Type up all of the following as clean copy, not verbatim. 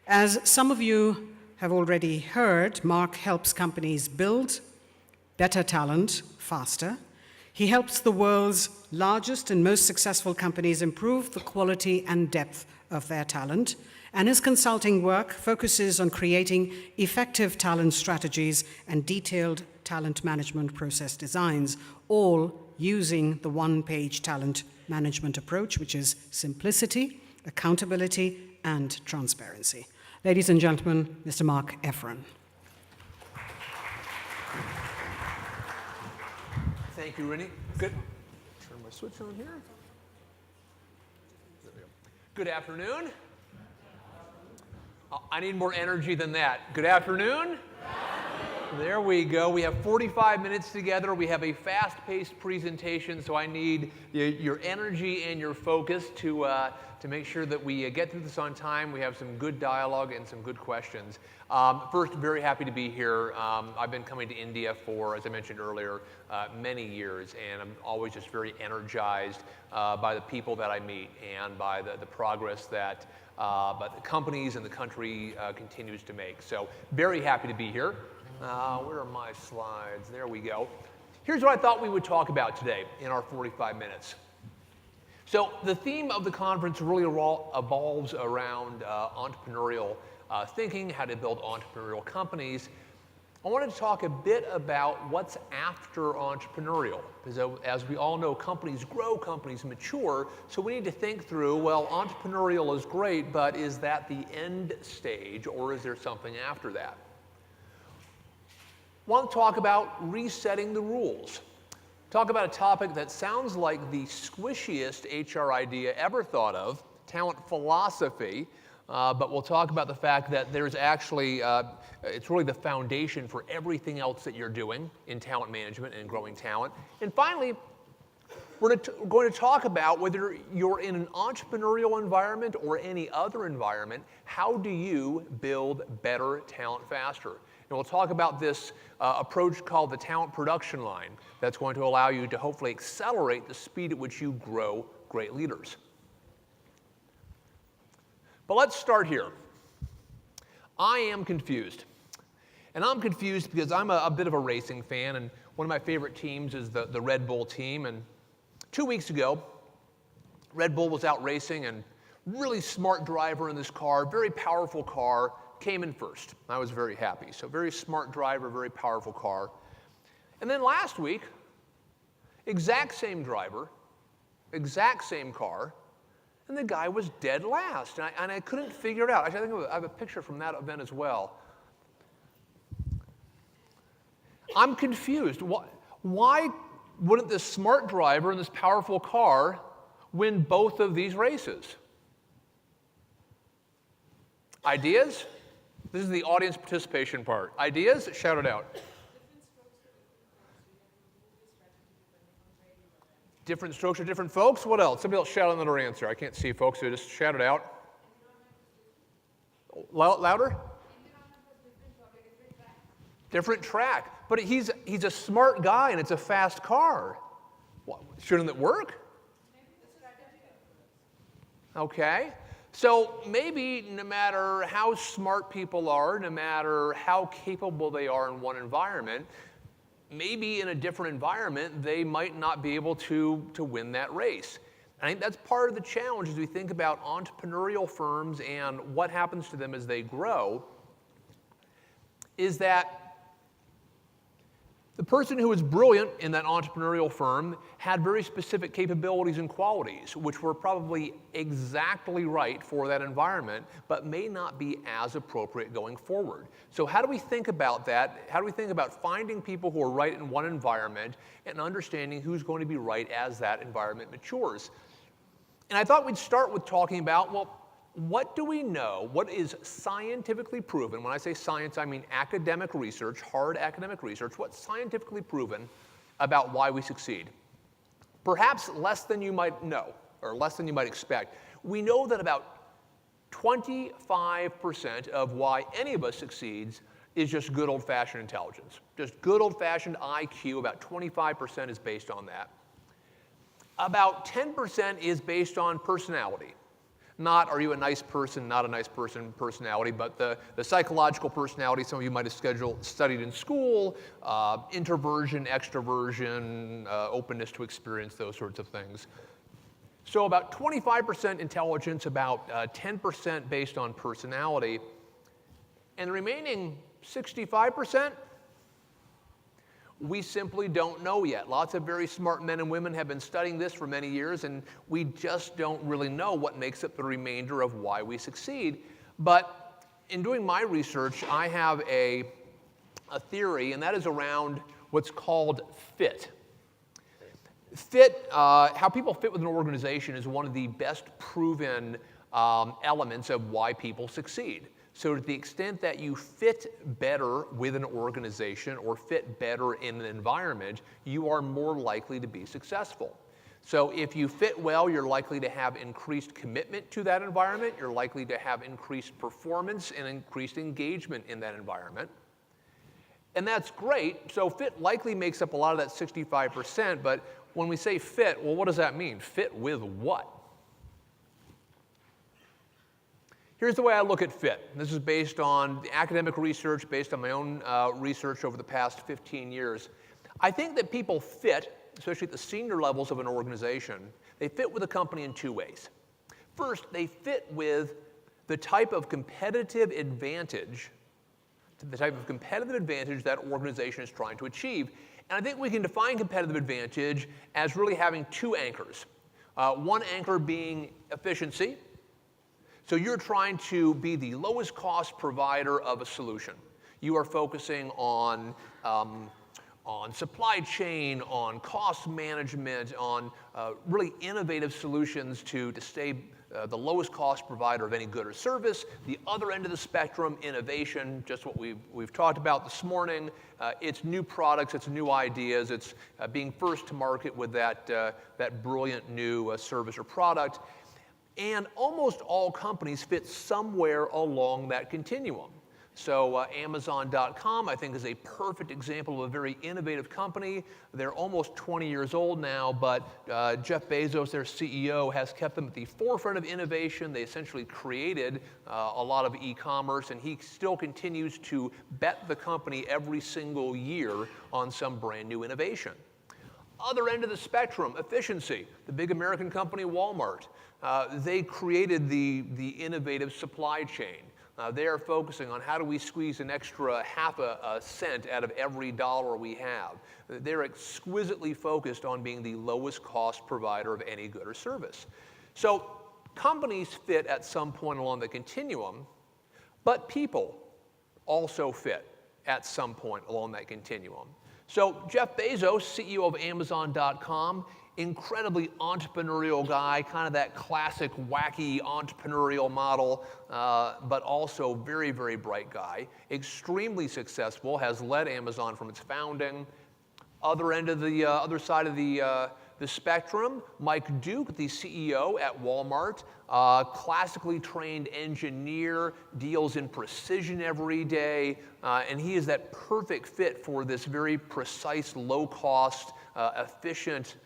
As some of you have already heard, Mark helps companies build better talent faster. He helps the world's largest and most successful companies improve the quality and depth of their talent, and his consulting work focuses on creating effective talent strategies and detailed talent management process designs, all using the one-page talent management approach, which is simplicity, accountability, and transparency. Ladies and gentlemen, Mr. Mark Efron. Thank you, Rini. Good. Turn my switch on here. There we go. Good afternoon. I need more energy than that. Good afternoon. There we go. We have 45 minutes together. We have a fast-paced presentation, so I need your energy and your focus to make sure that we get through this on time. We have some good dialogue and some good questions. First, very happy to be here. I've been coming to India for, as I mentioned earlier, many years, and I'm always just very energized by the people that I meet and by the progress that the companies and the country continues to make. So very happy to be here. Where are my slides? There we go. Here's what I thought we would talk about today in our 45 minutes. So the theme of the conference really evolves around entrepreneurial thinking, how to build entrepreneurial companies. I wanted to talk a bit about what's after entrepreneurial, because as we all know, companies grow, companies mature, so we need to think through, well, entrepreneurial is great, but is that the end stage, or is there something after that? I want to talk about resetting the rules. Talk about a topic that sounds like the squishiest HR idea ever thought of, talent philosophy, but we'll talk about the fact that there's actually, it's really the foundation for everything else that you're doing in talent management and growing talent. And finally, we're going to talk about whether you're in an entrepreneurial environment or any other environment, how do you build better talent faster? And we'll talk about this approach called the talent production line that's going to allow you to hopefully accelerate the speed at which you grow great leaders. But let's start here. I am confused. And I'm confused because I'm a bit of a racing fan, and one of my favorite teams is the Red Bull team. And 2 weeks ago, Red Bull was out racing, and really smart driver in this car, very powerful car, came in first. I was very happy. So very smart driver, very powerful car. And then last week, exact same driver, exact same car, and the guy was dead last. And I couldn't figure it out. Actually, I think I have a picture from that event as well. I'm confused. Why wouldn't this smart driver in this powerful car win both of these races? Ideas? This is the audience participation part. Ideas? Shout it out. Different strokes for different folks? What else? Somebody else shout another answer. I can't see folks, so just shout it out. Louder? Different track. But he's a smart guy and it's a fast car. What, shouldn't it work? Okay. So maybe no matter how smart people are, no matter how capable they are in one environment, maybe in a different environment, they might not be able to win that race. I think that's part of the challenge as we think about entrepreneurial firms and what happens to them as they grow, is that the person who was brilliant in that entrepreneurial firm had very specific capabilities and qualities, which were probably exactly right for that environment, but may not be as appropriate going forward. So how do we think about that? How do we think about finding people who are right in one environment and understanding who's going to be right as that environment matures? And I thought we'd start with talking about, well, what do we know? What is scientifically proven? When I say science, I mean academic research, hard academic research. What's scientifically proven about why we succeed? Perhaps less than you might know, or less than you might expect. We know that about 25% of why any of us succeeds is just good old-fashioned intelligence. Just good old-fashioned IQ, about 25% is based on that. About 10% is based on personality. Not are you a nice person, not a nice person personality, but the psychological personality some of you might have studied in school, introversion, extroversion, openness to experience, those sorts of things. So about 25% intelligence, about 10% based on personality, and the remaining 65%, we simply don't know yet. Lots of very smart men and women have been studying this for many years, and we just don't really know what makes up the remainder of why we succeed. But in doing my research, I have a theory, and that is around what's called fit. Fit, how people fit with an organization is one of the best proven elements of why people succeed. So to the extent that you fit better with an organization or fit better in an environment, you are more likely to be successful. So if you fit well, you're likely to have increased commitment to that environment, you're likely to have increased performance and increased engagement in that environment. And that's great. So fit likely makes up a lot of that 65%, but when we say fit, well, what does that mean? Fit with what? Here's the way I look at fit. This is based on the academic research, based on my own research over the past 15 years. I think that people fit, especially at the senior levels of an organization, they fit with a company in two ways. First, they fit with the type of competitive advantage that organization is trying to achieve. And I think we can define competitive advantage as really having two anchors. One anchor being efficiency. So you're trying to be the lowest cost provider of a solution. You are focusing on supply chain, on cost management, on really innovative solutions to stay the lowest cost provider of any good or service. The other end of the spectrum, innovation, just what we've talked about this morning. It's new products, it's new ideas, it's being first to market with that brilliant new service or product. And almost all companies fit somewhere along that continuum. So Amazon.com, I think, is a perfect example of a very innovative company. They're almost 20 years old now, but Jeff Bezos, their CEO, has kept them at the forefront of innovation. They essentially created a lot of e-commerce, and he still continues to bet the company every single year on some brand new innovation. Other end of the spectrum, efficiency. The big American company Walmart. They created the innovative supply chain. They are focusing on how do we squeeze an extra half a cent out of every dollar we have. They're exquisitely focused on being the lowest cost provider of any good or service. So companies fit at some point along the continuum, but people also fit at some point along that continuum. So Jeff Bezos, CEO of Amazon.com, incredibly entrepreneurial guy, kind of that classic wacky entrepreneurial model, but also very, very bright guy. Extremely successful, has led Amazon from its founding. Other side of the spectrum, Mike Duke, the CEO at Walmart, classically trained engineer, deals in precision every day, and he is that perfect fit for this very precise, low-cost, efficient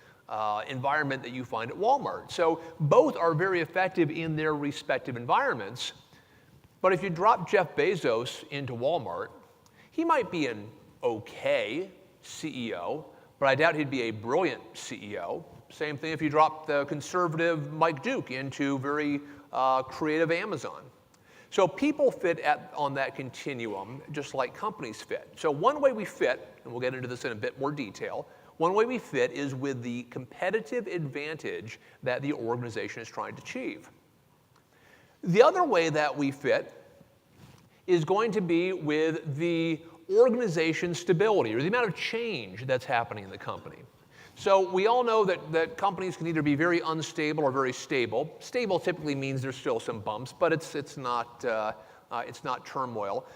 environment that you find at Walmart. So both are very effective in their respective environments, but if you drop Jeff Bezos into Walmart, he might be an okay CEO, but I doubt he'd be a brilliant CEO. Same thing if you drop the conservative Mike Duke into very creative Amazon. So people fit on that continuum, just like companies fit. So one way we fit, and we'll get into this in a bit more detail, one way we fit is with the competitive advantage that the organization is trying to achieve. The other way that we fit is going to be with the organization stability, or the amount of change that's happening in the company. So we all know that companies can either be very unstable or very stable. Stable typically means there's still some bumps, but it's not turmoil.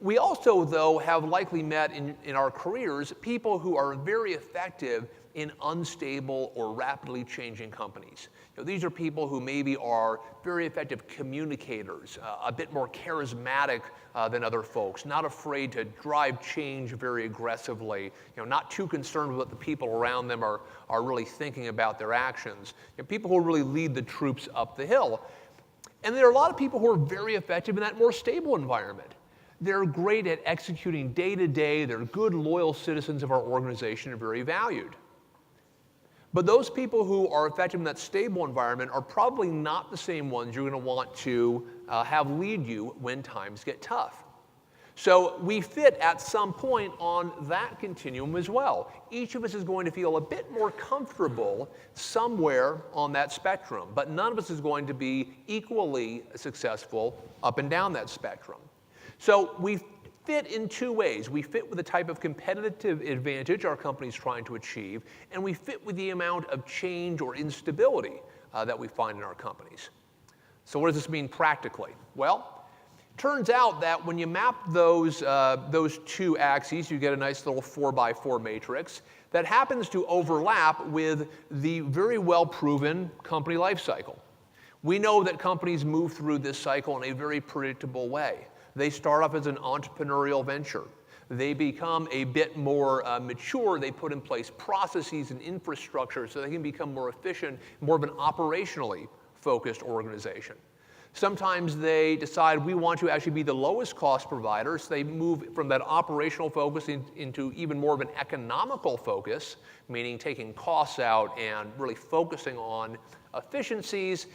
We also, though, have likely met in our careers people who are very effective in unstable or rapidly changing companies. These are people who maybe are very effective communicators, a bit more charismatic than other folks, not afraid to drive change very aggressively, not too concerned with what the people around them are really thinking about their actions. People who really lead the troops up the hill. And there are a lot of people who are very effective in that more stable environment. They're great at executing day to day. They're good, loyal citizens of our organization and very valued. But those people who are effective in that stable environment are probably not the same ones you're going to want to have lead you when times get tough. So we fit at some point on that continuum as well. Each of us is going to feel a bit more comfortable somewhere on that spectrum, but none of us is going to be equally successful up and down that spectrum. So we fit in two ways. We fit with the type of competitive advantage our company is trying to achieve, and we fit with the amount of change or instability that we find in our companies. So what does this mean practically? Well, turns out that when you map those two axes, you get a nice little 4x4 matrix that happens to overlap with the very well-proven company life cycle. We know that companies move through this cycle in a very predictable way. They start off as an entrepreneurial venture. They become a bit more mature. They put in place processes and infrastructure so they can become more efficient, more of an operationally focused organization. Sometimes they decide we want to actually be the lowest cost provider, so they move from that operational focus into even more of an economical focus, meaning taking costs out and really focusing on efficiencies.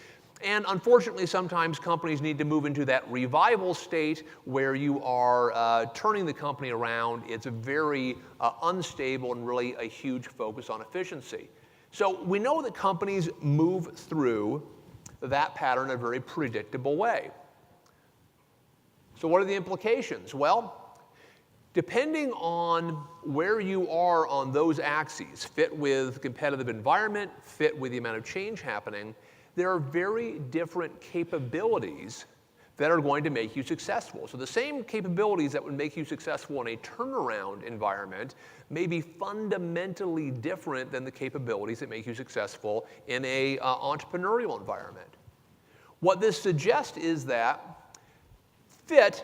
And unfortunately, sometimes companies need to move into that revival state where you are turning the company around. It's a very unstable and really a huge focus on efficiency. So we know that companies move through that pattern in a very predictable way. So what are the implications? Well, depending on where you are on those axes, fit with competitive environment, fit with the amount of change happening, there are very different capabilities that are going to make you successful. So the same capabilities that would make you successful in a turnaround environment may be fundamentally different than the capabilities that make you successful in a entrepreneurial environment. What this suggests is that fit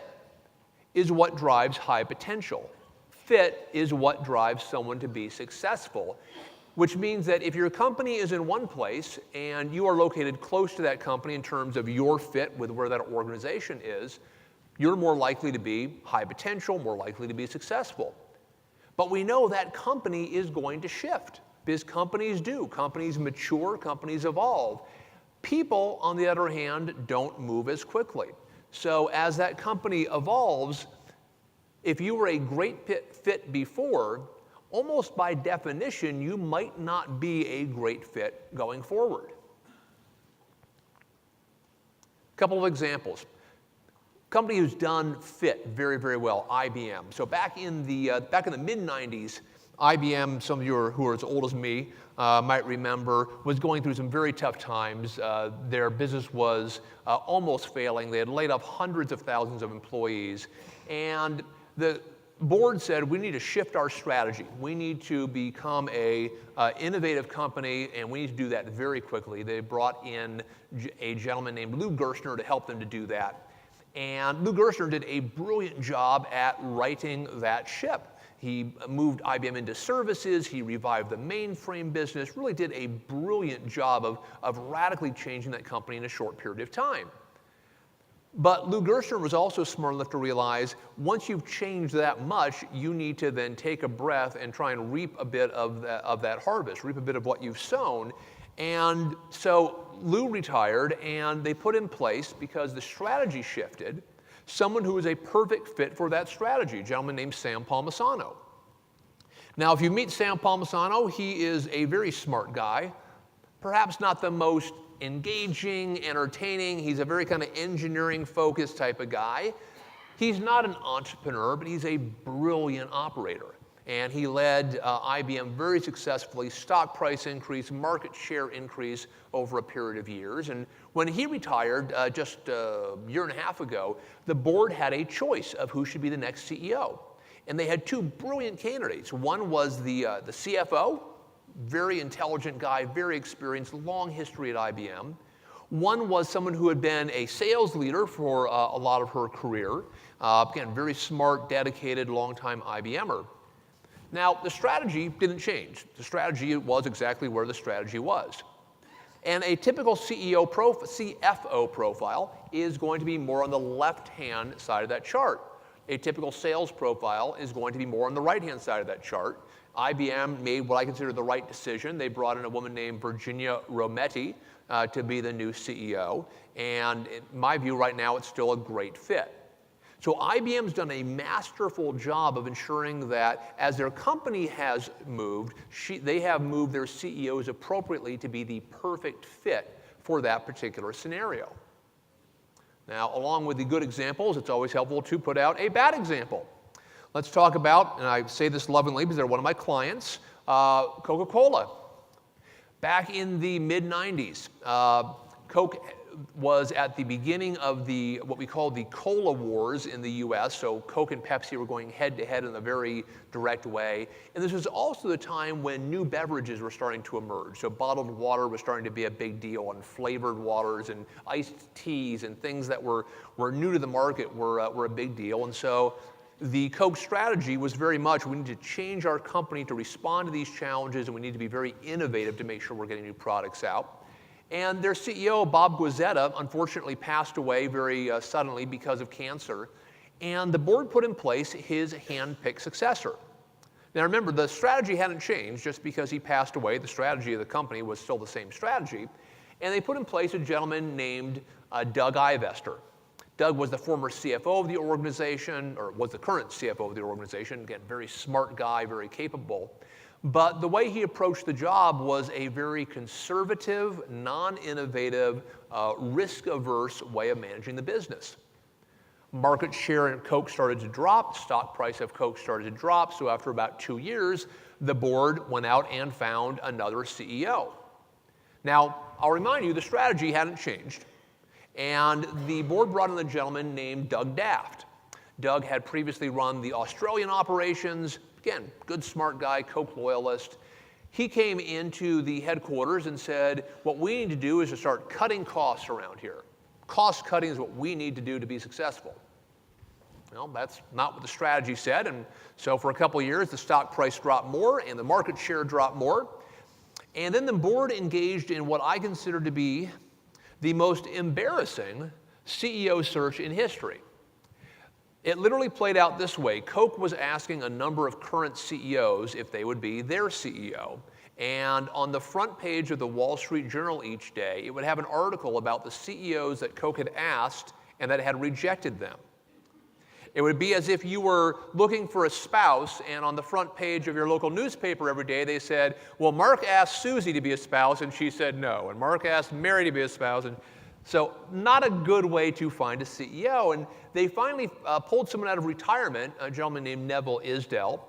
is what drives high potential. Fit is what drives someone to be successful, which means that if your company is in one place and you are located close to that company in terms of your fit with where that organization is, you're more likely to be high potential, more likely to be successful. But we know that company is going to shift, because companies do. Companies mature, companies evolve. People, on the other hand, don't move as quickly. So as that company evolves, if you were a great fit before, almost by definition, you might not be a great fit going forward. A couple of examples. Company who's done fit very, very well, IBM. So back in the mid-90s, IBM, some of you who are as old as me might remember, was going through some very tough times. Their business was almost failing. They had laid off hundreds of thousands of employees. And the board said, we need to shift our strategy. We need to become a innovative company, and we need to do that very quickly. They brought in a gentleman named Lou Gerstner to help them to do that. And Lou Gerstner did a brilliant job at righting that ship. He moved IBM into services, he revived the mainframe business, really did a brilliant job of radically changing that company in a short period of time. But Lou Gerstner was also smart enough to realize once you've changed that much, you need to then take a breath and try and reap a bit of that harvest, reap a bit of what you've sown. And so Lou retired, and they put in place, because the strategy shifted, someone who was a perfect fit for that strategy, a gentleman named Sam Palmisano. Now, if you meet Sam Palmisano, he is a very smart guy, perhaps not the most engaging, entertaining. He's a very kind of engineering-focused type of guy. He's not an entrepreneur, but he's a brilliant operator. And he led IBM very successfully, stock price increase, market share increase over a period of years. And when he retired just a year and a half ago, the board had a choice of who should be the next CEO. And they had two brilliant candidates. One was the CFO, very intelligent guy, very experienced, long history at IBM. One was someone who had been a sales leader for a lot of her career. Again, very smart, dedicated, longtime IBMer. Now, the strategy didn't change. The strategy was exactly where the strategy was. And a typical CFO profile is going to be more on the left-hand side of that chart. A typical sales profile is going to be more on the right-hand side of that chart. IBM made what I consider the right decision. They brought in a woman named Virginia Rometty to be the new CEO. And in my view right now, it's still a great fit. So IBM's done a masterful job of ensuring that as their company has moved, they have moved their CEOs appropriately to be the perfect fit for that particular scenario. Now, along with the good examples, it's always helpful to put out a bad example. Let's talk about, and I say this lovingly because they're one of my clients, Coca-Cola. Back in the mid-90s, Coke was at the beginning of what we call the Cola Wars in the US. So Coke and Pepsi were going head-to-head in a very direct way. And this was also the time when new beverages were starting to emerge. So bottled water was starting to be a big deal, and flavored waters and iced teas and things that were new to the market were a big deal. And so the Coke strategy was very much, we need to change our company to respond to these challenges, and we need to be very innovative to make sure we're getting new products out. And their CEO, Bob Guazzetta, unfortunately passed away very suddenly because of cancer. And the board put in place his hand-picked successor. Now remember, the strategy hadn't changed. Just because he passed away, the strategy of the company was still the same strategy. And they put in place a gentleman named Doug Ivester. Doug was the former CFO of the organization, or was the current CFO of the organization. Again, very smart guy, very capable. But the way he approached the job was a very conservative, non-innovative, risk-averse way of managing the business. Market share in Coke started to drop. Stock price of Coke started to drop. So after about 2 years, the board went out and found another CEO. Now, I'll remind you, the strategy hadn't changed. And the board brought in a gentleman named Doug Daft. Doug had previously run the Australian operations. Again, good, smart guy, Coke loyalist. He came into the headquarters and said, what we need to do is to start cutting costs around here. Cost cutting is what we need to do to be successful. Well, that's not what the strategy said. And so for a couple of years, the stock price dropped more and the market share dropped more. And then the board engaged in what I consider to be the most embarrassing CEO search in history. It literally played out this way. Coke was asking a number of current CEOs if they would be their CEO. And on the front page of the Wall Street Journal each day, it would have an article about the CEOs that Coke had asked and that had rejected them. It would be as if you were looking for a spouse, and on the front page of your local newspaper every day, they said, well, Mark asked Susie to be a spouse, and she said no. And Mark asked Mary to be a spouse, and so not a good way to find a CEO. And they finally pulled someone out of retirement, a gentleman named Neville Isdell,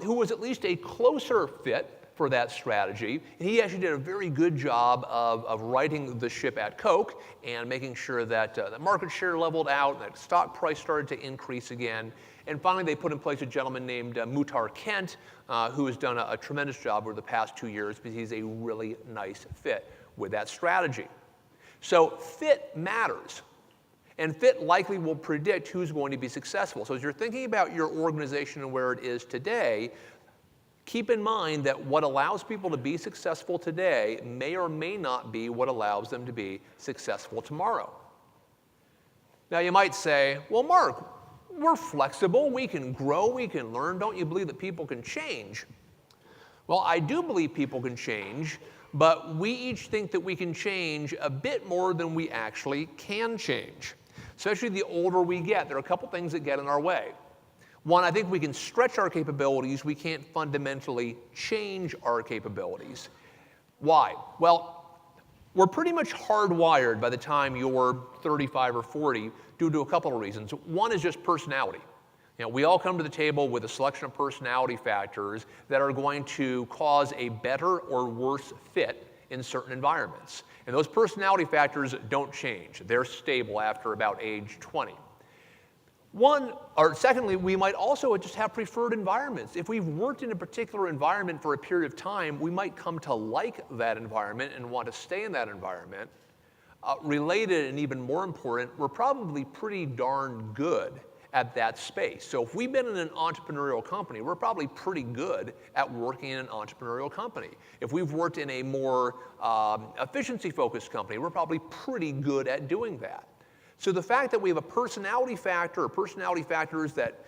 who was at least a closer fit for that strategy. And he actually did a very good job of righting the ship at Coke and making sure that the market share leveled out, that stock price started to increase again. And finally, they put in place a gentleman named Muhtar Kent, who has done a tremendous job over the past 2 years because he's a really nice fit with that strategy. So fit matters, and fit likely will predict who's going to be successful. So as you're thinking about your organization and where it is today, keep in mind that what allows people to be successful today may or may not be what allows them to be successful tomorrow. Now you might say, well, Mark, we're flexible, we can grow, we can learn. Don't you believe that people can change? Well, I do believe people can change, but we each think that we can change a bit more than we actually can change. Especially the older we get, there are a couple things that get in our way. One, I think we can stretch our capabilities. We can't fundamentally change our capabilities. Why? Well, we're pretty much hardwired by the time you're 35 or 40 due to a couple of reasons. One is just personality. You know, we all come to the table with a selection of personality factors that are going to cause a better or worse fit in certain environments. And those personality factors don't change. They're stable after about age 20. Secondly, we might also just have preferred environments. If we've worked in a particular environment for a period of time, we might come to like that environment and want to stay in that environment. Related and even more important, we're probably pretty darn good at that space. So if we've been in an entrepreneurial company, we're probably pretty good at working in an entrepreneurial company. If we've worked in a more efficiency-focused company, we're probably pretty good at doing that. So the fact that we have a personality factor or personality factors that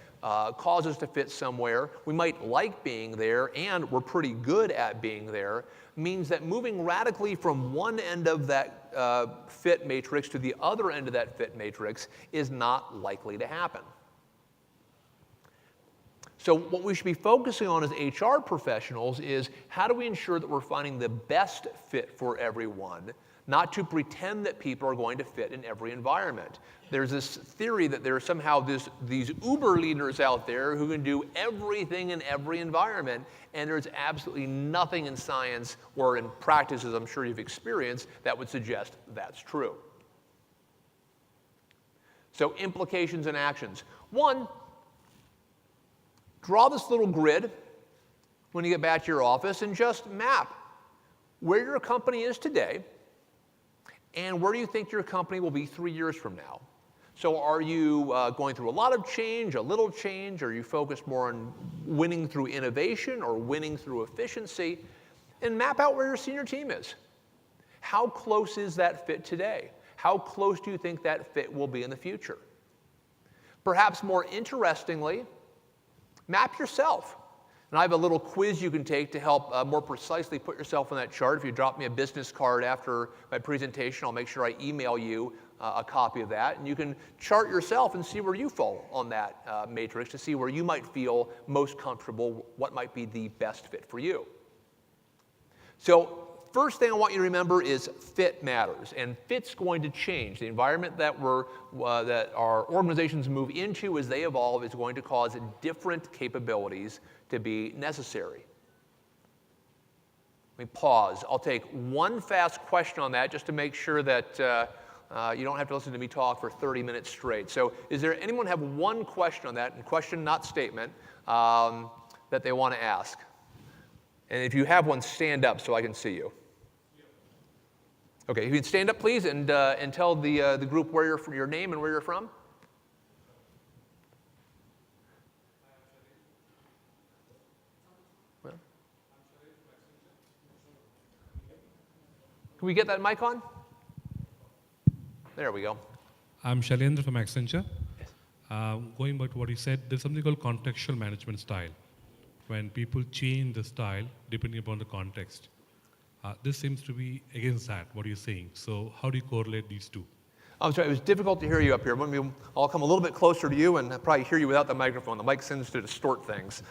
cause us to fit somewhere, we might like being there, and we're pretty good at being there, means that moving radically from one end of that fit matrix to the other end of that fit matrix is not likely to happen. So what we should be focusing on as HR professionals is how do we ensure that we're finding the best fit for everyone, not to pretend that people are going to fit in every environment. There's this theory that there are somehow these uber leaders out there who can do everything in every environment, and there's absolutely nothing in science or in practices I'm sure you've experienced that would suggest that's true. So implications and actions. One, draw this little grid when you get back to your office and just map where your company is today and where do you think your company will be 3 years from now. So are you going through a lot of change, a little change? Are you focused more on winning through innovation or winning through efficiency? And map out where your senior team is. How close is that fit today? How close do you think that fit will be in the future? Perhaps more interestingly, map yourself. And I have a little quiz you can take to help more precisely put yourself on that chart. If you drop me a business card after my presentation, I'll make sure I email you a copy of that. And you can chart yourself and see where you fall on that matrix to see where you might feel most comfortable, what might be the best fit for you. So first thing I want you to remember is fit matters, and fit's going to change. The environment that our organizations move into as they evolve is going to cause different capabilities to be necessary. Let me pause. I'll take one fast question on that just to make sure that you don't have to listen to me talk for 30 minutes straight. So is there anyone have one question on that, and question not statement, that they want to ask? And if you have one, stand up so I can see you. Okay, if you can stand up, please, and tell the group where your name and where you're from. Well, can we get that mic on? There we go. I'm Shailendra from Accenture. Yes. Going back to what you said, there's something called contextual management style. When people change the style depending upon the context. This seems to be against that, what you're saying. So how do you correlate these two? I'm sorry, it was difficult to hear you up here. I'll come a little bit closer to you and probably hear you without the microphone. The mic seems to distort things.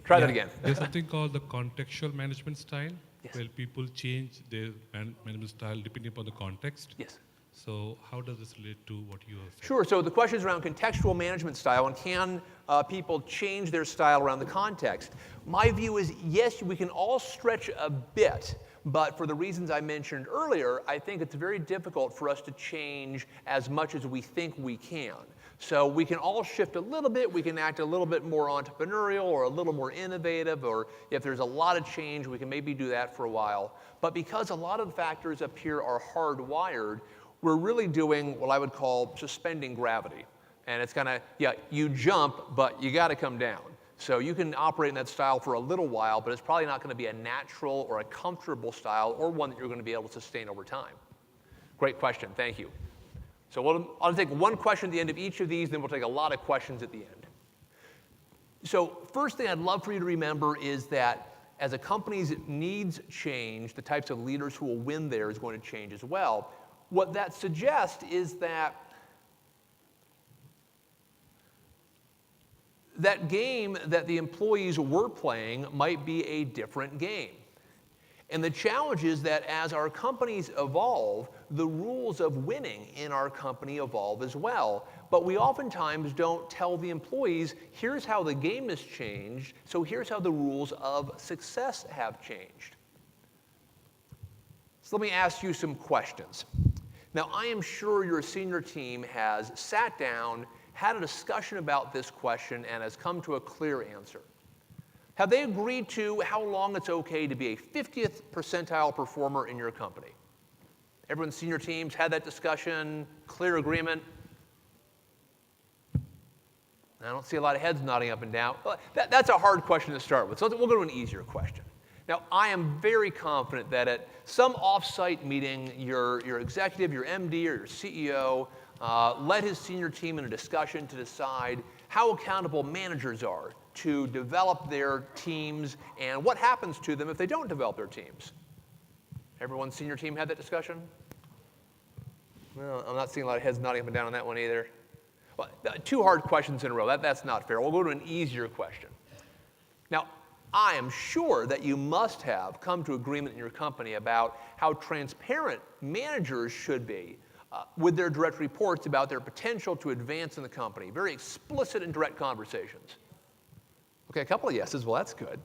Try that again. There's something called the contextual management style, yes, where people change their management style depending upon the context. Yes. So how does this relate to what you are saying? Sure, so the question is around contextual management style, and can people change their style around the context? My view is, yes, we can all stretch a bit, but for the reasons I mentioned earlier, I think it's very difficult for us to change as much as we think we can. So we can all shift a little bit, we can act a little bit more entrepreneurial or a little more innovative, or if there's a lot of change, we can maybe do that for a while. But because a lot of the factors up here are hardwired, we're really doing what I would call suspending gravity. And it's kind of, yeah, you jump, but you got to come down. So you can operate in that style for a little while, but it's probably not going to be a natural or a comfortable style or one that you're going to be able to sustain over time. Great question. Thank you. So I'll take one question at the end of each of these, then we'll take a lot of questions at the end. So first thing I'd love for you to remember is that as a company's needs change, the types of leaders who will win there is going to change as well. What that suggests is that that game that the employees were playing might be a different game. And the challenge is that as our companies evolve, the rules of winning in our company evolve as well. But we oftentimes don't tell the employees, here's how the game has changed, so here's how the rules of success have changed. So let me ask you some questions. Now, I am sure your senior team has sat down, had a discussion about this question, and has come to a clear answer. Have they agreed to how long it's okay to be a 50th percentile performer in your company? Everyone's senior teams had that discussion, clear agreement? I don't see a lot of heads nodding up and down. Well, that's a hard question to start with, so we'll go to an easier question. Now, I am very confident that at some off-site meeting, your executive, your MD, or your CEO led his senior team in a discussion to decide how accountable managers are to develop their teams and what happens to them if they don't develop their teams. Everyone's senior team had that discussion? Well, I'm not seeing a lot of heads nodding up and down on that one either. Well, two hard questions in a row. That's not fair. We'll go to an easier question. Now, I am sure that you must have come to agreement in your company about how transparent managers should be with their direct reports about their potential to advance in the company. Very explicit and direct conversations. Okay, a couple of yeses. Well, that's good.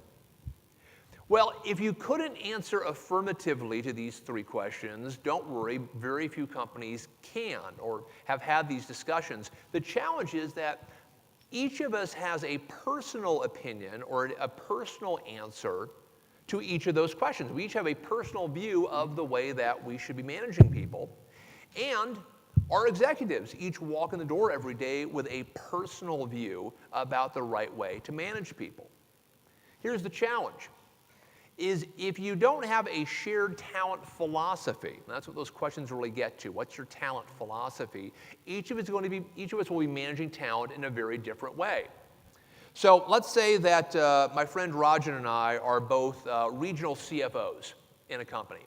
Well, if you couldn't answer affirmatively to these three questions, don't worry, very few companies can or have had these discussions. The challenge is that each of us has a personal opinion or a personal answer to each of those questions. We each have a personal view of the way that we should be managing people. And our executives each walk in the door every day with a personal view about the right way to manage people. Here's the challenge. Is if you don't have a shared talent philosophy, and that's what those questions really get to. What's your talent philosophy? Each of us will be managing talent in a very different way. So let's say that my friend Rajan and I are both regional CFOs in a company.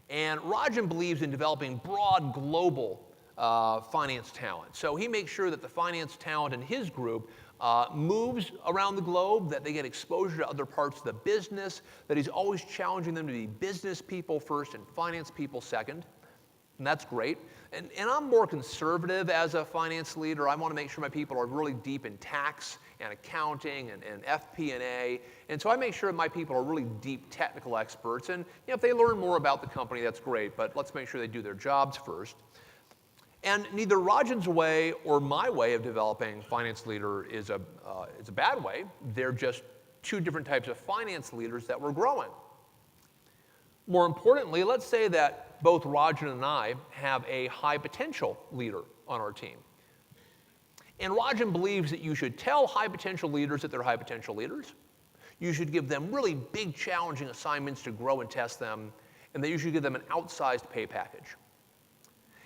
And Rajan believes in developing broad global finance talent. So he makes sure that the finance talent in his group moves around the globe, that they get exposure to other parts of the business, that he's always challenging them to be business people first and finance people second. And that's great. And I'm more conservative as a finance leader. I want to make sure my people are really deep in tax and accounting and FP&A. And so I make sure my people are really deep technical experts. And if they learn more about the company, that's great. But let's make sure they do their jobs first. And neither Rajan's way or my way of developing finance leader is a bad way. They're just two different types of finance leaders that we're growing. More importantly, let's say that both Rajan and I have a high potential leader on our team. And Rajan believes that you should tell high potential leaders that they're high potential leaders. You should give them really big challenging assignments to grow and test them, and that you should give them an outsized pay package.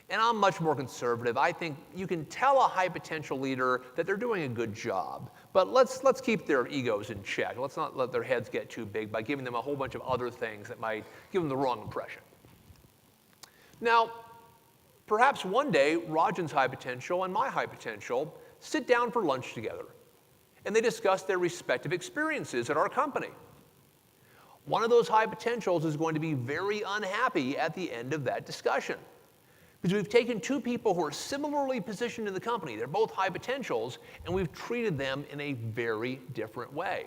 And I'm much more conservative. I think you can tell a high potential leader that they're doing a good job, but let's keep their egos in check. Let's not let their heads get too big by giving them a whole bunch of other things that might give them the wrong impression. Now, perhaps one day, Rajan's high potential and my high potential sit down for lunch together, and they discuss their respective experiences at our company. One of those high potentials is going to be very unhappy at the end of that discussion. Because we've taken two people who are similarly positioned in the company, they're both high potentials, and we've treated them in a very different way.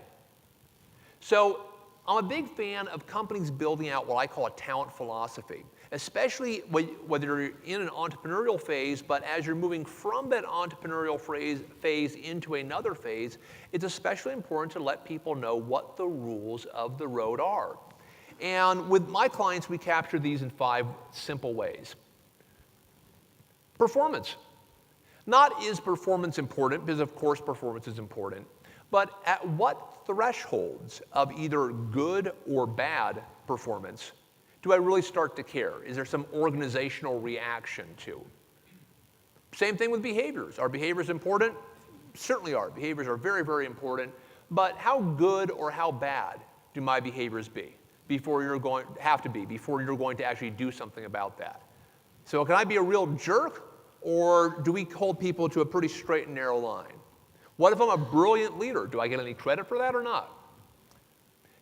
So I'm a big fan of companies building out what I call a talent philosophy, especially whether you're in an entrepreneurial phase, but as you're moving from that entrepreneurial phase into another phase, it's especially important to let people know what the rules of the road are. And with my clients, we capture these in 5 simple ways. Performance. Not is performance important, because of course performance is important, but at what thresholds of either good or bad performance do I really start to care? Is there some organizational reaction to? Same thing with behaviors. Are behaviors important? Certainly are. Behaviors are very, very important, but how good or how bad do my behaviors be before you're going to actually do something about that? So can I be a real jerk, or do we hold people to a pretty straight and narrow line? What if I'm a brilliant leader? Do I get any credit for that or not?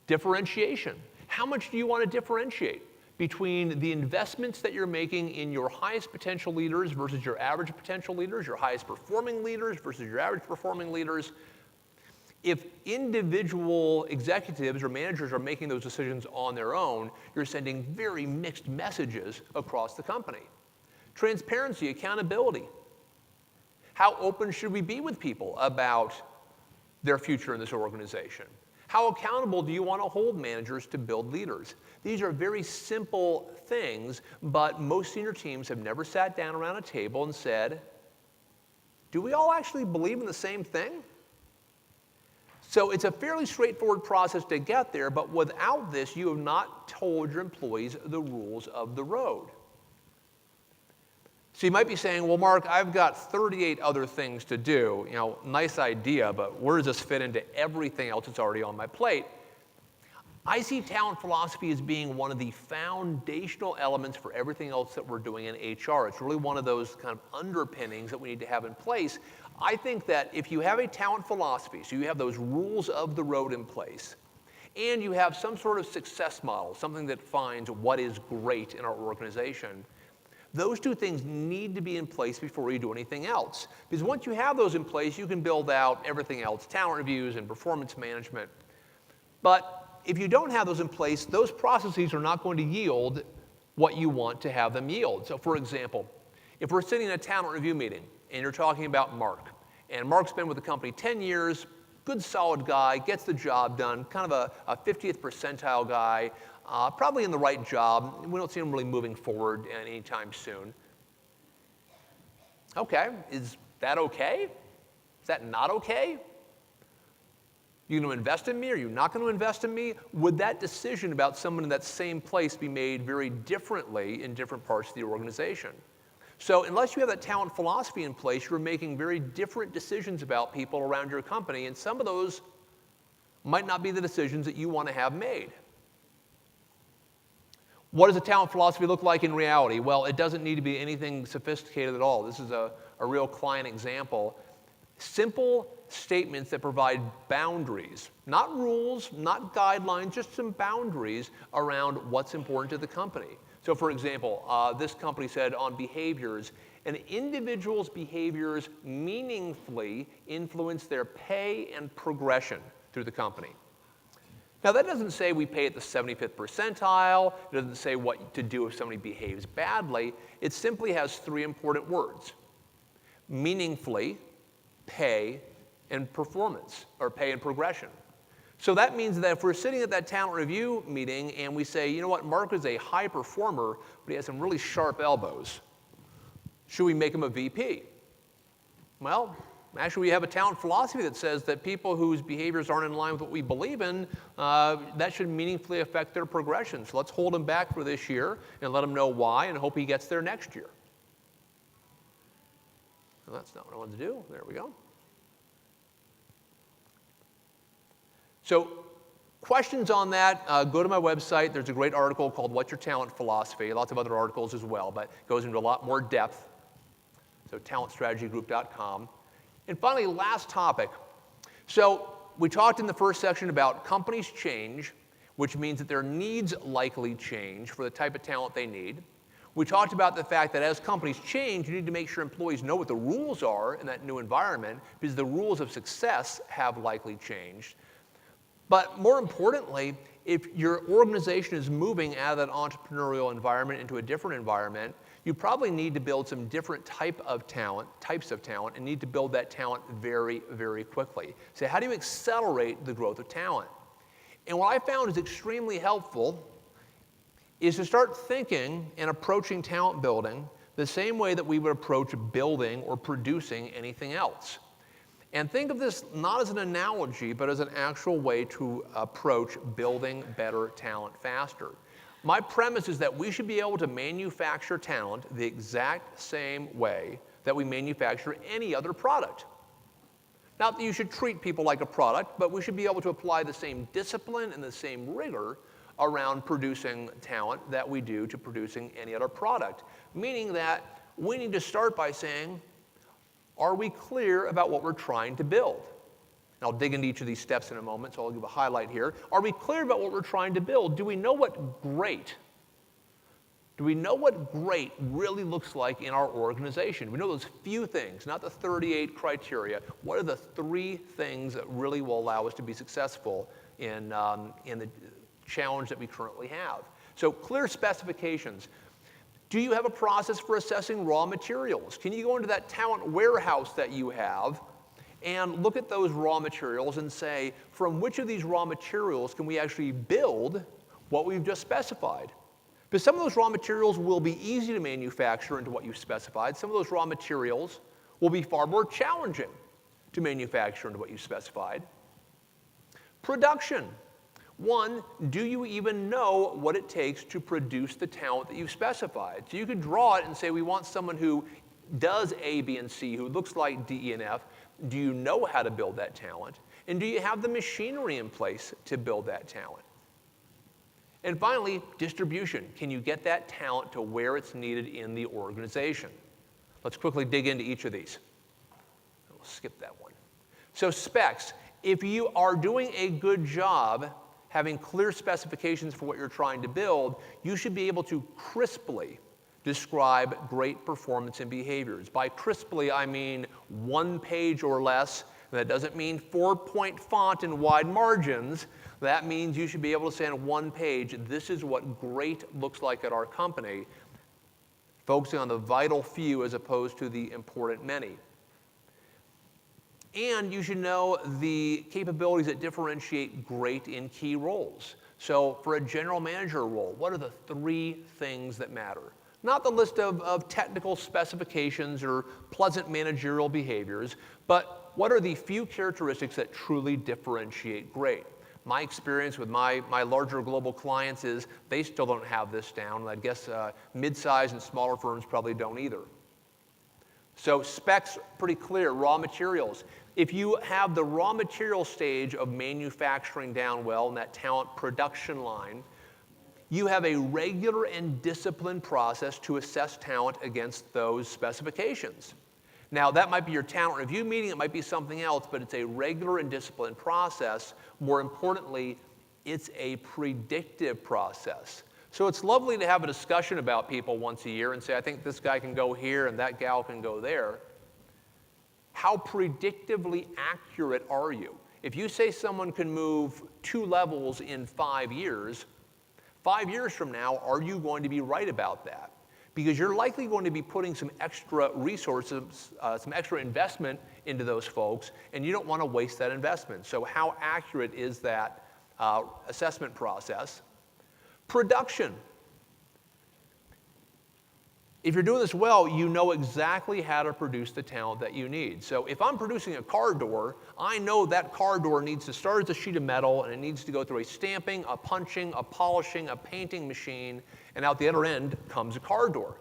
Differentiation. How much do you want to differentiate between the investments that you're making in your highest potential leaders versus your average potential leaders, your highest performing leaders versus your average performing leaders? If individual executives or managers are making those decisions on their own, you're sending very mixed messages across the company. Transparency, accountability. How open should we be with people about their future in this organization? How accountable do you want to hold managers to build leaders? These are very simple things, but most senior teams have never sat down around a table and said, do we all actually believe in the same thing? So it's a fairly straightforward process to get there, but without this, you have not told your employees the rules of the road. So you might be saying, well, Mark, I've got 38 other things to do. You know, nice idea, but where does this fit into everything else that's already on my plate? I see talent philosophy as being one of the foundational elements for everything else that we're doing in HR. It's really one of those kind of underpinnings that we need to have in place. I think that if you have a talent philosophy, so you have those rules of the road in place, and you have some sort of success model, something that finds what is great in our organization, those two things need to be in place before you do anything else. Because once you have those in place, you can build out everything else, talent reviews and performance management. But if you don't have those in place, those processes are not going to yield what you want to have them yield. So for example, if we're sitting in a talent review meeting and you're talking about Mark, and Mark's been with the company 10 years, good solid guy, gets the job done, kind of a 50th percentile guy, probably in the right job. We don't see him really moving forward anytime soon. Okay, is that okay? Is that not okay? You going to invest in me? Are you not going to invest in me? Would that decision about someone in that same place be made very differently in different parts of the organization? So unless you have that talent philosophy in place, you're making very different decisions about people around your company, and some of those might not be the decisions that you want to have made. What does a talent philosophy look like in reality? Well, it doesn't need to be anything sophisticated at all. This is a real client example. Simple statements that provide boundaries, not rules, not guidelines, just some boundaries around what's important to the company. So for example, this company said on behaviors, an individual's behaviors meaningfully influence their pay and progression through the company. Now that doesn't say we pay at the 75th percentile, it doesn't say what to do if somebody behaves badly, it simply has three important words: meaningfully, pay, and performance, or pay and progression. So that means that if we're sitting at that talent review meeting and we say, you know what, Mark is a high performer, but he has some really sharp elbows, should we make him a VP? Well, actually we have a talent philosophy that says that people whose behaviors aren't in line with what we believe in, that should meaningfully affect their progression. So let's hold him back for this year and let him know why and hope he gets there next year. Well, that's not what I wanted to do. There we go. So questions on that, go to my website. There's a great article called What's Your Talent Philosophy? Lots of other articles as well, but it goes into a lot more depth. So talentstrategygroup.com. And finally, last topic. So we talked in the first section about companies change, which means that their needs likely change for the type of talent they need. We talked about the fact that as companies change, you need to make sure employees know what the rules are in that new environment, because the rules of success have likely changed. But more importantly, if your organization is moving out of that entrepreneurial environment into a different environment, you probably need to build some different types of talent, and need to build that talent very, very quickly. So how do you accelerate the growth of talent? And what I found is extremely helpful is to start thinking and approaching talent building the same way that we would approach building or producing anything else. And think of this not as an analogy, but as an actual way to approach building better talent faster. My premise is that we should be able to manufacture talent the exact same way that we manufacture any other product. Not that you should treat people like a product, but we should be able to apply the same discipline and the same rigor around producing talent that we do to producing any other product. Meaning that we need to start by saying, are we clear about what we're trying to build? And I'll dig into each of these steps in a moment, so I'll give a highlight here. Are we clear about what we're trying to build? Do we know what great really looks like in our organization? We know those few things, not the 38 criteria. What are the 3 things that really will allow us to be successful in the challenge that we currently have? So clear specifications. Do you have a process for assessing raw materials? Can you go into that talent warehouse that you have and look at those raw materials and say, from which of these raw materials can we actually build what we've just specified? Because some of those raw materials will be easy to manufacture into what you've specified. Some of those raw materials will be far more challenging to manufacture into what you've specified. Production. One, do you even know what it takes to produce the talent that you've specified? So you could draw it and say, we want someone who does A, B, and C, who looks like D, E, and F. Do you know how to build that talent? And do you have the machinery in place to build that talent? And finally, distribution. Can you get that talent to where it's needed in the organization? Let's quickly dig into each of these. We'll skip that one. So specs. If you are doing a good job having clear specifications for what you're trying to build, you should be able to crisply describe great performance and behaviors. By crisply, I mean 1 page or less. That doesn't mean 4-point font and wide margins. That means you should be able to say on 1 page, this is what great looks like at our company, focusing on the vital few as opposed to the important many. And you should know the capabilities that differentiate great in key roles. So for a general manager role, what are the 3 things that matter? Not the list of technical specifications or pleasant managerial behaviors, but what are the few characteristics that truly differentiate great? My experience with my larger global clients is they still don't have this down, and I guess mid-size and smaller firms probably don't either. So specs, pretty clear. Raw materials. If you have the raw material stage of manufacturing down well in that talent production line, you have a regular and disciplined process to assess talent against those specifications. Now, that might be your talent review meeting, it might be something else, but it's a regular and disciplined process. More importantly, it's a predictive process. So it's lovely to have a discussion about people once a year and say, I think this guy can go here and that gal can go there. How predictively accurate are you? If you say someone can move 2 levels in 5 years, 5 years from now, are you going to be right about that? Because you're likely going to be putting some extra resources, some extra investment into those folks, and you don't want to waste that investment. So how accurate is that assessment process? Production. If you're doing this well, you know exactly how to produce the talent that you need. So if I'm producing a car door, I know that car door needs to start as a sheet of metal, and it needs to go through a stamping, a punching, a polishing, a painting machine, and out the other end comes a car door.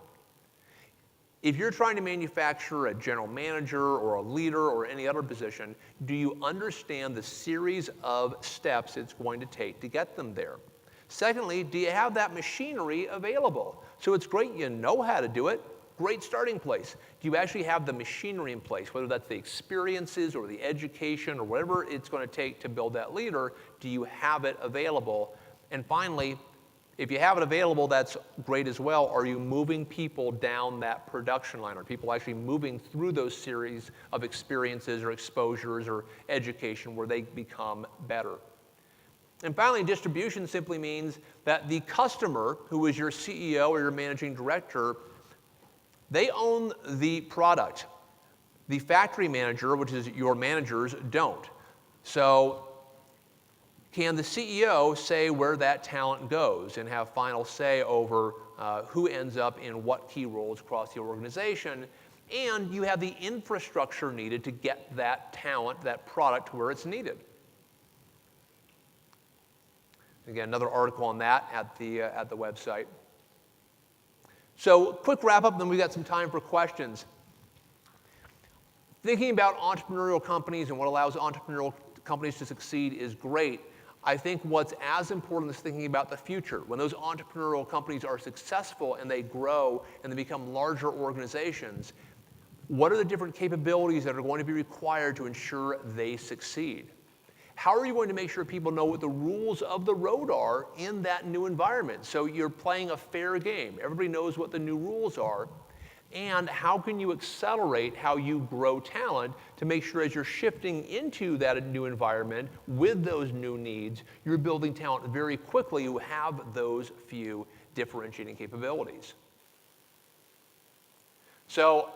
If you're trying to manufacture a general manager or a leader or any other position, do you understand the series of steps it's going to take to get them there? Secondly, do you have that machinery available? So it's great you know how to do it. Great starting place. Do you actually have the machinery in place, whether that's the experiences or the education or whatever it's going to take to build that leader? Do you have it available? And finally, if you have it available, that's great as well. Are you moving people down that production line? Are people actually moving through those series of experiences or exposures or education where they become better? And finally, distribution simply means that the customer, who is your CEO or your managing director, they own the product. The factory manager, which is your managers, don't. So can the CEO say where that talent goes and have final say over who ends up in what key roles across the organization? And you have the infrastructure needed to get that talent, that product, to where it's needed. Again, another article on that at the website. So quick wrap up, then we've got some time for questions. Thinking about entrepreneurial companies and what allows entrepreneurial companies to succeed is great. I think what's as important is thinking about the future. When those entrepreneurial companies are successful and they grow and they become larger organizations, what are the different capabilities that are going to be required to ensure they succeed? How are you going to make sure people know what the rules of the road are in that new environment? So you're playing a fair game. Everybody knows what the new rules are. And how can you accelerate how you grow talent to make sure as you're shifting into that new environment with those new needs, you're building talent very quickly who have those few differentiating capabilities. So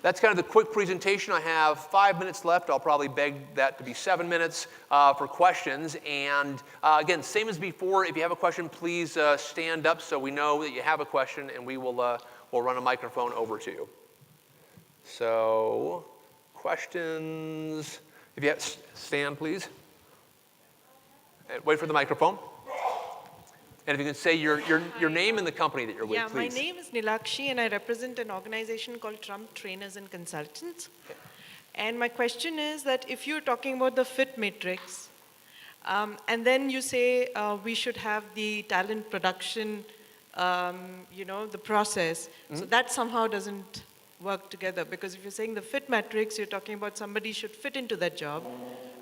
that's kind of the quick presentation. I have 5 minutes left. I'll probably beg that to be 7 minutes for questions. And again, same as before, if you have a question, please stand up so we know that you have a question, and we will we'll run a microphone over to you. So, questions? If you have, stand, please. Wait for the microphone. And if you can say your name and the company that you're with, Yeah, please. my name is Nilakshi, and I represent an organization called Trump Trainers and Consultants. Okay. And my question is that if you're talking about the fit matrix, and then you say we should have the talent production, the process, so that somehow doesn't work together, because if you're saying the fit matrix, you're talking about somebody should fit into that job,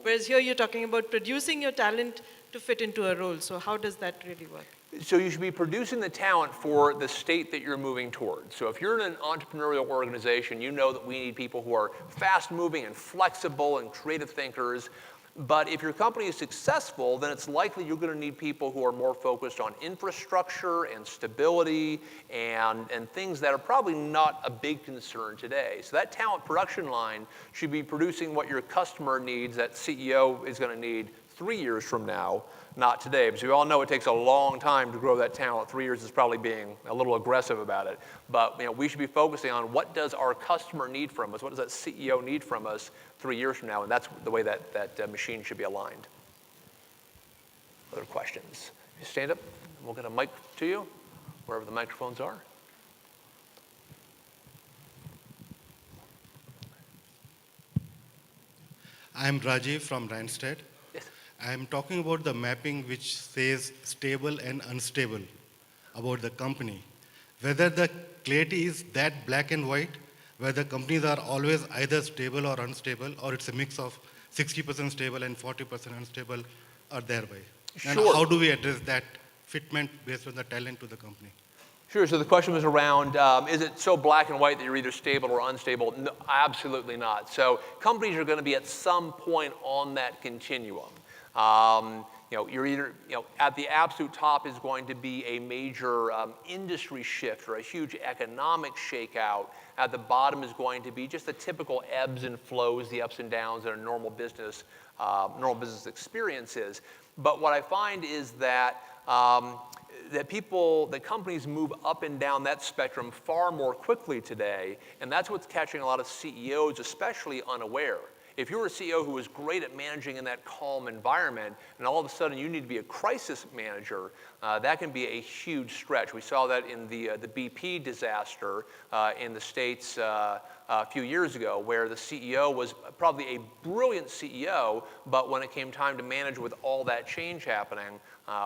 whereas here you're talking about producing your talent to fit into a role. So how does that really work? So you should be producing the talent for the state that you're moving towards. So if you're in an entrepreneurial organization, you know that we need people who are fast-moving and flexible and creative thinkers. But if your company is successful, then it's likely you're going to need people who are more focused on infrastructure and stability and things that are probably not a big concern today. So that talent production line should be producing what your customer needs, that CEO is going to need 3 years from now, not today. Because we all know it takes a long time to grow that talent. 3 years is probably being a little aggressive about it. But we should be focusing on what does our customer need from us? What does that CEO need from us 3 years from now? And that's the way that machine should be aligned. Other questions? You stand up, and we'll get a mic to you, wherever the microphones are. I'm Rajiv from Randstad. Yes. I'm talking about the mapping which says stable and unstable about the company. Whether the clarity is that black and white, whether companies are always either stable or unstable, or it's a mix of 60% stable and 40% unstable, or thereby. And Sure. how do we address that fitment based on the talent to the company? Sure, so the question was around, is it so black and white that you're either stable or unstable? No, absolutely not. So companies are going to be at some point on that continuum. You're either, at the absolute top is going to be a major industry shift or a huge economic shakeout. At the bottom is going to be just the typical ebbs and flows, the ups and downs that a normal business experiences. But what I find is that that companies move up and down that spectrum far more quickly today, and that's what's catching a lot of CEOs, especially unaware. If you're a CEO who is great at managing in that calm environment, and all of a sudden you need to be a crisis manager, that can be a huge stretch. We saw that in the BP disaster in the States a few years ago, where the CEO was probably a brilliant CEO, but when it came time to manage with all that change happening,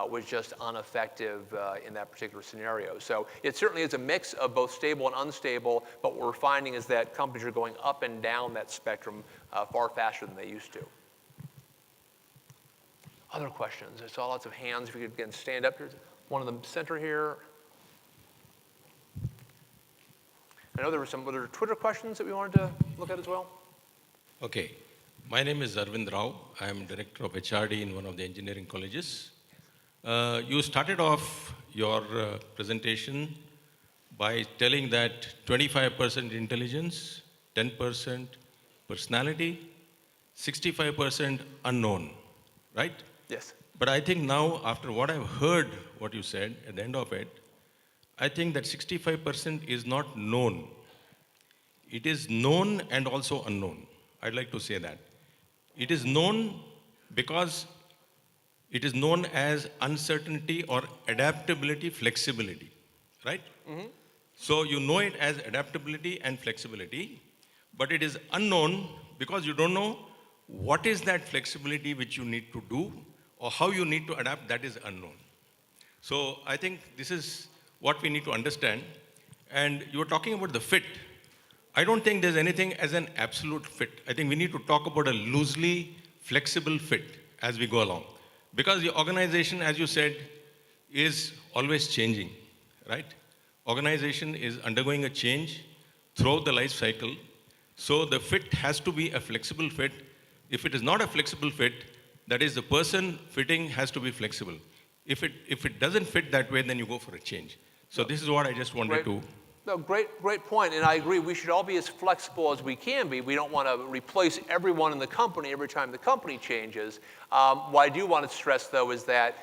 was just ineffective in that particular scenario. So it certainly is a mix of both stable and unstable, but what we're finding is that companies are going up and down that spectrum far faster than they used to. Other questions? I saw lots of hands. If you could again stand up. Here's one in the center here. I know there were some other Twitter questions that we wanted to look at as well. Okay. My name is Arvind Rao. I am director of HRD in one of the engineering colleges. You started off your presentation by telling that 25% intelligence, 10% personality, 65% unknown, right? Yes. But I think now, after what I've heard, what you said at the end of it, I think that 65% is not known. It is known and also unknown. I'd like to say that. It is known because it is known as uncertainty or adaptability, flexibility, right? Mm-hmm. So you know it as adaptability and flexibility, but it is unknown because you don't know what is that flexibility which you need to do or how you need to adapt. That is unknown. So I think this is what we need to understand. And you were talking about the fit. I don't think there's anything as an absolute fit. I think we need to talk about a loosely flexible fit as we go along. Because the organization, as you said, is always changing, right? Organization is undergoing a change throughout the life cycle. So the fit has to be a flexible fit. If it is not a flexible fit, that is the person fitting has to be flexible. If it doesn't fit that way, then you go for a change. So this is what I just wanted to. No, great point, and I agree. We should all be as flexible as we can be. We don't want to replace everyone in the company every time the company changes. What I do want to stress, though, is that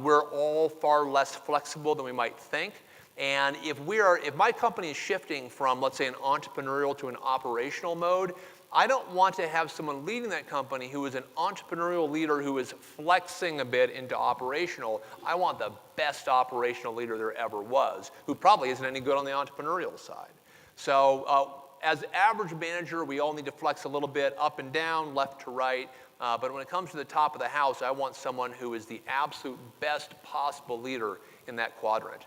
we're all far less flexible than we might think. And if my company is shifting from, let's say, an entrepreneurial to an operational mode, I don't want to have someone leading that company who is an entrepreneurial leader who is flexing a bit into operational. I want the best operational leader there ever was, who probably isn't any good on the entrepreneurial side. So as average manager, we all need to flex a little bit up and down, left to right. But when it comes to the top of the house, I want someone who is the absolute best possible leader in that quadrant.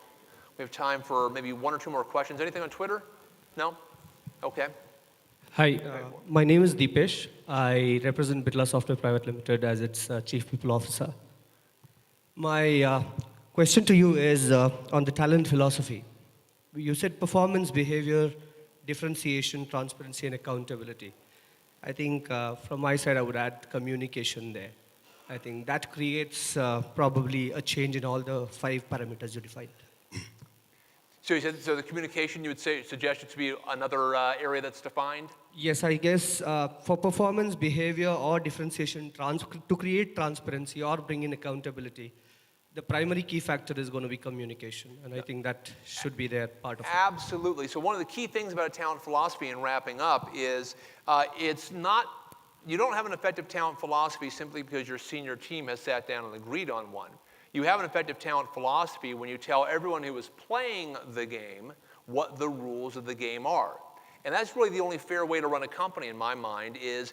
We have time for maybe one or two more questions. Anything on Twitter? No? Okay. Hi, my name is Deepesh. I represent Birla Software Private Limited as its Chief People Officer. My question to you is on the talent philosophy. You said performance, behavior, differentiation, transparency, and accountability. I think from my side, I would add communication there. I think that creates probably a change in all the 5 parameters you defined. So you said, so the communication, you would say, suggest it to be another area that's defined? Yes, I guess for performance, behavior, or differentiation, to create transparency or bring in accountability, the primary key factor is going to be communication. And I think that should be their part of it. Absolutely. So one of the key things about a talent philosophy in wrapping up is it's not, you don't have an effective talent philosophy simply because your senior team has sat down and agreed on one. You have an effective talent philosophy when you tell everyone who is playing the game what the rules of the game are. And that's really the only fair way to run a company in my mind is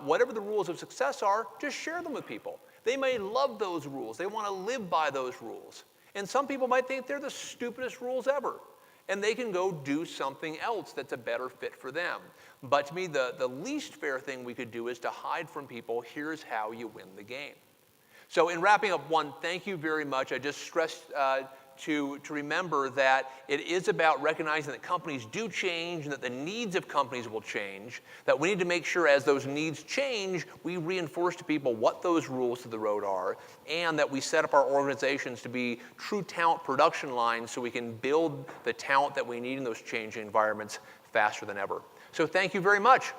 whatever the rules of success are, just share them with people. They may love those rules. They want to live by those rules. And some people might think they're the stupidest rules ever. And they can go do something else that's a better fit for them. But to me, the least fair thing we could do is to hide from people, here's how you win the game. So in wrapping up, one, thank you very much. I just stressed to remember that it is about recognizing that companies do change and that the needs of companies will change, that we need to make sure as those needs change, we reinforce to people what those rules of the road are, and that we set up our organizations to be true talent production lines so we can build the talent that we need in those changing environments faster than ever. So thank you very much.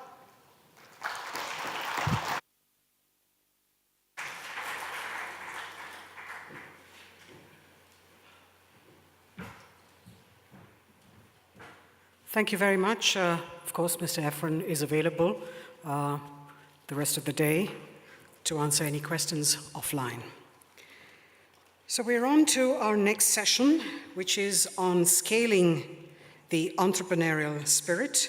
Thank you very much. Of course, Mr. Efron is available the rest of the day to answer any questions offline. So we're on to our next session, which is on scaling the entrepreneurial spirit.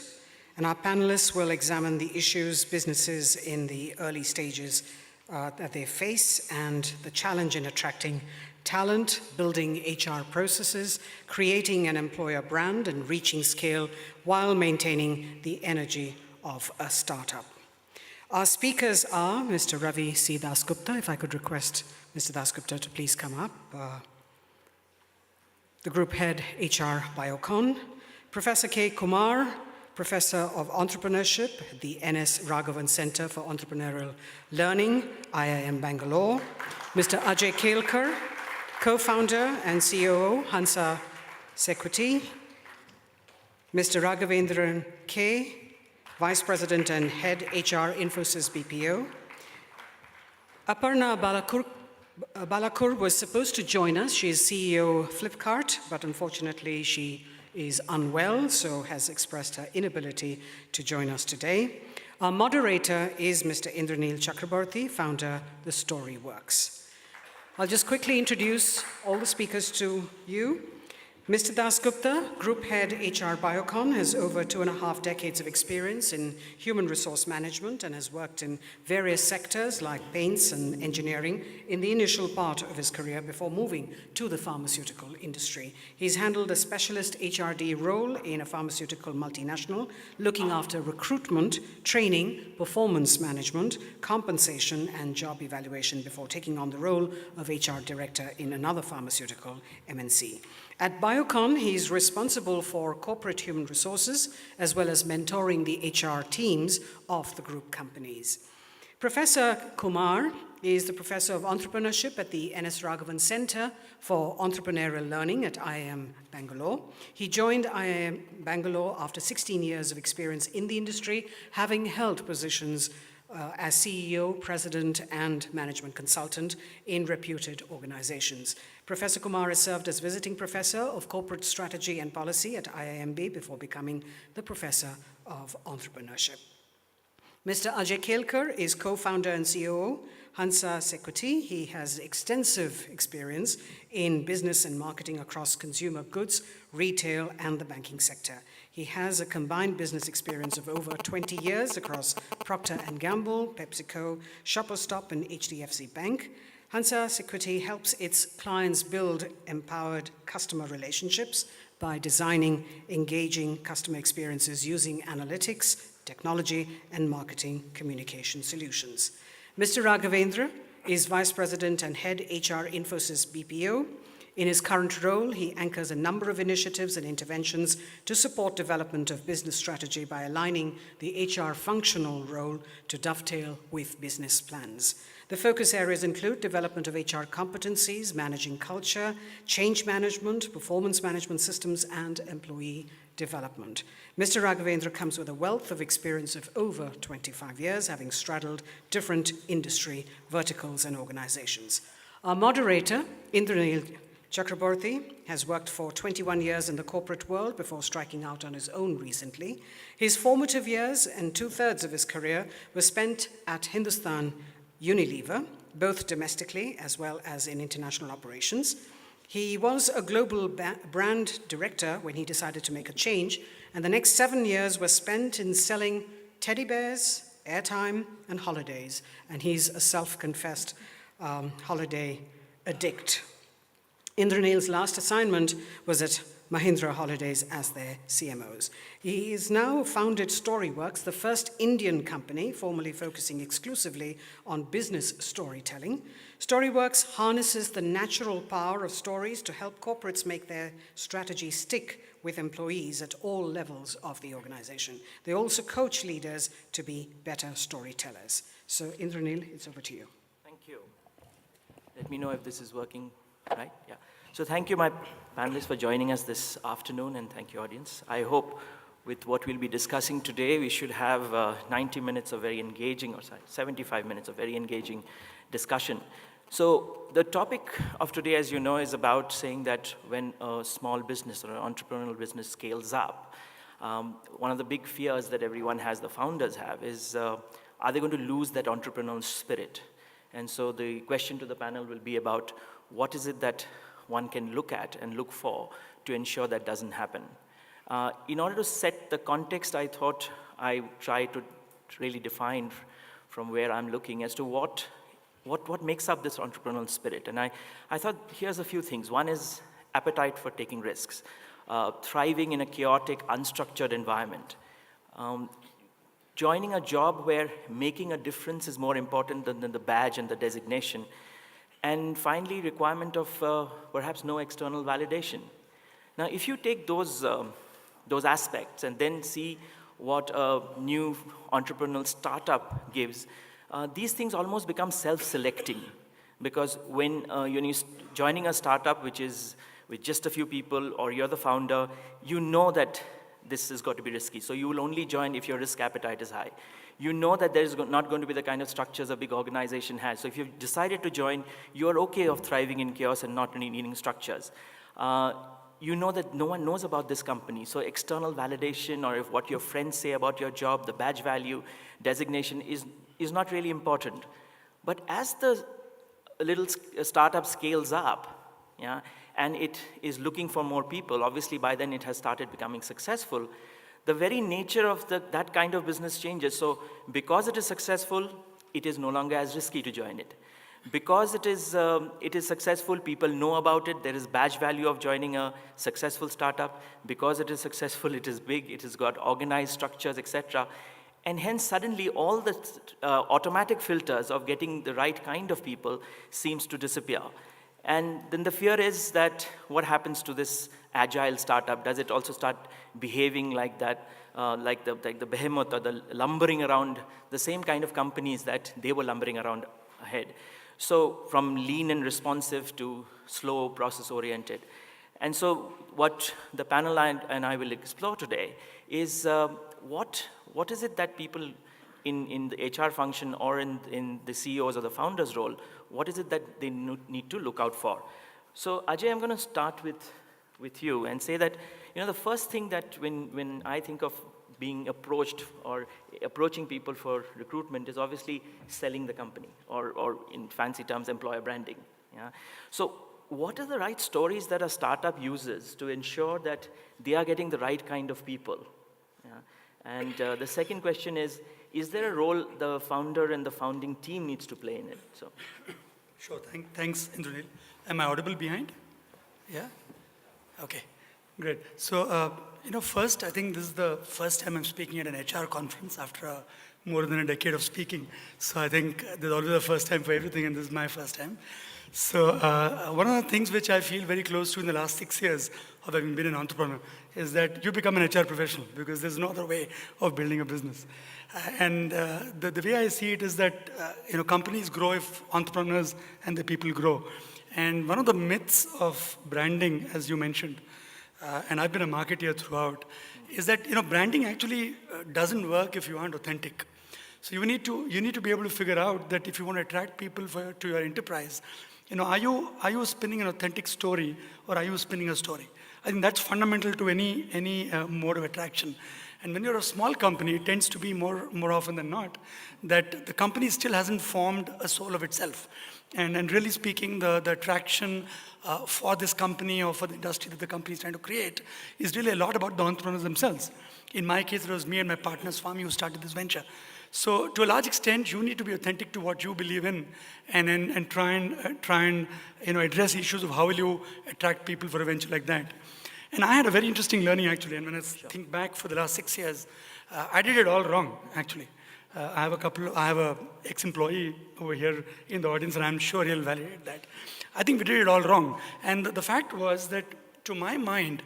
And our panelists will examine the issues businesses in the early stages that they face and the challenge in attracting talent, building HR processes, creating an employer brand, and reaching scale while maintaining the energy of a startup. Our speakers are Mr. Ravi C. Dasgupta. If I could request Mr. Dasgupta to please come up. The Group Head, HR Biocon. Professor K. Kumar, Professor of Entrepreneurship at the N.S. Raghavan Center for Entrepreneurial Learning, IIM Bangalore. Mr. Ajay Kelkar, Co-founder and COO, Hansa Security. Mr. Raghavendran K., Vice President and Head HR Infosys BPO. Aparna Balakur was supposed to join us. She is CEO of Flipkart, but unfortunately she is unwell, so has expressed her inability to join us today. Our moderator is Mr. Indranil Chakraborty, founder The Storyworks. I'll just quickly introduce all the speakers to you. Mr. Dasgupta, Group Head HR Biocon, has over 2.5 decades of experience in human resource management and has worked in various sectors like paints and engineering in the initial part of his career before moving to the pharmaceutical industry. He's handled a specialist HRD role in a pharmaceutical multinational, looking after recruitment, training, performance management, compensation, and job evaluation before taking on the role of HR director in another pharmaceutical MNC. At Biocon, he's responsible for corporate human resources, as well as mentoring the HR teams of the group companies. Professor Kumar is the Professor of Entrepreneurship at the N.S. Raghavan Center for Entrepreneurial Learning at IIM Bangalore. He joined IIM Bangalore after 16 years of experience in the industry, having held positions as CEO, President, and Management Consultant in reputed organizations. Professor Kumar has served as Visiting Professor of Corporate Strategy and Policy at IIMB before becoming the Professor of Entrepreneurship. Mr. Ajay Kelkar is co-founder and COO, Hansa Security. He has extensive experience in business and marketing across consumer goods, retail, and the banking sector. He has a combined business experience of over 20 years across Procter & Gamble, PepsiCo, Shoppers Stop, and HDFC Bank. Hansa Security helps its clients build empowered customer relationships by designing engaging customer experiences using analytics, technology, and marketing communication solutions. Mr. Raghavendra is Vice President and Head HR Infosys BPO. In his current role, he anchors a number of initiatives and interventions to support development of business strategy by aligning the HR functional role to dovetail with business plans. The focus areas include development of HR competencies, managing culture, change management, performance management systems, and employee development. Mr. Raghavendra comes with a wealth of experience of over 25 years, having straddled different industry verticals and organizations. Our moderator, Indranil Chakraborty, has worked for 21 years in the corporate world before striking out on his own recently. His formative years and 2/3 of his career were spent at Hindustan Unilever, both domestically as well as in international operations. He was a global brand director when he decided to make a change, and the next 7 years were spent in selling teddy bears, airtime, and holidays, and he's a self-confessed holiday addict. Indranil's last assignment was at Mahindra Holidays as their CMOs. He has now founded Storyworks, the first Indian company formerly focusing exclusively on business storytelling. Storyworks harnesses the natural power of stories to help corporates make their strategy stick with employees at all levels of the organization. They also coach leaders to be better storytellers. So Indranil, it's over to you. Thank you. Let me know if this is working right. Yeah. So thank you, my panelists, for joining us this afternoon, and thank you, audience. I hope with what we'll be discussing today, we should have 90 minutes of very engaging, 75 minutes of very engaging discussion. So the topic of today, as you know, is about saying that when a small business or an entrepreneurial business scales up, one of the big fears that everyone has, the founders have, is are they going to lose that entrepreneurial spirit? And so the question to the panel will be about what is it that one can look at and look for to ensure that doesn't happen. In order to set the context, I thought I try to really define from where I'm looking as to what makes up this entrepreneurial spirit. And I thought here's a few things. One is appetite for taking risks, thriving in a chaotic, unstructured environment, joining a job where making a difference is more important than the badge and the designation, and finally, requirement of perhaps no external validation. Now, if you take those aspects and then see what a new entrepreneurial startup gives, these things almost become self-selecting, because when you're joining a startup which is with just a few people, or you're the founder, you know that this has got to be risky. So you will only join if your risk appetite is high. You know that there is not going to be the kind of structures a big organization has. So if you've decided to join, you're okay of thriving in chaos and not really needing structures. You know that no one knows about this company. So external validation, or if what your friends say about your job, the badge value, designation is not really important. But as the little startup scales up, yeah, and it is looking for more people, obviously by then it has started becoming successful, the very nature of that kind of business changes. So because it is successful, it is no longer as risky to join it. Because it is successful, people know about it, there is badge value of joining a successful startup. Because it is successful, it is big, it has got organized structures, etc. And hence suddenly all the automatic filters of getting the right kind of people seems to disappear. And then the fear is that what happens to this agile startup? Does it also start behaving like that, like the behemoth or the lumbering around the same kind of companies that they were lumbering around ahead? So from lean and responsive to slow, process-oriented. And so what the panel and I will explore today is what is it that people in the HR function or in the CEOs or the founders role, what is it that they need to look out for? So Ajay, I'm going to start with you and say that, the first thing that when I think of being approached or approaching people for recruitment is obviously selling the company, or in fancy terms, employer branding. Yeah? So what are the right stories that a startup uses to ensure that they are getting the right kind of people? Yeah? And the second question is there a role the founder and the founding team needs to play in it? So. Sure, thanks, Indranil. Am I audible behind? Yeah? Okay, great. So, first, I think this is the first time I'm speaking at an HR conference after more than a decade of speaking. So I think there's always a first time for everything, and this is my first time. So one of the things which I feel very close to in the last 6 years of having been an entrepreneur is that you become an HR professional, because there's no other way of building a business. And the way I see it is that companies grow if entrepreneurs and the people grow. And one of the myths of branding, as you mentioned, and I've been a marketer throughout, is that branding actually doesn't work if you aren't authentic. So you need to be able to figure out that if you want to attract people to your enterprise, are you spinning an authentic story, or are you spinning a story? I think that's fundamental to any mode of attraction. And when you're a small company, it tends to be more often than not that the company still hasn't formed a soul of itself. And really speaking, the attraction for this company or for the industry that the company is trying to create is really a lot about the entrepreneurs themselves. In my case, it was me and my partner, Swami, who started this venture. So to a large extent, you need to be authentic to what you believe in, and try and address issues of how will you attract people for a venture like that. And I had a very interesting learning, actually. And when I think back for the last 6 years, I did it all wrong, actually. I have a ex-employee over here in the audience, and I'm sure he'll validate that. I think we did it all wrong. And the fact was that, to my mind,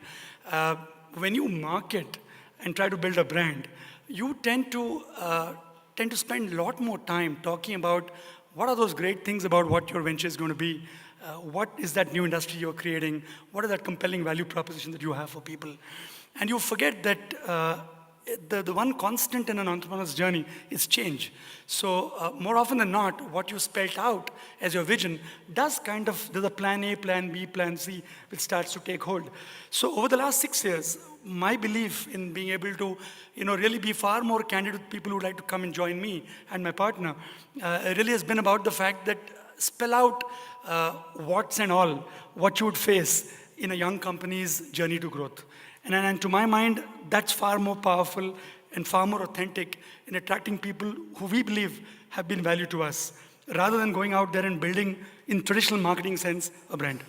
when you market and try to build a brand, you tend to spend a lot more time talking about what are those great things about what your venture is going to be. What is that new industry you're creating? What is that compelling value proposition that you have for people? And you forget that the one constant in an entrepreneur's journey is change. So more often than not, what you spelled out as your vision there's a plan A, plan B, plan C, which starts to take hold. So over the last 6 years, my belief in being able to really be far more candid with people who would like to come and join me and my partner really has been about the fact that spell out what's and all what you would face in a young company's journey to growth. And to my mind, that's far more powerful and far more authentic in attracting people who we believe have been value to us, rather than going out there and building, in traditional marketing sense, a brand.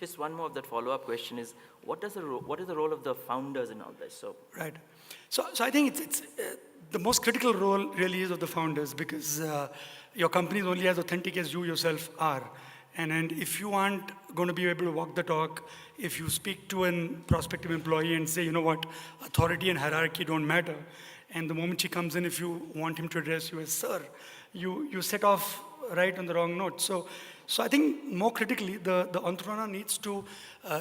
Just one more of that follow-up question is, what is the role of the founders in all this? So right. So I think it's the most critical role really is of the founders, because your company is only as authentic as you yourself are. And if you aren't going to be able to walk the talk, if you speak to a prospective employee and say, authority and hierarchy don't matter, and the moment he comes in, if you want him to address you as sir, you set off right on the wrong note. So I think more critically, the entrepreneur needs to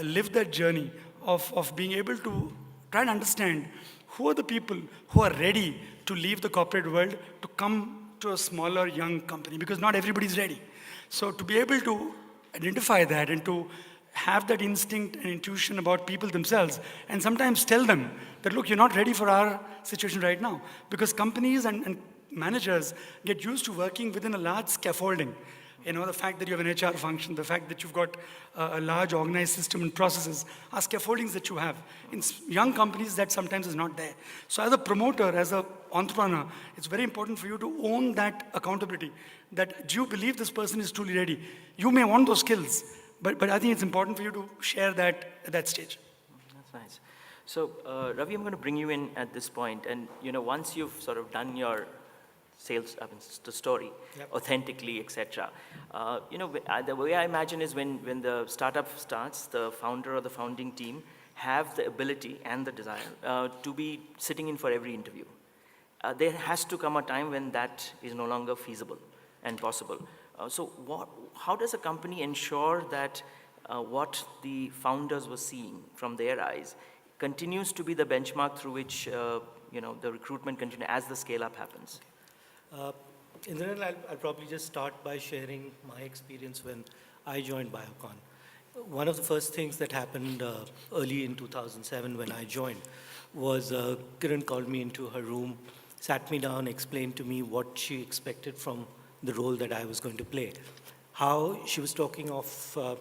live that journey of being able to try and understand who are the people who are ready to leave the corporate world to come to a smaller, young company, because not everybody's ready. So to be able to identify that and to have that instinct and intuition about people themselves, and sometimes tell them that, look, you're not ready for our situation right now. Because companies and managers get used to working within a large scaffolding. The fact that you have an HR function, the fact that you've got a large organized system and processes are scaffoldings that you have. In young companies, that sometimes is not there. So as a promoter, as an entrepreneur, it's very important for you to own that accountability. That, do you believe this person is truly ready? You may want those skills, but I think it's important for you to share that at that stage. That's nice. So Ravi, I'm going to bring you in at this point. And once you've sort of done your sales, the story, yep, authentically, etc. The way I imagine is when the startup starts, the founder or the founding team have the ability and the desire to be sitting in for every interview. There has to come a time when that is no longer feasible and possible. How does a company ensure that what the founders were seeing from their eyes continues to be the benchmark through which the recruitment continues as the scale-up happens? In general, I'll probably just start by sharing my experience when I joined Biocon. One of the first things that happened early in 2007 when I joined was Kiran called me into her room, sat me down, explained to me what she expected from the role that I was going to play. How she was talking of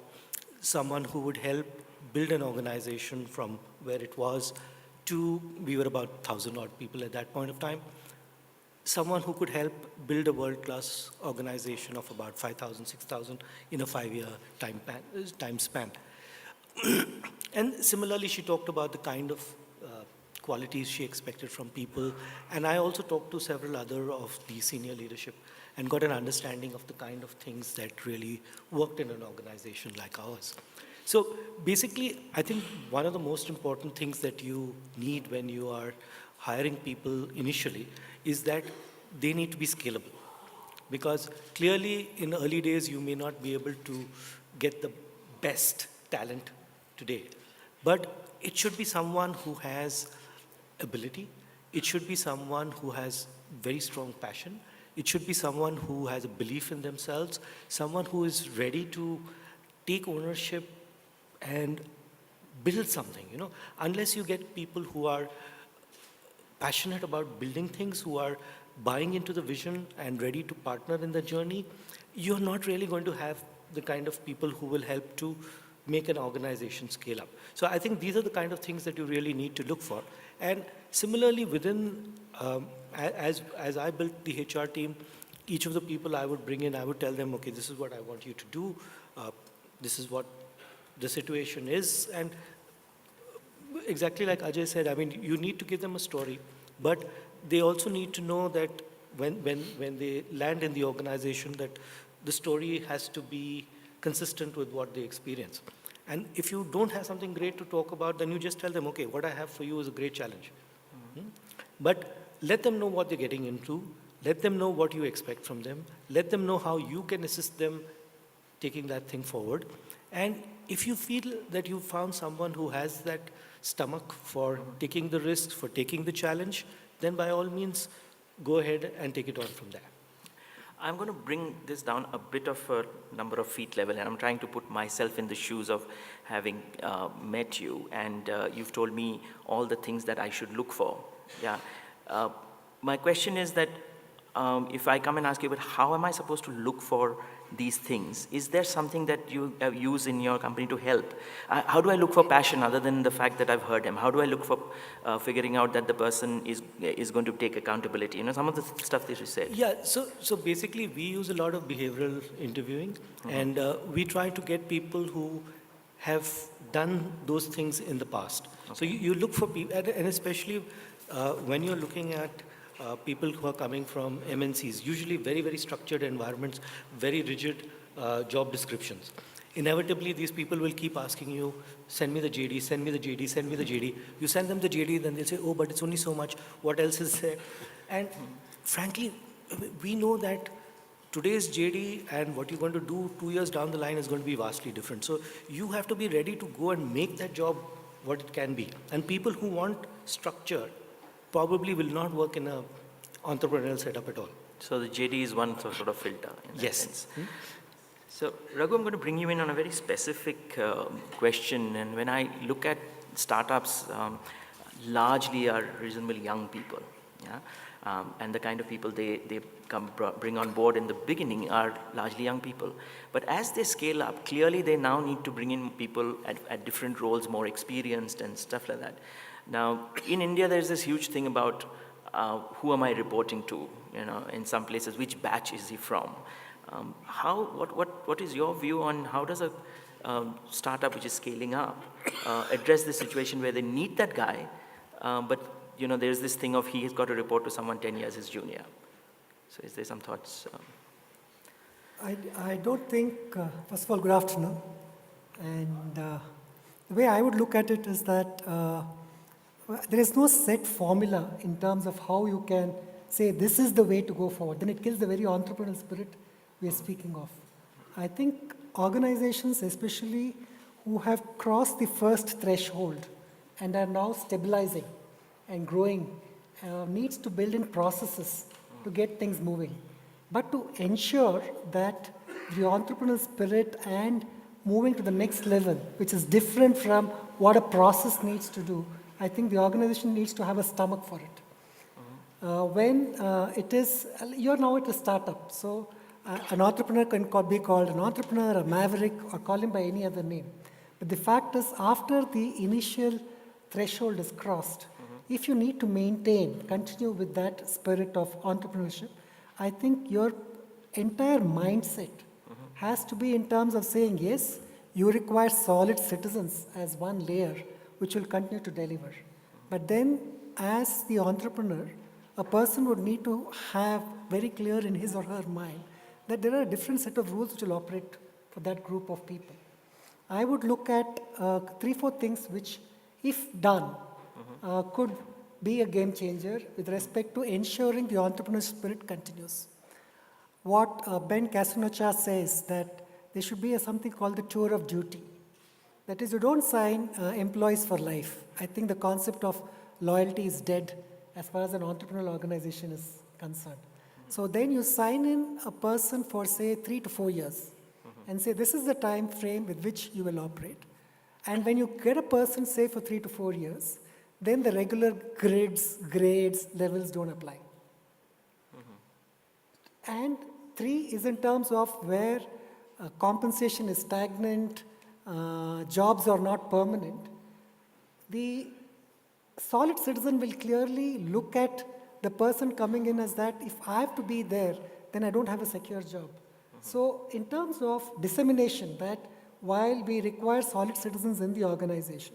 someone who would help build an organization from where it was to, we were about 1,000 odd people at that point of time, someone who could help build a world-class organization of about 5,000, 6,000 in a 5-year time span. And similarly, she talked about the kind of qualities she expected from people. And I also talked to several other of the senior leadership and got an understanding of the kind of things that really worked in an organization like ours. So basically, I think one of the most important things that you need when you are hiring people initially is that they need to be scalable. Because clearly, in early days, you may not be able to get the best talent today. But it should be someone who has ability. It should be someone who has very strong passion. It should be someone who has a belief in themselves, someone who is ready to take ownership and build something. Unless you get people who are passionate about building things, who are buying into the vision and ready to partner in the journey, you're not really going to have the kind of people who will help to make an organization scale up. So I think these are the kind of things that you really need to look for. And similarly, within, as I built the HR team, each of the people I would bring in, I would tell them, okay, this is what I want you to do. This is what the situation is. And exactly like Ajay said, I mean, you need to give them a story, but they also need to know that when they land in the organization, that the story has to be consistent with what they experience. And if you don't have something great to talk about, then you just tell them, okay, what I have for you is a great challenge. Mm-hmm. But let them know what they're getting into. Let them know what you expect from them. Let them know how you can assist them taking that thing forward. And if you feel that you found someone who has that stomach for taking the risks, for taking the challenge, then by all means, go ahead and take it on from there. I'm going to bring this down a bit of a number of feet level, and I'm trying to put myself in the shoes of having met you, and you've told me all the things that I should look for. Yeah. My question is that if I come and ask you, but how am I supposed to look for these things? Is there something that you use in your company to help? How do I look for passion other than the fact that I've heard him? How do I look for figuring out that the person is going to take accountability? Some of the stuff that you said. Yeah, so basically we use a lot of behavioral interviewing, and we try to get people who have done those things in the past. Okay. So you look for people, and especially when you're looking at people who are coming from MNCs, usually very, very structured environments, very rigid job descriptions. Inevitably, these people will keep asking you, send me the JD, send me the JD, send me the JD. You send them the JD, then they'll say, oh, but it's only so much. What else is there? And frankly, we know that today's JD and what you're going to do 2 years down the line is going to be vastly different. So you have to be ready to go and make that job what it can be. And people who want structure probably will not work in an entrepreneurial setup at all. So the JD is one sort of filter in that sense. Hmm? So Raghu, I'm going to bring you in on a very specific question. And when I look at startups, largely are reasonably young people. Yeah? And the kind of people they bring on board in the beginning are largely young people. But as they scale up, clearly they now need to bring in people at different roles, more experienced and stuff like that. Now, in India, there's this huge thing about who am I reporting to? In some places, which batch is he from? What is your view on how does a startup which is scaling up address this situation where they need that guy, but there's this thing of he has got to report to someone 10 years his junior. So is there some thoughts? I don't think, first of all, good afternoon. And the way I would look at it is that there is no set formula in terms of how you can say this is the way to go forward. Then it kills the very entrepreneurial spirit we are speaking of. I think organizations, especially who have crossed the first threshold and are now stabilizing and growing, needs to build in processes to get things moving. But to ensure that the entrepreneurial spirit and moving to the next level, which is different from what a process needs to do, I think the organization needs to have a stomach for it. When it is, you're now at a startup, so an entrepreneur can be called an entrepreneur, a maverick, or call him by any other name. But the fact is, after the initial threshold is crossed, if you need to continue with that spirit of entrepreneurship, I think your entire mindset has to be in terms of saying, yes, you require solid citizens as one layer, which will continue to deliver. But then, as the entrepreneur, a person would need to have very clear in his or her mind that there are a different set of rules which will operate for that group of people. I would look at 3-4 things which, if done, could be a game changer with respect to ensuring the entrepreneurial spirit continues. What Ben Casinocha says, that there should be something called the tour of duty. That is, you don't sign employees for life. I think the concept of loyalty is dead as far as an entrepreneurial organization is concerned. So then you sign in a person for, say, 3 to 4 years and say, this is the time frame with which you will operate. And when you get a person, say, for 3 to 4 years, then the regular grades, levels don't apply. And 3 is in terms of where compensation is stagnant, jobs are not permanent. The solid citizen will clearly look at the person coming in as that, if I have to be there, then I don't have a secure job. So in terms of dissemination, that while we require solid citizens in the organization,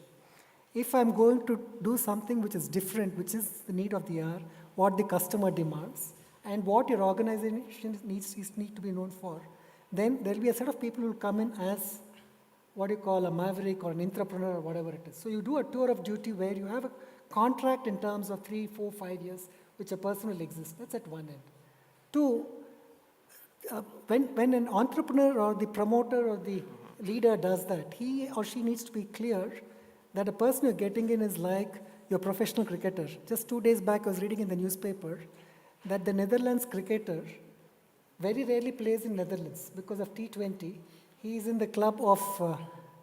if I'm going to do something which is different, which is the need of the hour, what the customer demands, and what your organization needs to be known for, then there'll be a set of people who will come in as what you call a maverick or an entrepreneur or whatever it is. So you do a tour of duty where you have a contract in terms of 3, 4, 5 years, which a person will exist. That's at one end. 2, when an entrepreneur or the promoter or the leader does that, he or she needs to be clear that the person you're getting in is like your professional cricketer. Just 2 days back, I was reading in the newspaper that the Netherlands cricketer very rarely plays in Netherlands because of T20. He is in the club of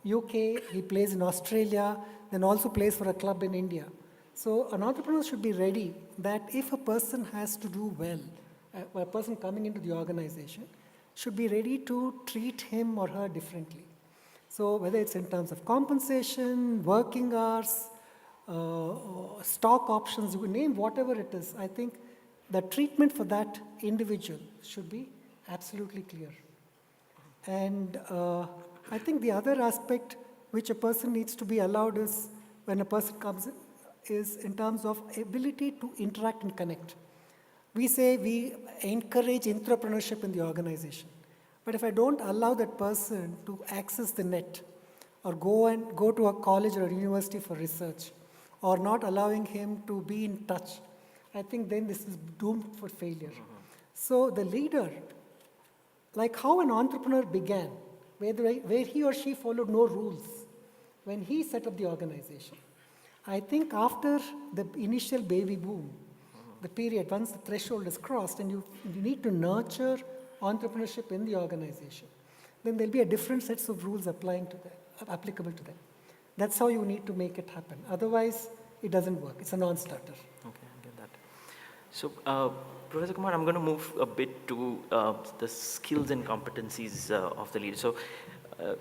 UK, he plays in Australia, then also plays for a club in India. So an entrepreneur should be ready that if a person has to do well, a person coming into the organization should be ready to treat him or her differently. So whether it's in terms of compensation, working hours, stock options, you can name whatever it is, I think the treatment for that individual should be absolutely clear. And I think the other aspect which a person needs to be allowed is, when a person comes in, is in terms of ability to interact and connect. We say we encourage entrepreneurship in the organization. But if I don't allow that person to access the net, or go to a college or a university for research, or not allowing him to be in touch, I think then this is doomed for failure. So the leader, like how an entrepreneur began, where he or she followed no rules when he set up the organization. I think after the initial baby boom, the period, once the threshold is crossed and you need to nurture entrepreneurship in the organization, then there'll be a different sets of rules applicable to them. That's how you need to make it happen. Otherwise, it doesn't work. It's a non-starter. Okay, I get that. So, Professor Kumar, I'm going to move a bit to the skills and competencies of the leader. So,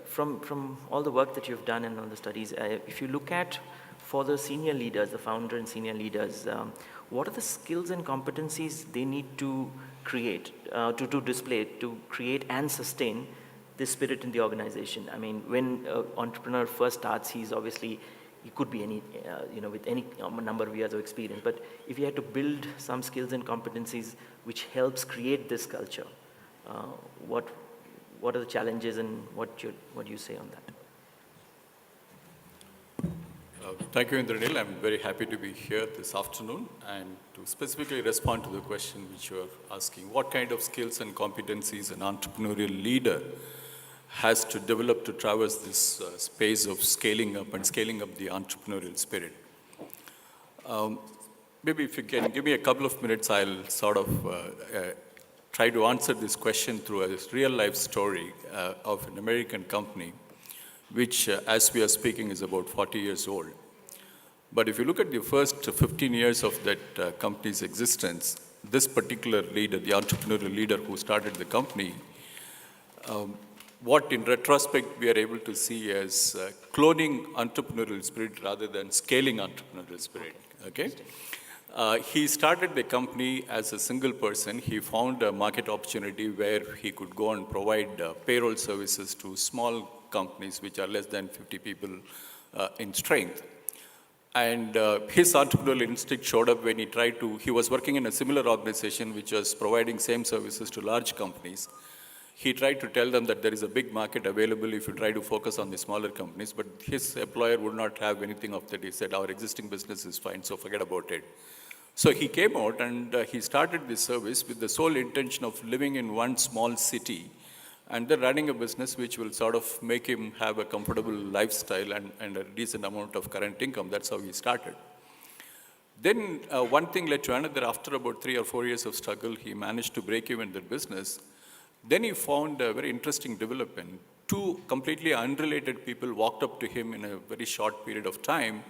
from all the work that you've done and all the studies, if you look at for the senior leaders, the founder and senior leaders, what are the skills and competencies they need to create, to display, to create and sustain this spirit in the organization? I mean, when an entrepreneur first starts, he could be any, with any number of years of experience. But if you had to build some skills and competencies which helps create this culture, what are the challenges and what do you say on that? Thank you, Indranil. I'm very happy to be here this afternoon and to specifically respond to the question which you are asking. What kind of skills and competencies an entrepreneurial leader has to develop to traverse this space of scaling up the entrepreneurial spirit? Maybe if you can give me a couple of minutes, I'll sort of try to answer this question through a real-life story of an American company which as we are speaking is about 40 years old. But if you look at the first 15 years of that company's existence, this particular leader, the entrepreneurial leader who started the company, what in retrospect we are able to see as cloning entrepreneurial spirit rather than scaling entrepreneurial spirit, okay? He started the company as a single person. He found a market opportunity where he could go and provide payroll services to small companies which are less than 50 people in strength. And his entrepreneurial instinct showed up when he was working in a similar organization which was providing same services to large companies. He tried to tell them that there is a big market available if you try to focus on the smaller companies, but his employer would not have anything of that. He said, our existing business is fine, so forget about it. So he came out and he started this service with the sole intention of living in one small city and then running a business which will sort of make him have a comfortable lifestyle and a decent amount of current income. That's how he started. Then one thing led to another. After about 3 or 4 years of struggle, he managed to break even the business. Then he found a very interesting development. 2 completely unrelated people walked up to him in a very short period of time,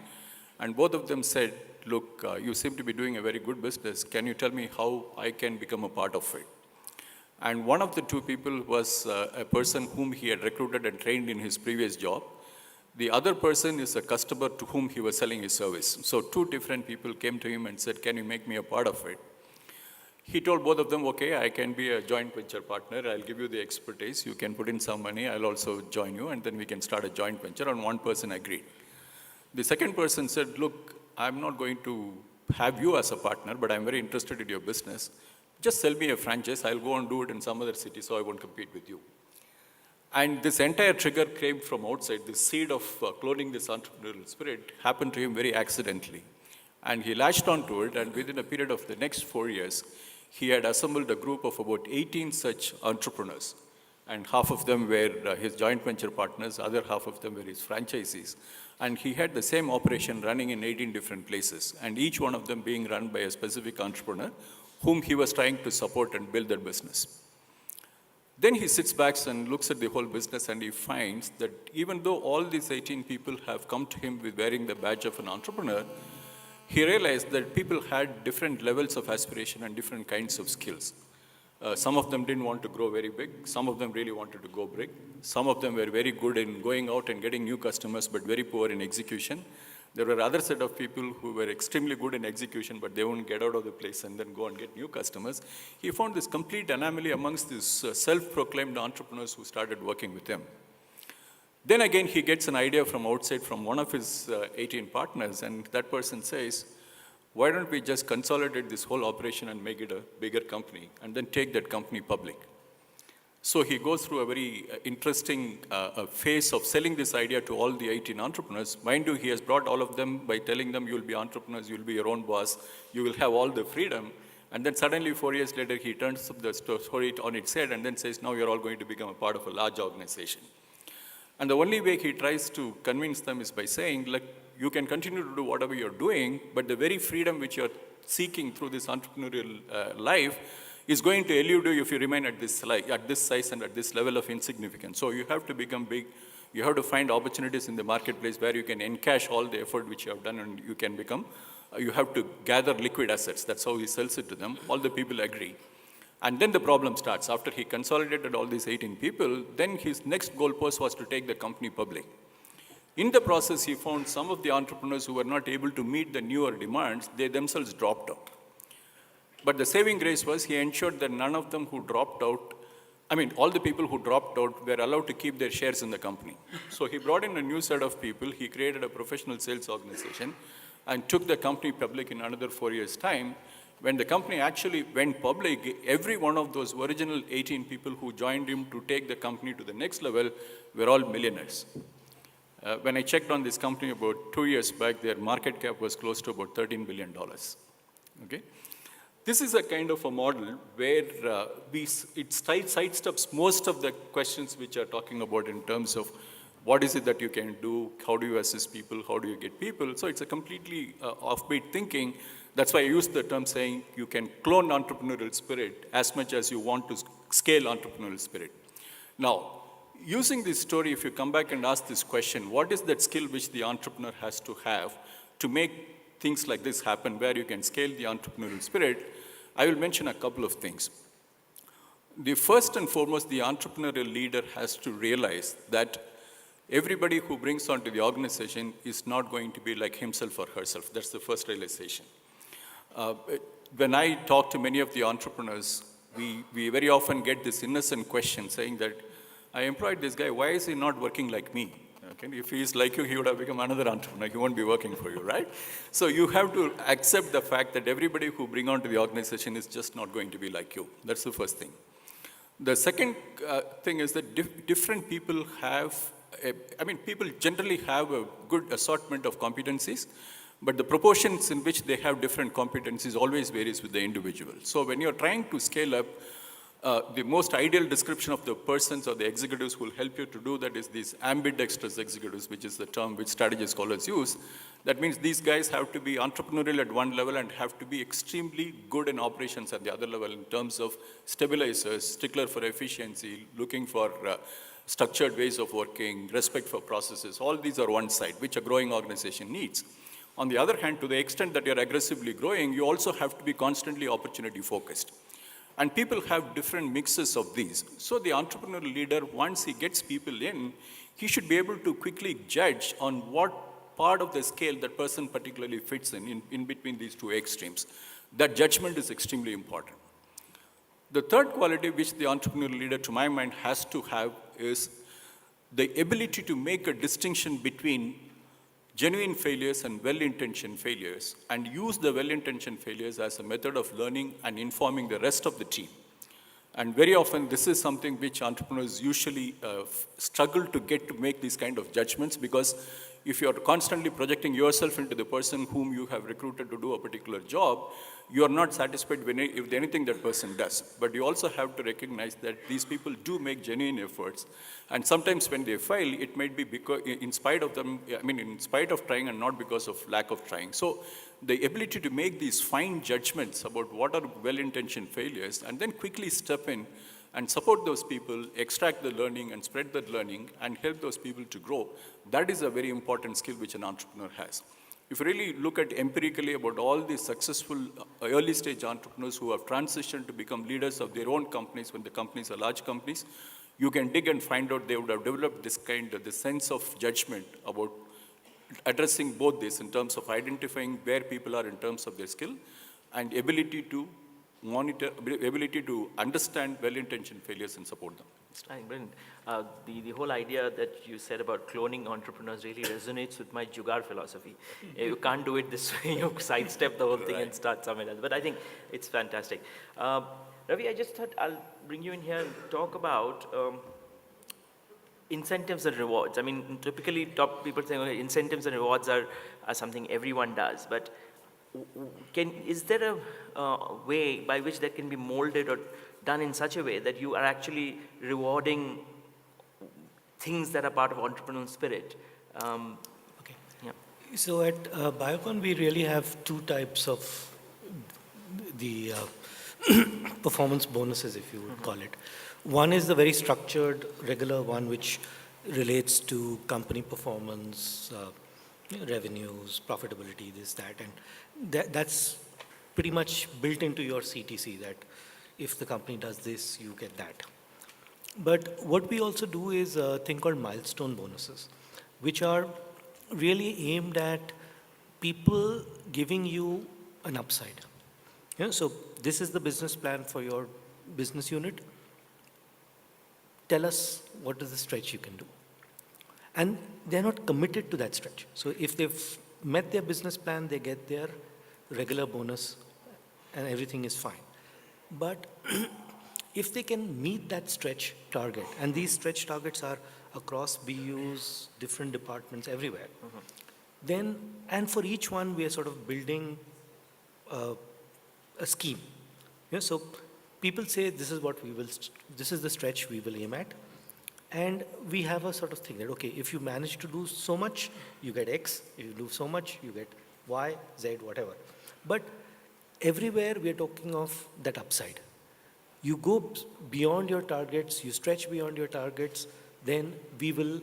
and both of them said, look, you seem to be doing a very good business. Can you tell me how I can become a part of it? And one of the 2 people was a person whom he had recruited and trained in his previous job. The other person is a customer to whom he was selling his service. So 2 different people came to him and said, can you make me a part of it? He told both of them, okay, I can be a joint venture partner. I'll give you the expertise. You can put in some money. I'll also join you, and then we can start a joint venture. And one person agreed. The second person said, look, I'm not going to have you as a partner, but I'm very interested in your business. Just sell me a franchise. I'll go and do it in some other city, so I won't compete with you. And this entire trigger came from outside. The seed of cloning this entrepreneurial spirit happened to him very accidentally. And he latched onto it, and within a period of the next 4 years, he had assembled a group of about 18 such entrepreneurs. And half of them were his joint venture partners, other half of them were his franchisees. And he had the same operation running in 18 different places, and each one of them being run by a specific entrepreneur whom he was trying to support and build their business. Then he sits back and looks at the whole business, and he finds that even though all these 18 people have come to him with wearing the badge of an entrepreneur, he realized that people had different levels of aspiration and different kinds of skills. Some of them didn't want to grow very big. Some of them really wanted to go big. Some of them were very good in going out and getting new customers, but very poor in execution. There were other set of people who were extremely good in execution, but they wouldn't get out of the place and then go and get new customers. He found this complete anomaly amongst these self-proclaimed entrepreneurs who started working with him. Then again, he gets an idea from outside from one of his 18 partners, and that person says, why don't we just consolidate this whole operation and make it a bigger company and then take that company public? So he goes through a very interesting phase of selling this idea to all the 18 entrepreneurs. Mind you, he has brought all of them by telling them you'll be entrepreneurs, you'll be your own boss, you will have all the freedom. And then suddenly 4 years later, he turns the story on its head and then says, now you're all going to become a part of a large organization. And the only way he tries to convince them is by saying, like, you can continue to do whatever you're doing, but the very freedom which you're seeking through this entrepreneurial life is going to elude you if you remain at this size and at this level of insignificance. So you have to become big. You have to find opportunities in the marketplace where you can encash all the effort which you have done, and you can become, you have to gather liquid assets. That's how he sells it to them. All the people agree. And then the problem starts. After he consolidated all these 18 people, then his next goalpost was to take the company public. In the process, he found some of the entrepreneurs who were not able to meet the newer demands, they themselves dropped out. But the saving grace was he ensured that none of them who dropped out, all the people who dropped out were allowed to keep their shares in the company. So he brought in a new set of people, he created a professional sales organization, and took the company public in another 4 years' time. When the company actually went public, every one of those original 18 people who joined him to take the company to the next level were all millionaires. When I checked on this company about 2 years back, their market cap was close to about $13 billion. Okay? This is a kind of a model where it sidesteps most of the questions which are talking about in terms of what is it that you can do, how do you assist people, how do you get people. So it's a completely offbeat thinking. That's why I use the term saying you can clone entrepreneurial spirit as much as you want to scale entrepreneurial spirit. Now, using this story, if you come back and ask this question, what is that skill which the entrepreneur has to have to make things like this happen, where you can scale the entrepreneurial spirit? I will mention a couple of things. The first and foremost, the entrepreneurial leader has to realize that everybody who brings onto the organization is not going to be like himself or herself. That's the first realization. When I talk to many of the entrepreneurs, we very often get this innocent question saying that, I employed this guy, why is he not working like me? Okay? If he is like you, he would have become another entrepreneur. He won't be working for you, right? So you have to accept the fact that everybody who bring onto the organization is just not going to be like you. That's the first thing. The second thing is that different people have, people generally have a good assortment of competencies, but the proportions in which they have different competencies always varies with the individual. So when you're trying to scale up, the most ideal description of the persons or the executives who will help you to do that is these ambidextrous executives, which is the term which strategy scholars use. That means these guys have to be entrepreneurial at one level and have to be extremely good in operations at the other level in terms of stabilizers, stickler for efficiency, looking for structured ways of working, respect for processes. All these are one side, which a growing organization needs. On the other hand, to the extent that you're aggressively growing, you also have to be constantly opportunity focused. And people have different mixes of these. So the entrepreneurial leader, once he gets people in, he should be able to quickly judge on what part of the scale that person particularly fits in between these two extremes. That judgment is extremely important. The third quality which the entrepreneurial leader, to my mind, has to have is the ability to make a distinction between genuine failures and well-intentioned failures, and use the well-intentioned failures as a method of learning and informing the rest of the team. And very often, this is something which entrepreneurs usually struggle to get to make these kind of judgments, because if you're constantly projecting yourself into the person whom you have recruited to do a particular job, you are not satisfied with anything that person does. But you also have to recognize that these people do make genuine efforts. And sometimes when they fail, it might be because, in spite of them, in spite of trying and not because of lack of trying. So the ability to make these fine judgments about what are well-intentioned failures and then quickly step in and support those people, extract the learning and spread that learning and help those people to grow, that is a very important skill which an entrepreneur has. If you really look at empirically about all the successful early stage entrepreneurs who have transitioned to become leaders of their own companies when the companies are large companies, you can dig and find out they would have developed this sense of judgment about addressing both this in terms of identifying where people are in terms of their skill and ability to monitor, ability to understand well-intentioned failures and support them. Brilliant. The whole idea that you said about cloning entrepreneurs really resonates with my Jugaad philosophy. You can't do it this way, you sidestep the whole thing and start somewhere else. But I think it's fantastic. Ravi, I just thought I'll bring you in here and talk about incentives and rewards. Typically top people say, okay, incentives and rewards are something everyone does. But is there a way by which that can be molded or done in such a way that you are actually rewarding things that are part of entrepreneurial spirit? Okay. Yeah. So at Biocon, we really have two types of the performance bonuses, if you would call it. One is the very structured, regular one, which relates to company performance, revenues, profitability, this, that, and that's pretty much built into your CTC, that if the company does this, you get that. But what we also do is a thing called milestone bonuses, which are really aimed at people giving you an upside. So this is the business plan for your business unit. Tell us what is the stretch you can do. And they're not committed to that stretch. So if they've met their business plan, they get their regular bonus and everything is fine. But if they can meet that stretch target, and these stretch targets are across BUs, different departments, everywhere, then, and for each one, we are sort of building a scheme. So people say, this is what we will, this is the stretch we will aim at. And we have a sort of thing that, okay, if you manage to do so much, you get X. If you do so much, you get Y, Z, whatever. But everywhere we are talking of that upside. You go beyond your targets, you stretch beyond your targets, then we will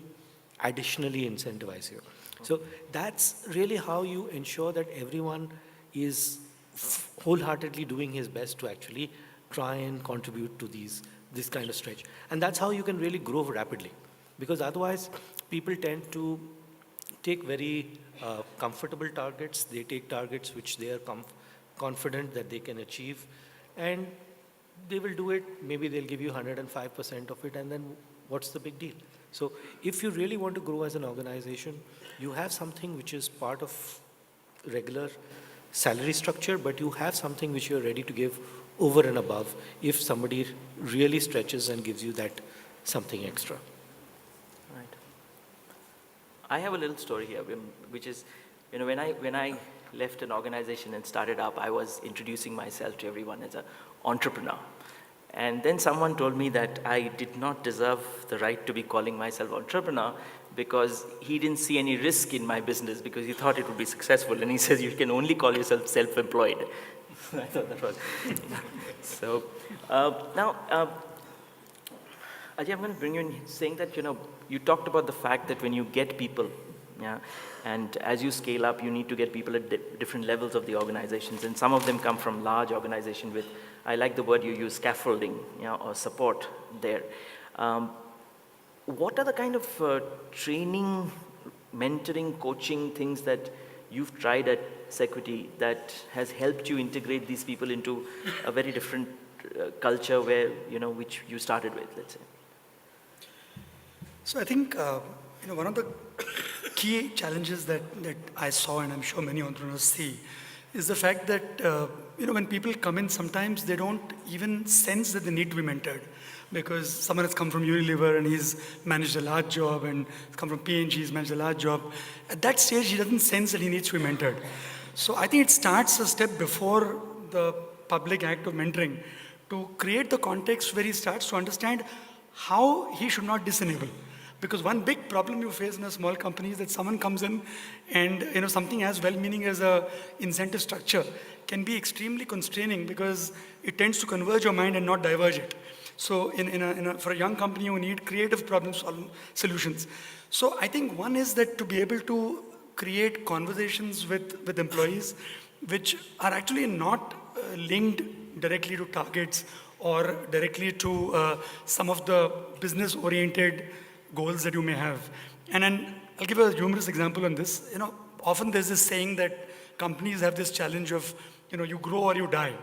additionally incentivize you. So that's really how you ensure that everyone is wholeheartedly doing his best to actually try and contribute to this kind of stretch. And that's how you can really grow rapidly. Because otherwise, people tend to take very comfortable targets. They take targets which they are confident that they can achieve. And they will do it. Maybe they'll give you 105% of it, and then what's the big deal? So if you really want to grow as an organization, you have something which is part of regular salary structure, but you have something which you're ready to give over and above if somebody really stretches and gives you that something extra. Right. I have a little story here, which is, when I left an organization and started up, I was introducing myself to everyone as an entrepreneur. And then someone told me that I did not deserve the right to be calling myself entrepreneur because he didn't see any risk in my business because he thought it would be successful. And he says, you can only call yourself self-employed. I thought that was... So now, Ajay, I'm going to bring you in saying that, you talked about the fact that when you get people, yeah, and as you scale up, you need to get people at different levels of the organizations. And some of them come from large organizations with, I like the word you use, scaffolding, or support there. What are the kind of training, mentoring, coaching things that you've tried at Sequity that has helped you integrate these people into a very different culture where, which you started with, let's say? So I think, one of the key challenges that I saw, and I'm sure many entrepreneurs see, is the fact that, when people come in, sometimes they don't even sense that they need to be mentored. Because someone has come from Unilever and he's managed a large job, and come from P&G, he's managed a large job. At that stage, he doesn't sense that he needs to be mentored. So I think it starts a step before the public act of mentoring to create the context where he starts to understand how he should not disenable. Because one big problem you face in a small company is that someone comes in and something as well-meaning as a incentive structure can be extremely constraining because it tends to converge your mind and not diverge it. So for a young company, you need creative problem-solving solutions. So I think one is that to be able to create conversations with employees which are actually not linked directly to targets or directly to some of the business-oriented goals that you may have. And then I'll give a humorous example on this. Often there's this saying that companies have this challenge of, you grow or you die.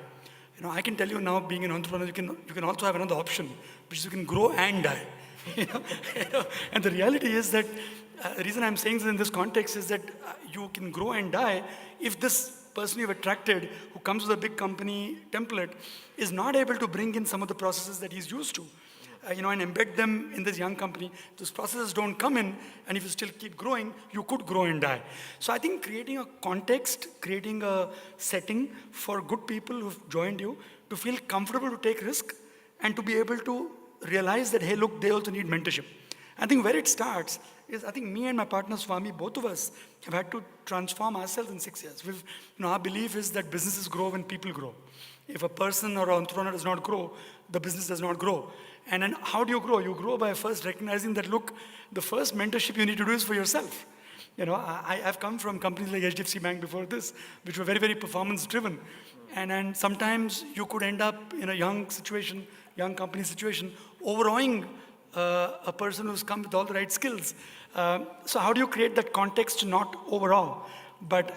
I can tell you now, being an entrepreneur, you can also have another option, which is you can grow and die. And the reality is that the reason I'm saying this in this context is that you can grow and die if this person you've attracted, who comes with a big company template, is not able to bring in some of the processes that he's used to. And embed them in this young company. Those processes don't come in, and if you still keep growing, you could grow and die. So I think creating a context, creating a setting for good people who've joined you to feel comfortable to take risk and to be able to realize that, hey, look, they also need mentorship. I think where it starts is, I think me and my partner Swami, both of us have had to transform ourselves in 6 years. Our belief is that businesses grow when people grow. If a person or an entrepreneur does not grow, the business does not grow. And then how do you grow? You grow by first recognizing that, look, the first mentorship you need to do is for yourself. I've come from companies like HDFC Bank before this, which were very, very performance-driven. And then sometimes you could end up in a young company situation, overawing a person who's come with all the right skills. So how do you create that context to not overawe?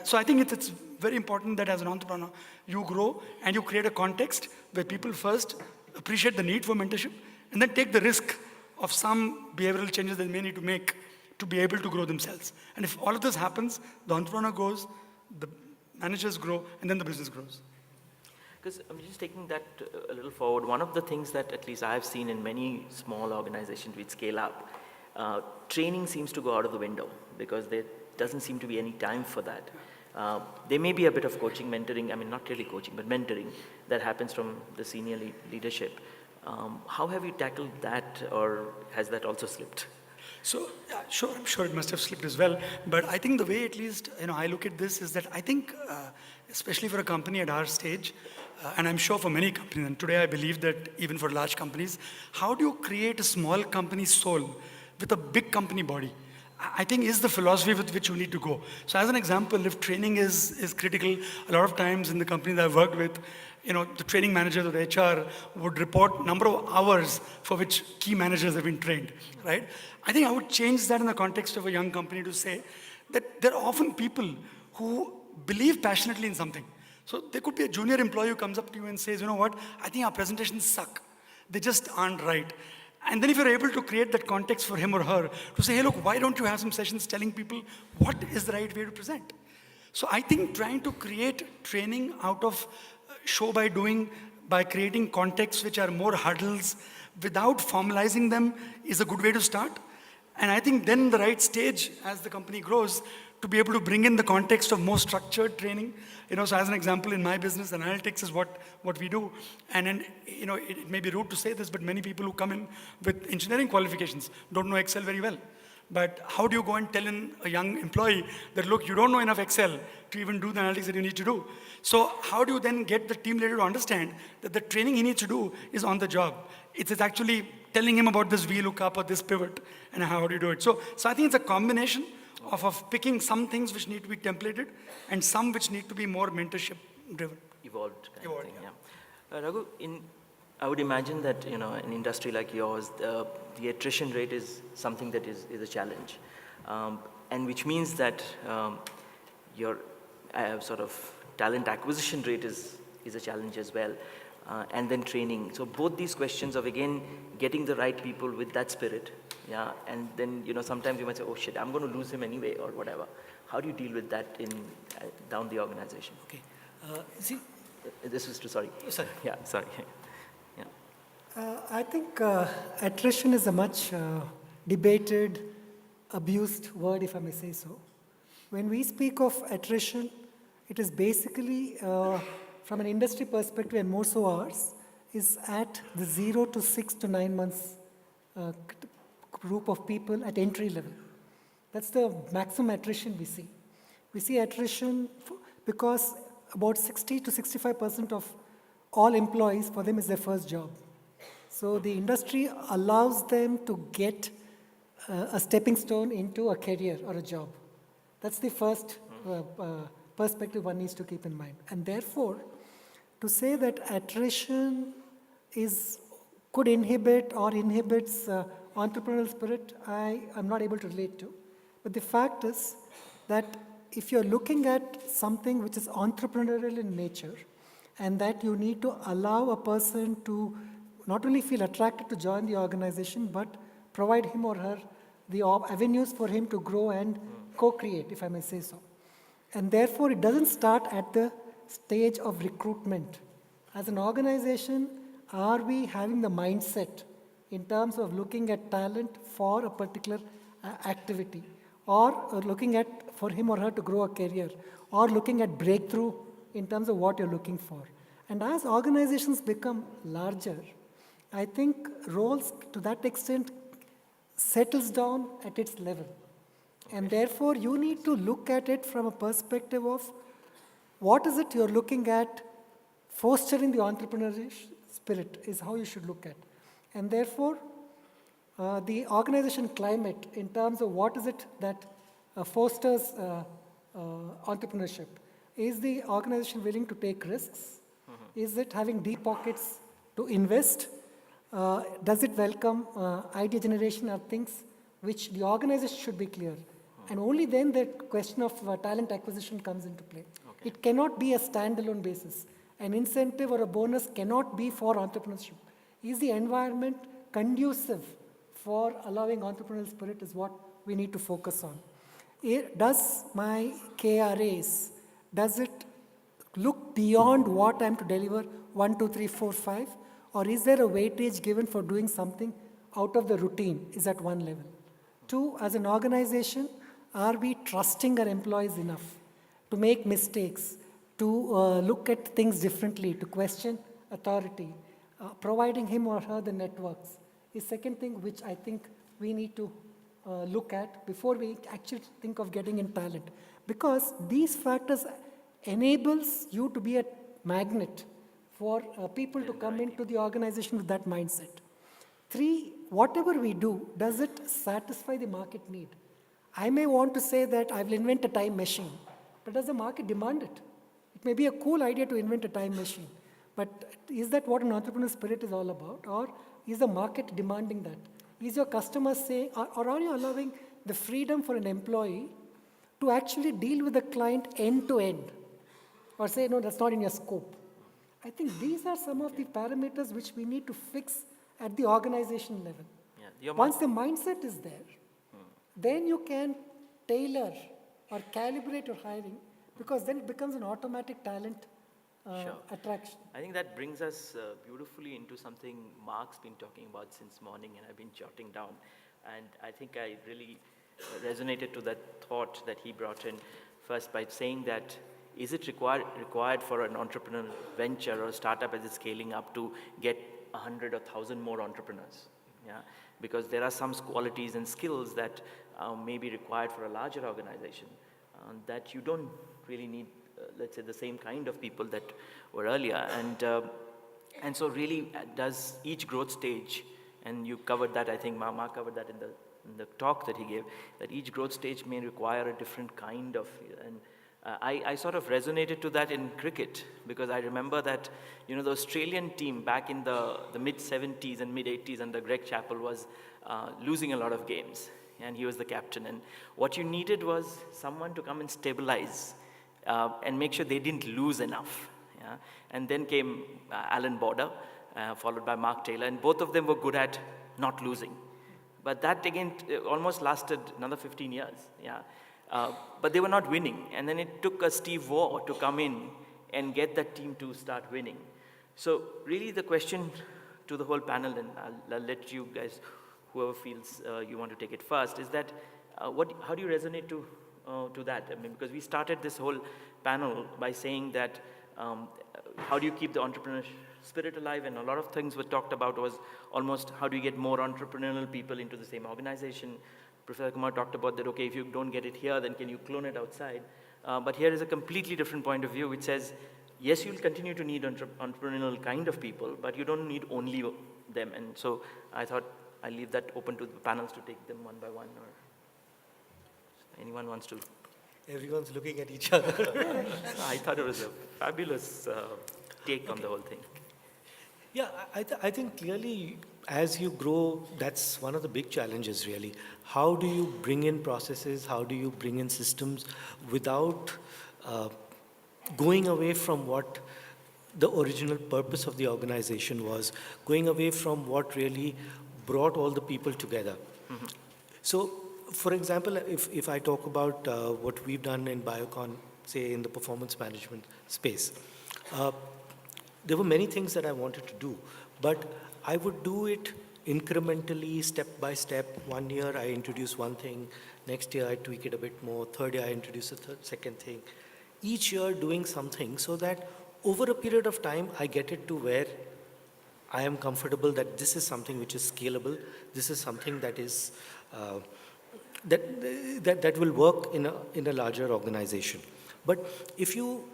So I think it's very important that as an entrepreneur, you grow and you create a context where people first appreciate the need for mentorship and then take the risk of some behavioral changes they may need to make to be able to grow themselves. And if all of this happens, the entrepreneur grows, the managers grow, and then the business grows. Because I'm just taking that a little forward. One of the things that at least I've seen in many small organizations which scale up, training seems to go out of the window because there doesn't seem to be any time for that. There may be a bit of coaching, mentoring, not really coaching, but mentoring that happens from the senior leadership. How have you tackled that, or has that also slipped? So, sure, I'm sure it must have slipped as well. But I think the way, at least, I look at this is that I think, especially for a company at our stage, and I'm sure for many companies, and today I believe that even for large companies, how do you create a small company soul with a big company body, I think is the philosophy with which you need to go. So as an example, if training is critical, a lot of times in the companies I've worked with, the training managers or the HR would report number of hours for which key managers have been trained, right? I think I would change that in the context of a young company to say that there are often people who believe passionately in something. So there could be a junior employee who comes up to you and says, you know what, I think our presentations suck. They just aren't right. And then if you're able to create that context for him or her to say, hey, look, why don't you have some sessions telling people what is the right way to present? So I think trying to create training out of show by doing, by creating contexts which are more hurdles without formalizing them is a good way to start. And I think then the right stage as the company grows to be able to bring in the context of more structured training. So as an example, in my business, analytics is what we do. And then, it may be rude to say this, but many people who come in with engineering qualifications don't know Excel very well. But how do you go and tell a young employee that, look, you don't know enough Excel to even do the analytics that you need to do? So how do you then get the team leader to understand that the training he needs to do is on the job? It's actually telling him about this VLOOKUP or this pivot and how do you do it. So I think it's a combination of picking some things which need to be templated and some which need to be more mentorship driven. Evolved kind of thing, yeah. Raghu, I would imagine that, an industry like yours, the attrition rate is something that is a challenge. And which means that your sort of talent acquisition rate is a challenge as well. And then training. So both these questions of, again, getting the right people with that spirit, yeah, and then, sometimes you might say, oh shit, I'm going to lose him anyway, or whatever. How do you deal with that down the organization? Okay. See, this is sorry. Sorry. Yeah, sorry. Yeah. I think attrition is a much debated, abused word, if I may say so. When we speak of attrition, it is basically, from an industry perspective, and more so ours, is at the 0 to 6 to 9 months group of people at entry level. That's the maximum attrition we see. We see attrition because about 60 to 65% of all employees, for them, is their first job. So the industry allows them to get a stepping stone into a career or a job. That's the first perspective one needs to keep in mind. And therefore, to say that attrition could inhibit or inhibits entrepreneurial spirit, I am not able to relate to. But the fact is that if you're looking at something which is entrepreneurial in nature, and that you need to allow a person to not only feel attracted to join the organization, but provide him or her the avenues for him to grow and co-create, if I may say so. And therefore, it doesn't start at the stage of recruitment. As an organization, are we having the mindset in terms of looking at talent for a particular activity, or looking at for him or her to grow a career, or looking at breakthrough in terms of what you're looking for? And as organizations become larger, I think roles to that extent settles down at its level. And therefore, you need to look at it from a perspective of what is it you're looking at. Fostering the entrepreneurial spirit is how you should look at. And therefore, the organization climate in terms of what is it that fosters entrepreneurship. Is the organization willing to take risks? Is it having deep pockets to invest? Does it welcome idea generation or things which the organization should be clear? And only then the question of talent acquisition comes into play. Okay. It cannot be a standalone basis. An incentive or a bonus cannot be for entrepreneurship. Is the environment conducive for allowing entrepreneurial spirit is what we need to focus on. Does my KRAs, does it look beyond what I'm to deliver 1, 2, 3, 4, 5? Or is there a weightage given for doing something out of the routine is at one level? 2, as an organization, are we trusting our employees enough to make mistakes, to look at things differently, to question authority, providing him or her the networks is second thing which I think we need to look at before we actually think of getting in talent. Because these factors enables you to be a magnet for people to come into the organization with that mindset. Three, whatever we do, does it satisfy the market need? I may want to say that I will invent a time machine, but does the market demand it? It may be a cool idea to invent a time machine, but is that what an entrepreneur spirit is all about? Or is the market demanding that? Is your customer saying, or are you allowing the freedom for an employee to actually deal with the client end to end? Or say, no, that's not in your scope. I think these are some of the parameters which we need to fix at the organization level. Once the mindset is there, then you can tailor or calibrate your hiring, because then it becomes an automatic talent attraction. I think that brings us beautifully into something Mark's been talking about since morning, and I've been jotting down. And I think I really resonated to that thought that he brought in first by saying that, is it required for an entrepreneurial venture or startup as it's scaling up to get 100 or 1,000 more entrepreneurs? Yeah? Because there are some qualities and skills that may be required for a larger organization that you don't really need, let's say, the same kind of people that were earlier. And so really does each growth stage, and you covered that, I think Mark covered that in the talk that he gave, that each growth stage may require a different kind of, and I sort of resonated to that in cricket, because I remember that, the Australian team back in the mid-70s and mid-80s under Greg Chappell was losing a lot of games, and he was the captain. And what you needed was someone to come and stabilize and make sure they didn't lose enough. Yeah? And then came Alan Border, followed by Mark Taylor, and both of them were good at not losing. But that, again, almost lasted another 15 years. Yeah. But they were not winning. And then it took a Steve Waugh to come in and get that team to start winning. So really the question to the whole panel, and I'll let you guys, whoever feels you want to take it first, is that how do you resonate to that? I mean, because we started this whole panel by saying that how do you keep the entrepreneurial spirit alive? And a lot of things were talked about was almost how do you get more entrepreneurial people into the same organization? Professor Kumar talked about that, okay, if you don't get it here, then can you clone it outside? But here is a completely different point of view, which says, yes, you'll continue to need entrepreneurial kind of people, but you don't need only them. And so I thought I'll leave that open to the panels to take them one by one, or anyone wants to. Everyone's looking at each other. I thought it was a fabulous take on the whole thing. Yeah, I think clearly as you grow, that's one of the big challenges really. How do you bring in processes? How do you bring in systems without going away from what the original purpose of the organization was, going away from what really brought all the people together? Mm-hmm. So, for example, if I talk about what we've done in Biocon, say in the performance management space, there were many things that I wanted to do, but I would do it incrementally, step by step. 1 year I introduce one thing, next year I tweak it a bit more, third year I introduce a second thing. Each year doing something so that over a period of time I get it to where I am comfortable that this is something which is scalable, this is something that is that will work in a larger organization. But if you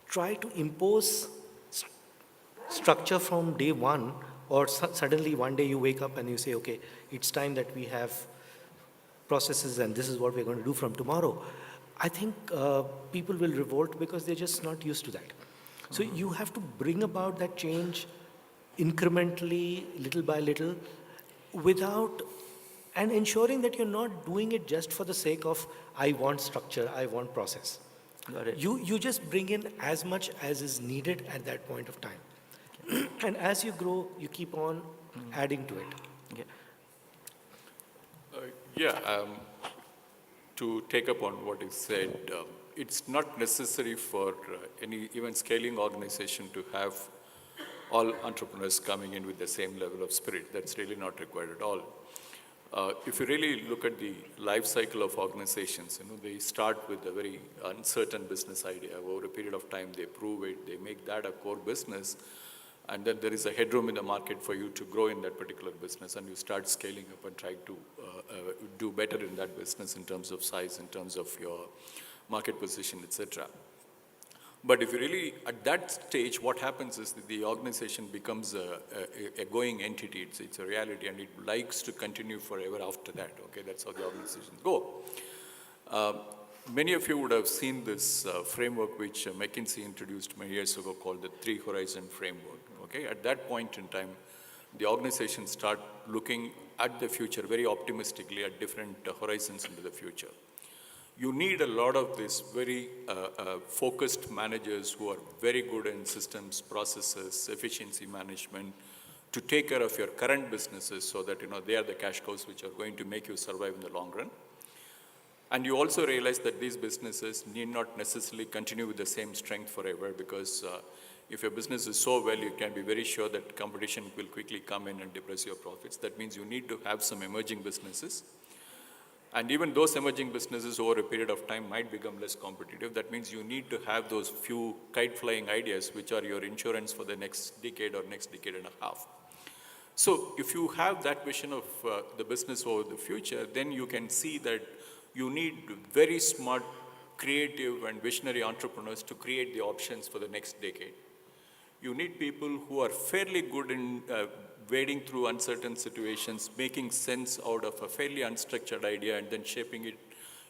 try to impose structure from day one, or suddenly one day you wake up and you say, okay, it's time that we have processes and this is what we're going to do from tomorrow, I think people will revolt because they're just not used to that. So you have to bring about that change incrementally, little by little, without, and ensuring that you're not doing it just for the sake of, I want structure, I want process. Got it. You just bring in as much as is needed at that point of time. And as you grow, you keep on adding to it. Yeah. To take up on what is said, it's not necessary for any even scaling organization to have all entrepreneurs coming in with the same level of spirit. That's really not required at all. If you really look at the life cycle of organizations, they start with a very uncertain business idea. Over a period of time, they prove it, they make that a core business, and then there is a headroom in the market for you to grow in that particular business, and you start scaling up and trying to do better in that business in terms of size, in terms of your market position, etc. But if you really, at that stage, what happens is that the organization becomes a going entity. It's a reality, and it likes to continue forever after that. Okay, that's how the organizations go. Many of you would have seen this framework which McKinsey introduced many years ago called the 3 Horizon Framework. Okay, at that point in time, the organizations start looking at the future very optimistically at different horizons into the future. You need a lot of these very focused managers who are very good in systems, processes, efficiency management, to take care of your current businesses so that they are the cash cows which are going to make you survive in the long run. And you also realize that these businesses need not necessarily continue with the same strength forever, because if your business is so well, you can be very sure that competition will quickly come in and depress your profits. That means you need to have some emerging businesses. And even those emerging businesses over a period of time might become less competitive. That means you need to have those few kite-flying ideas which are your insurance for the next decade or next decade and a half. So if you have that vision of the business over the future, then you can see that you need very smart, creative, and visionary entrepreneurs to create the options for the next decade. You need people who are fairly good in wading through uncertain situations, making sense out of a fairly unstructured idea and then shaping it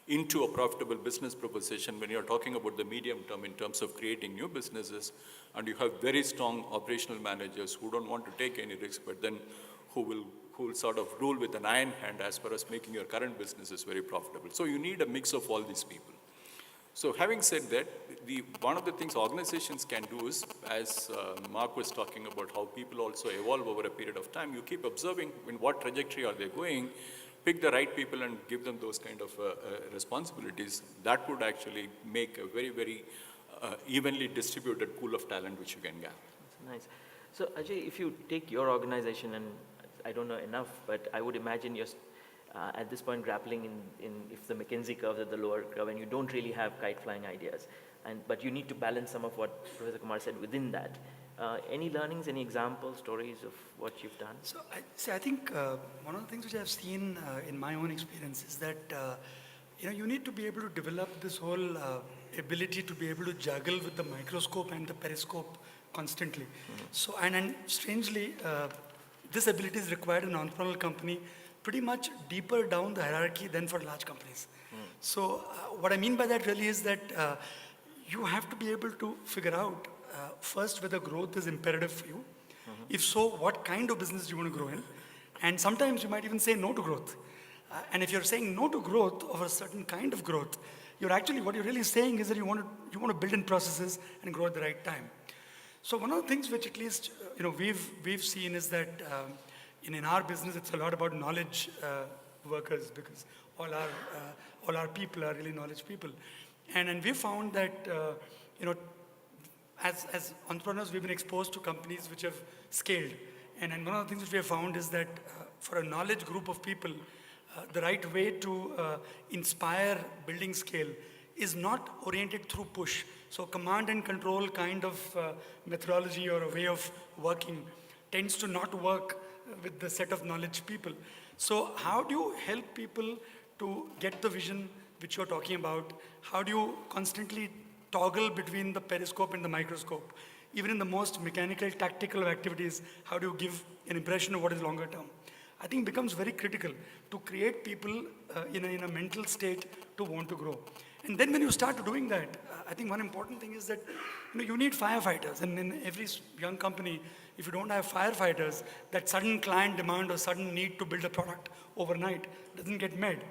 into a profitable business proposition when you're talking about the medium term in terms of creating new businesses. And you have very strong operational managers who don't want to take any risk, but then who will sort of rule with an iron hand as far as making your current businesses very profitable. So you need a mix of all these people. So having said that, one of the things organizations can do is, as Mark was talking about how people also evolve over a period of time, you keep observing in what trajectory are they going, pick the right people and give them those kind of responsibilities. That would actually make a very, very evenly distributed pool of talent which you can gather. That's nice. So Ajay, if you take your organization, and I don't know enough, but I would imagine you're at this point grappling in if the McKinsey curve is at the lower curve and you don't really have kite-flying ideas, but you need to balance some of what Professor Kumar said within that. Any learnings, any examples, stories of what you've done? So I think one of the things which I've seen in my own experience is that you need to be able to develop this whole ability to be able to juggle with the microscope and the periscope constantly. Mm-hmm. So and strangely, this ability is required in an entrepreneurial company pretty much deeper down the hierarchy than for large companies. So what I mean by that really is that you have to be able to figure out first whether growth is imperative for you. If so, what kind of business do you want to grow in? And sometimes you might even say no to growth. And if you're saying no to growth of a certain kind of growth, what you're really saying is that you want to build in processes and grow at the right time. So one of the things which at least we've seen is that in our business it's a lot about knowledge workers, because all our people are really knowledge people, and we found that as entrepreneurs we've been exposed to companies which have scaled, and one of the things which we have found is that for a knowledge group of people, the right way to inspire building scale is not oriented through push. So command and control kind of methodology or a way of working tends to not work with the set of knowledge people. So how do you help people to get the vision which you're talking about? How do you constantly toggle between the periscope and the microscope? Even in the most mechanical, tactical of activities, how do you give an impression of what is longer term? I think it becomes very critical to create people in a mental state to want to grow. And then when you start doing that, I think one important thing is that you need firefighters. And in every young company, if you don't have firefighters, that sudden client demand or sudden need to build a product overnight doesn't get met.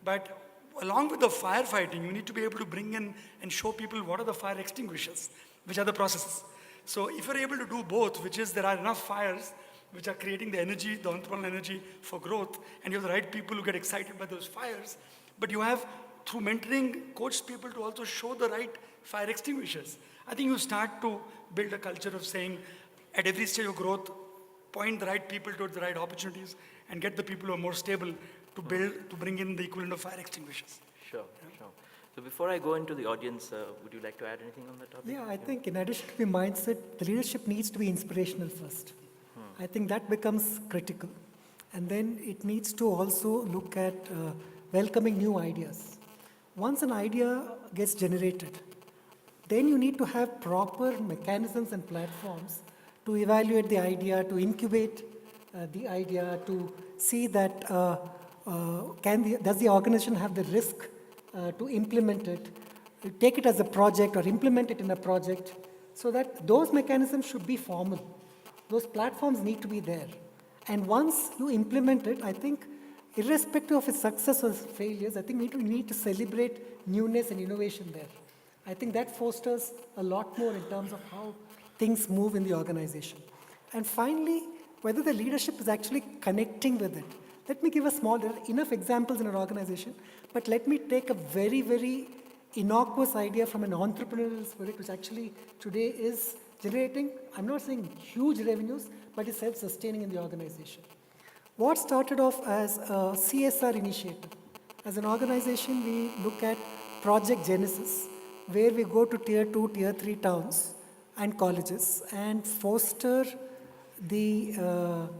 But along with the firefighting, you need to be able to bring in and show people what are the fire extinguishers, which are the processes. So if you're able to do both, which is there are enough fires which are creating the energy, the entrepreneurial energy for growth, and you have the right people who get excited by those fires, but you have, through mentoring, coach people to also show the right fire extinguishers. I think you start to build a culture of saying, at every stage of growth, point the right people towards the right opportunities and get the people who are more stable to bring in the equivalent of fire extinguishers. Sure. So before I go into the audience, would you like to add anything on the topic? Yeah, I think in addition to the mindset, the leadership needs to be inspirational first. I think that becomes critical. And then it needs to also look at welcoming new ideas. Once an idea gets generated, then you need to have proper mechanisms and platforms to evaluate the idea, to incubate the idea, to see that does the organization have the risk to implement it, take it as a project or implement it in a project, so that those mechanisms should be formal. Those platforms need to be there. And once you implement it, I think, irrespective of its success or failures, I think we need to celebrate newness and innovation there. I think that fosters a lot more in terms of how things move in the organization. And finally, whether the leadership is actually connecting with it. Let me give there are enough examples in our organization, but let me take a very, very innocuous idea from an entrepreneurial spirit, which actually today is generating, I'm not saying huge revenues, but is self-sustaining in the organization. What started off as a CSR initiative. As an organization, we look at Project Genesis, where we go to tier 2, tier 3 towns and colleges and foster the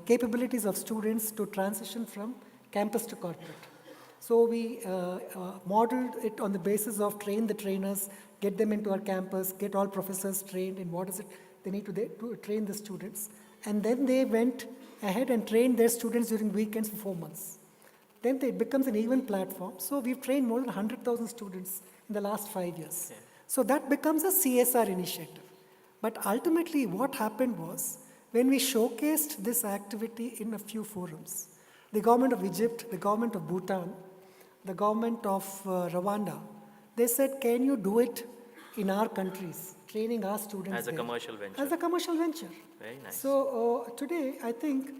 capabilities of students to transition from campus to corporate. So we modeled it on the basis of train the trainers, get them into our campus, get all professors trained in what is it they need to train the students. And then they went ahead and trained their students during weekends for 4 months. Then it becomes an even platform. So we've trained more than 100,000 students in the last 5 years. Yeah. So that becomes a CSR initiative. But ultimately what happened was, when we showcased this activity in a few forums, the government of Egypt, the government of Bhutan, the government of Rwanda, they said, can you do it in our countries, training our students as a commercial venture? As a commercial venture. Very nice. So today, I think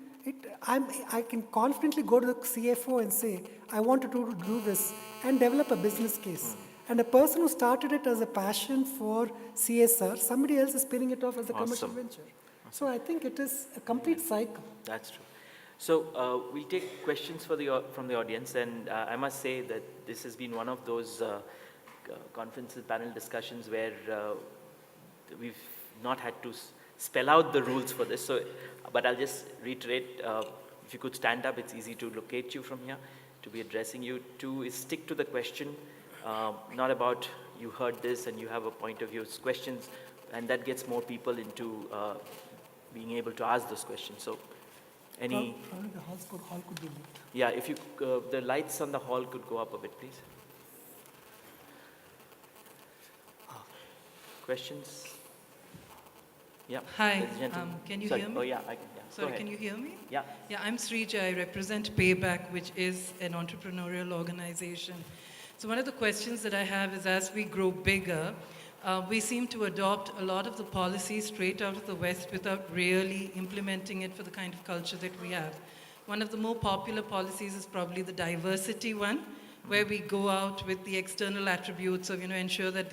I can confidently go to the CFO and say, I want to do this and develop a business case. And a person who started it as a passion for CSR, somebody else is spinning it off as a commercial venture. So I think it is a complete cycle. That's true. So we'll take questions from the audience, and I must say that this has been one of those conferences, panel discussions where we've not had to spell out the rules for this. So, but I'll just reiterate, if you could stand up, it's easy to locate you from here, to be addressing you. 2 is stick to the question, not about you heard this and you have a point of view. It's questions, and that gets more people into being able to ask those questions. So, any? Probably the hall could be lit. Yeah, if you the lights on the hall could go up a bit, please. Questions? Yeah. Hi, can you hear me? Oh, yeah, I can. Yeah. Sorry, can you hear me? Yeah. Yeah, I'm Srija. I represent Payback, which is an entrepreneurial organization. So one of the questions that I have is, as we grow bigger, we seem to adopt a lot of the policies straight out of the West without really implementing it for the kind of culture that we have. One of the more popular policies is probably the diversity one, where we go out with the external attributes of, ensure that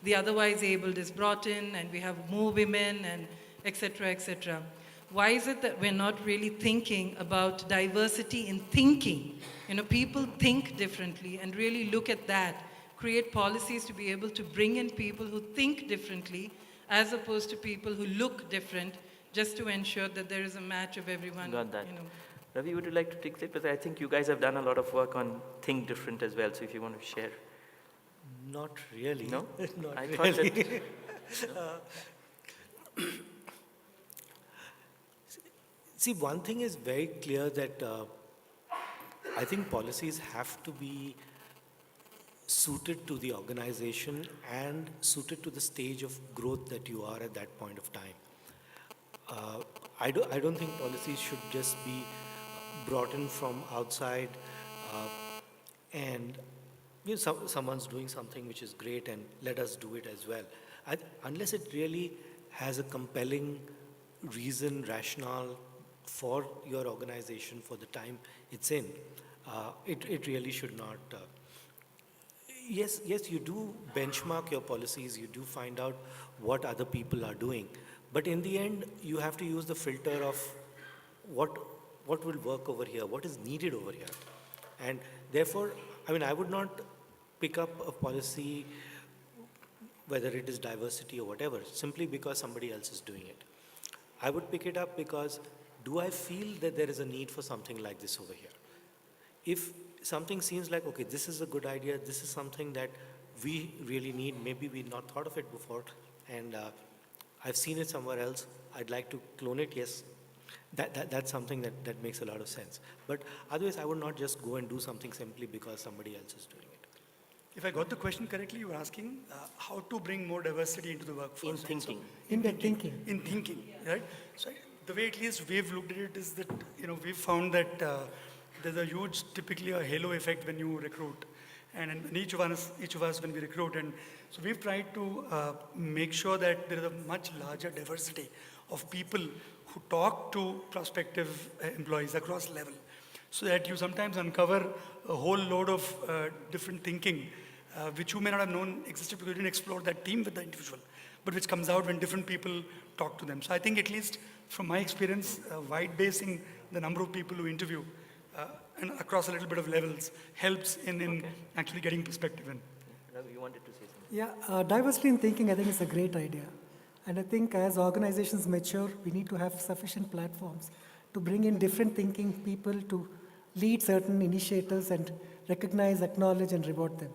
the otherwise abled is brought in and we have more women and et cetera, et cetera. Why is it that we're not really thinking about diversity in thinking? People think differently, and really look at that. Create policies to be able to bring in people who think differently as opposed to people who look different, just to ensure that there is a match of everyone. Got that. Ravi, would you like to take it? Because I think you guys have done a lot of work on think different as well. So if you want to share. Not really. No? Not I really. Thought that, See, one thing is very clear that I think policies have to be suited to the organization and suited to the stage of growth that you are at that point of time. I don't think policies should just be brought in from outside and someone's doing something which is great and let us do it as well. Unless it really has a compelling reason, rationale for your organization for the time it's in, it really should not. Yes, you do benchmark your policies, you do find out what other people are doing, but in the end, you have to use the filter of what will work over here, what is needed over here. And therefore, I would not pick up a policy, whether it is diversity or whatever, simply because somebody else is doing it. I would pick it up because, do I feel that there is a need for something like this over here? If something seems like, okay, this is a good idea, this is something that we really need. Maybe we've not thought of it before, and I've seen it somewhere else. I'd like to clone it, yes. That's something that makes a lot of sense. But otherwise, I would not just go and do something simply because somebody else is doing it. If I got the question correctly, you were asking how to bring more diversity into the workforce. In thinking. In the thinking. In thinking, right? So the way at least we've looked at it is that, we've found that there's a huge, typically a halo effect when you recruit. And each of us when we recruit. And so we've tried to make sure that there is a much larger diversity of people who talk to prospective employees across level, so that you sometimes uncover a whole load of different thinking, which you may not have known existed because you didn't explore that team with the individual, but which comes out when different people talk to them. So I think at least from my experience, wide-basing the number of people who interview and across a little bit of levels helps in actually getting perspective in. You wanted to say something? Yeah, diversity in thinking, I think, is a great idea. And I think as organizations mature, we need to have sufficient platforms to bring in different thinking people to lead certain initiatives and recognize, acknowledge, and reward them.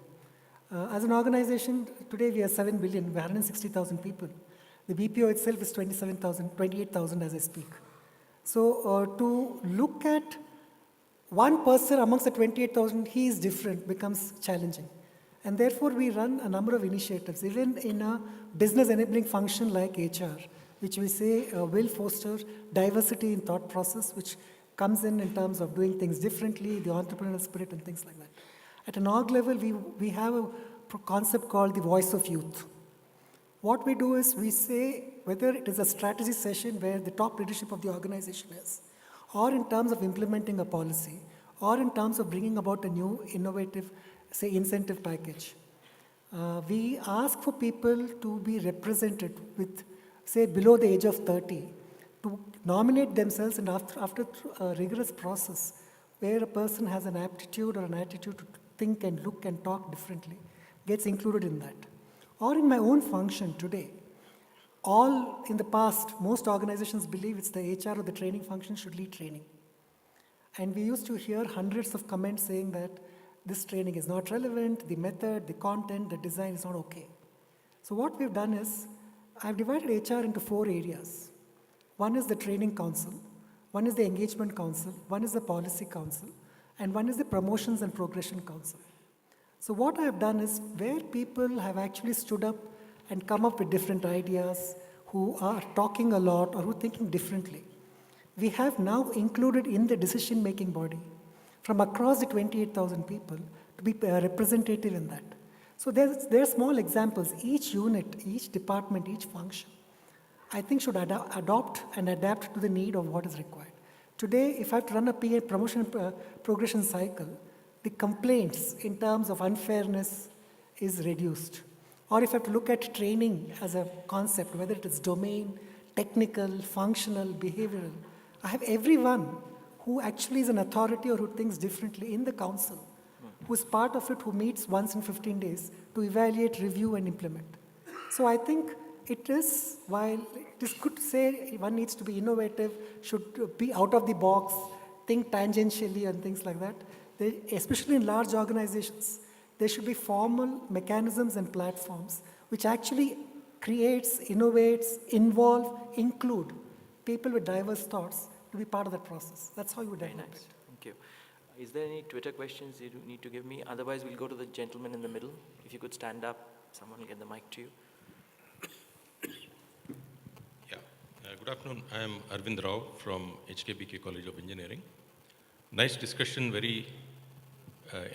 As an organization, today we are 7 billion, we're 160,000 people. The BPO itself is 28,000 as I speak. So to look at one person amongst the 28,000, he is different, becomes challenging. And therefore, we run a number of initiatives, even in a business enabling function like HR, which we say will foster diversity in thought process, which comes in terms of doing things differently, the entrepreneurial spirit and things like that. At an org level, we have a concept called the voice of youth. What we do is we say, whether it is a strategy session where the top leadership of the organization is, or in terms of implementing a policy, or in terms of bringing about a new innovative, say, incentive package. We ask for people to be represented with, say, below the age of 30, to nominate themselves, and after a rigorous process where a person has an aptitude or an attitude to think and look and talk differently, gets included in that. Or in my own function today, in the past, most organizations believe it's the HR or the training function should lead training. And we used to hear hundreds of comments saying that this training is not relevant, the method, the content, the design is not okay. So what we've done is, I've divided HR into 4 areas. One is the training council, one is the engagement council, one is the policy council, and one is the promotions and progression council. So what I've done is, where people have actually stood up and come up with different ideas, who are talking a lot or who are thinking differently, we have now included in the decision-making body from across the 28,000 people to be representative in that. So there are small examples. Each unit, each department, each function, I think should adopt and adapt to the need of what is required. Today, if I have to run a PA promotion progression cycle, the complaints in terms of unfairness is reduced. Or if I have to look at training as a concept, whether it is domain, technical, functional, behavioral, I have everyone who actually is an authority or who thinks differently in the council, who is part of it, who meets once in 15 days to evaluate, review, and implement. So I think it is, while it is good to say one needs to be innovative, should be out of the box, think tangentially and things like that, especially in large organizations, there should be formal mechanisms and platforms which actually creates, innovates, involve, include people with diverse thoughts to be part of that process. That's how you would develop it. Thank you. Is there any Twitter questions you need to give me? Otherwise, we'll go to the gentleman in the middle. If you could stand up, someone will get the mic to you. Yeah. Good afternoon. I am Arvind Rao from HKBK College of Engineering. Nice discussion, very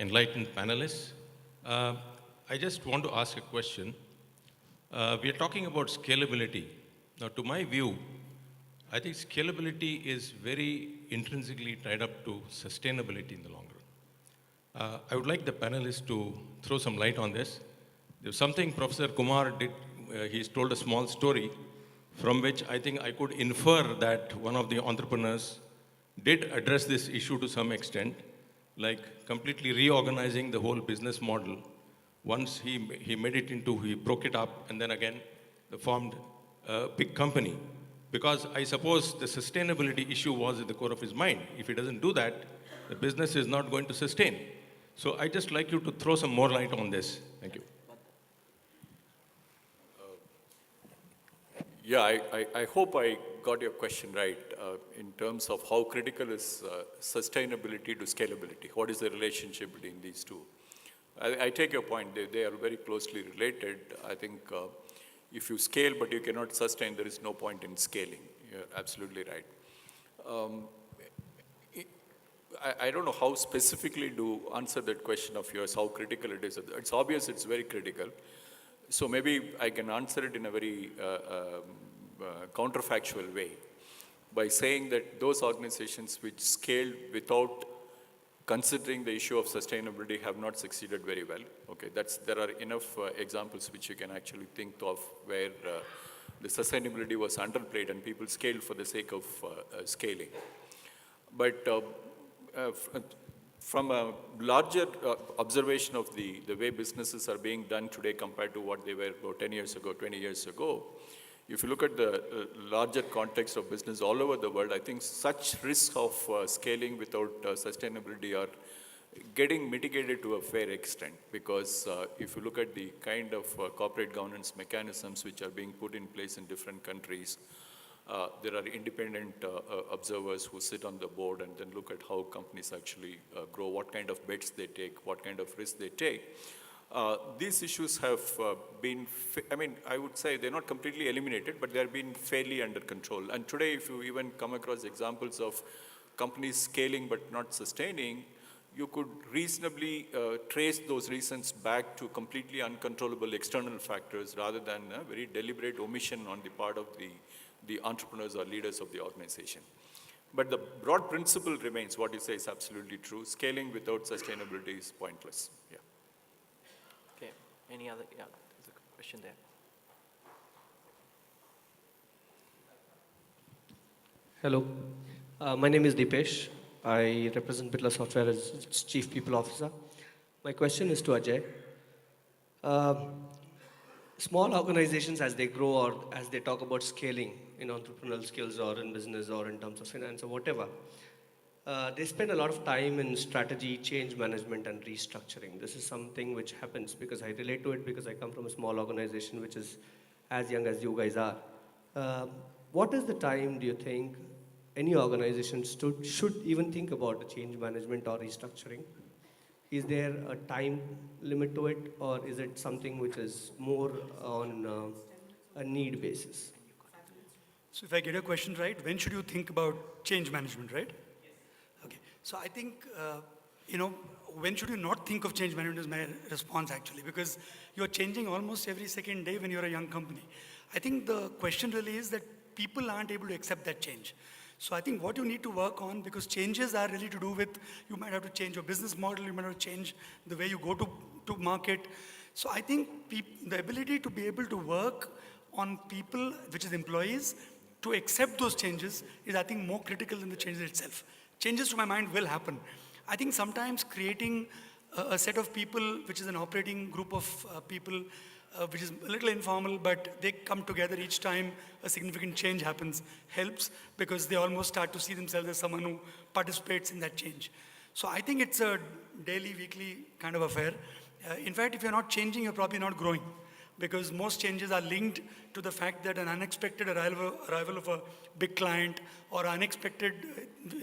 enlightened panelists. I just want to ask a question. We are talking about scalability. Now, to my view, I think scalability is very intrinsically tied up to sustainability in the long run. I would like the panelists to throw some light on this. There's something Professor Kumar did, he's told a small story from which I think I could infer that one of the entrepreneurs did address this issue to some extent, like completely reorganizing the whole business model. Once he broke it up, and then again, they formed a big company. Because I suppose the sustainability issue was at the core of his mind. If he doesn't do that, the business is not going to sustain. So I'd just like you to throw some more light on this. Thank you. Yeah, I hope I got your question right in terms of how critical is sustainability to scalability. What is the relationship between these two? I take your point. They are very closely related. I think if you scale but you cannot sustain, there is no point in scaling. You're absolutely right. I don't know how specifically to answer that question of yours, how critical it is. It's obvious it's very critical. So maybe I can answer it in a very counterfactual way by saying that those organizations which scaled without considering the issue of sustainability have not succeeded very well. Okay, there are enough examples which you can actually think of where the sustainability was underplayed and people scaled for the sake of scaling. But from a larger observation of the way businesses are being done today compared to what they were about 10 years ago, 20 years ago, if you look at the larger context of business all over the world, I think such risks of scaling without sustainability are getting mitigated to a fair extent, because if you look at the kind of corporate governance mechanisms which are being put in place in different countries, there are independent observers who sit on the board and then look at how companies actually grow, what kind of bets they take, what kind of risks they take. These issues have been, I would say they're not completely eliminated, but they're been fairly under control. And today, if you even come across examples of companies scaling but not sustaining, you could reasonably trace those reasons back to completely uncontrollable external factors rather than a very deliberate omission on the part of the entrepreneurs or leaders of the organization. But the broad principle remains, what you say is absolutely true. Scaling without sustainability is pointless. Yeah. Okay, any other, yeah, there's a question there. Hello, my name is Dipesh. I represent Bitla Software as its Chief People Officer. My question is to Ajay. Small organizations, as they grow or as they talk about scaling in entrepreneurial skills or in business or in terms of finance or whatever, they spend a lot of time in strategy, change management, and restructuring. This is something which happens because I relate to it because I come from a small organization which is as young as you guys are. What is the time, do you think, any organization should even think about the change management or restructuring? Is there a time limit to it, or is it something which is more on a need basis? So if I get your question right, when should you think about change management, right? Okay, so I think, when should you not think of change management is my response actually, because you're changing almost every second day when you're a young company. I think the question really is that people aren't able to accept that change. So I think what you need to work on, because changes are really to do with, you might have to change your business model, you might have to change the way you go to market. So I think the ability to be able to work on people, which is employees, to accept those changes is, I think, more critical than the changes itself. Changes, to my mind, will happen. I think sometimes creating a set of people, which is an operating group of people, which is a little informal, but they come together each time a significant change happens, helps, because they almost start to see themselves as someone who participates in that change. So I think it's a daily, weekly kind of affair. In fact, if you're not changing, you're probably not growing, because most changes are linked to the fact that an unexpected arrival of a big client or unexpected,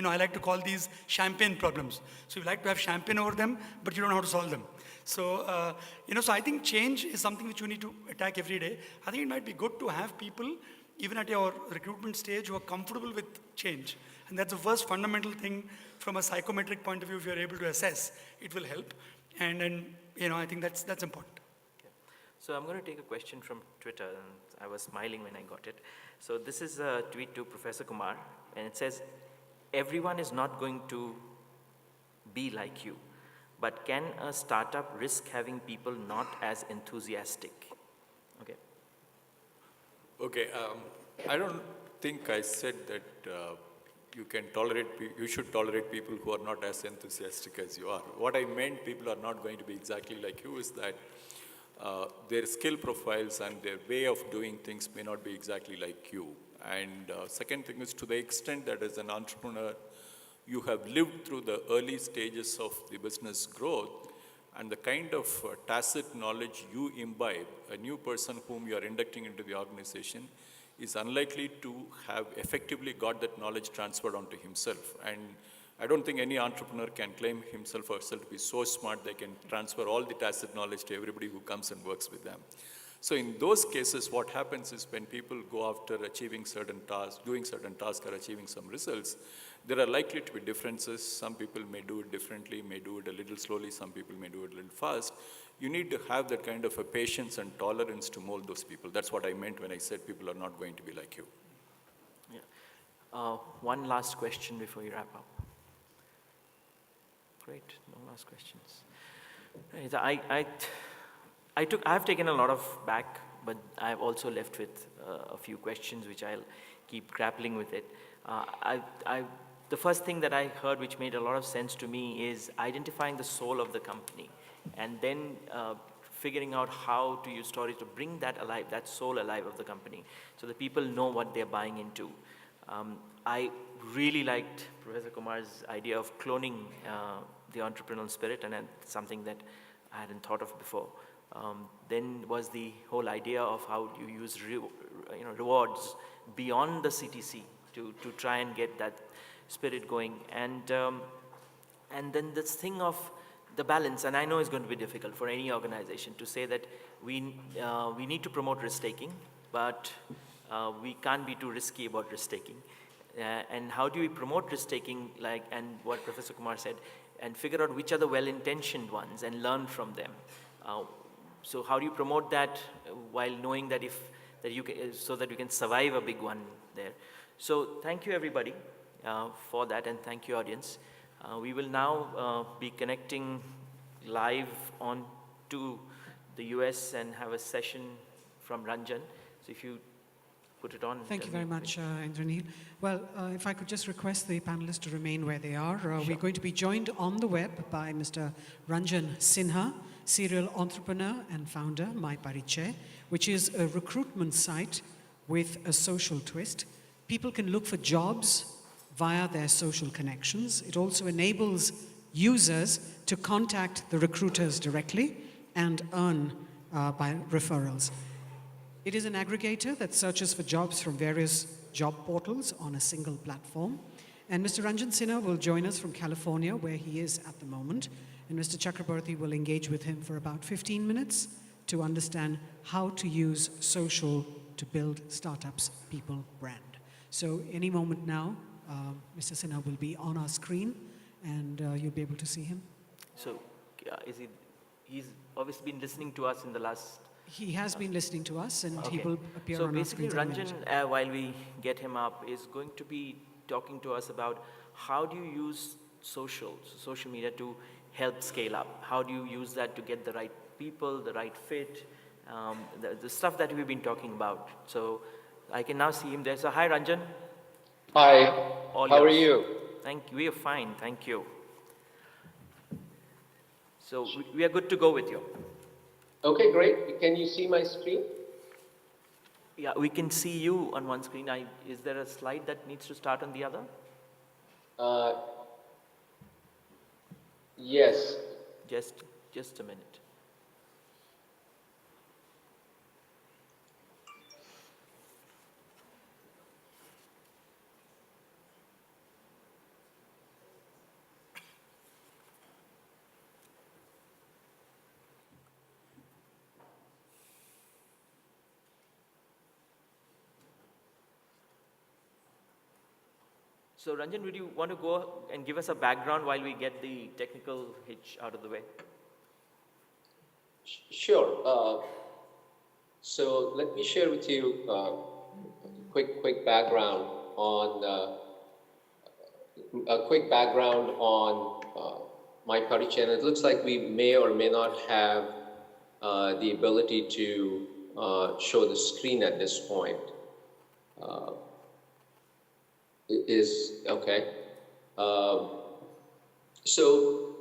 I like to call these champagne problems. So you like to have champagne over them, but you don't know how to solve them. So, so I think change is something which you need to attack every day. I think it might be good to have people, even at your recruitment stage, who are comfortable with change. And that's the first fundamental thing from a psychometric point of view. If you're able to assess, it will help. And I think that's important. So I'm going to take a question from Twitter, and I was smiling when I got it. So this is a tweet to Professor Kumar, and it says, "Everyone is not going to be like you, but can a startup risk having people not as enthusiastic?" Okay. Okay, I don't think I said that you should tolerate people who are not as enthusiastic as you are. What I meant, people are not going to be exactly like you, is that their skill profiles and their way of doing things may not be exactly like you. And second thing is, to the extent that as an entrepreneur, you have lived through the early stages of the business growth, and the kind of tacit knowledge you imbibe, a new person whom you are inducting into the organization, is unlikely to have effectively got that knowledge transferred onto himself. And I don't think any entrepreneur can claim himself or herself to be so smart they can transfer all the tacit knowledge to everybody who comes and works with them. So in those cases, what happens is when people go after achieving certain tasks, doing certain tasks or achieving some results, there are likely to be differences. Some people may do it differently, may do it a little slowly, some people may do it a little fast. You need to have that kind of a patience and tolerance to mold those people. That's what I meant when I said people are not going to be like you. Yeah. One last question before you wrap up. Great, no last questions. Right, I've taken a lot of back, but I've also left with a few questions which I'll keep grappling with it. The first thing that I heard which made a lot of sense to me is identifying the soul of the company and then figuring out how to use stories to bring that alive, that soul alive of the company, so that people know what they're buying into. I really liked Professor Kumar's idea of cloning the entrepreneurial spirit, and that's something that I hadn't thought of before. Then was the whole idea of how you use rewards beyond the CTC to try and get that spirit going. And then this thing of the balance, and I know it's going to be difficult for any organization to say that we need to promote risk-taking, but we can't be too risky about risk-taking. And how do we promote risk-taking, and what Professor Kumar said, and figure out which are the well-intentioned ones and learn from them. So how do you promote that while knowing that so that you can survive a big one there? So thank you everybody for that, and thank you audience. We will now be connecting live on to the US and have a session from Ranjan. So if you put it on. Thank you very much, Indranil. Well, if I could just request the panelists to remain where they are. Sure. We're going to be joined on the web by Mr. Ranjan Sinha, serial entrepreneur and founder, My Parichai, which is a recruitment site with a social twist. People can look for jobs via their social connections. It also enables users to contact the recruiters directly and earn by referrals. It is an aggregator that searches for jobs from various job portals on a single platform. And Mr. Ranjan Sinha will join us from California, where he is at the moment. And Mr. Chakraborty will engage with him for about 15 minutes to understand how to use social to build startups' people brand. So any moment now, Mr. Sinha will be on our screen, and you'll be able to see him. So he's obviously been listening to us in the last... He has been listening to us, and okay. he will appear on our screen. So basically, Ranjan, while we get him up, is going to be talking to us about how do you use social media to help scale up? How do you use that to get the right people, the right fit, the stuff that we've been talking about? So I can now see him there. So hi, Ranjan. Hi. How are you? Thank you. We are fine. Thank you. So we are good to go with you. Okay, great. Can you see my screen? Yeah, we can see you on one screen. Is there a slide that needs to start on the other? Yes. Just a minute. So Ranjan, would you want to go and give us a background while we get the technical hitch out of the way? Sure. So let me share with you a quick background on My Parichai. It looks like we may or may not have the ability to show the screen at this point. Okay. So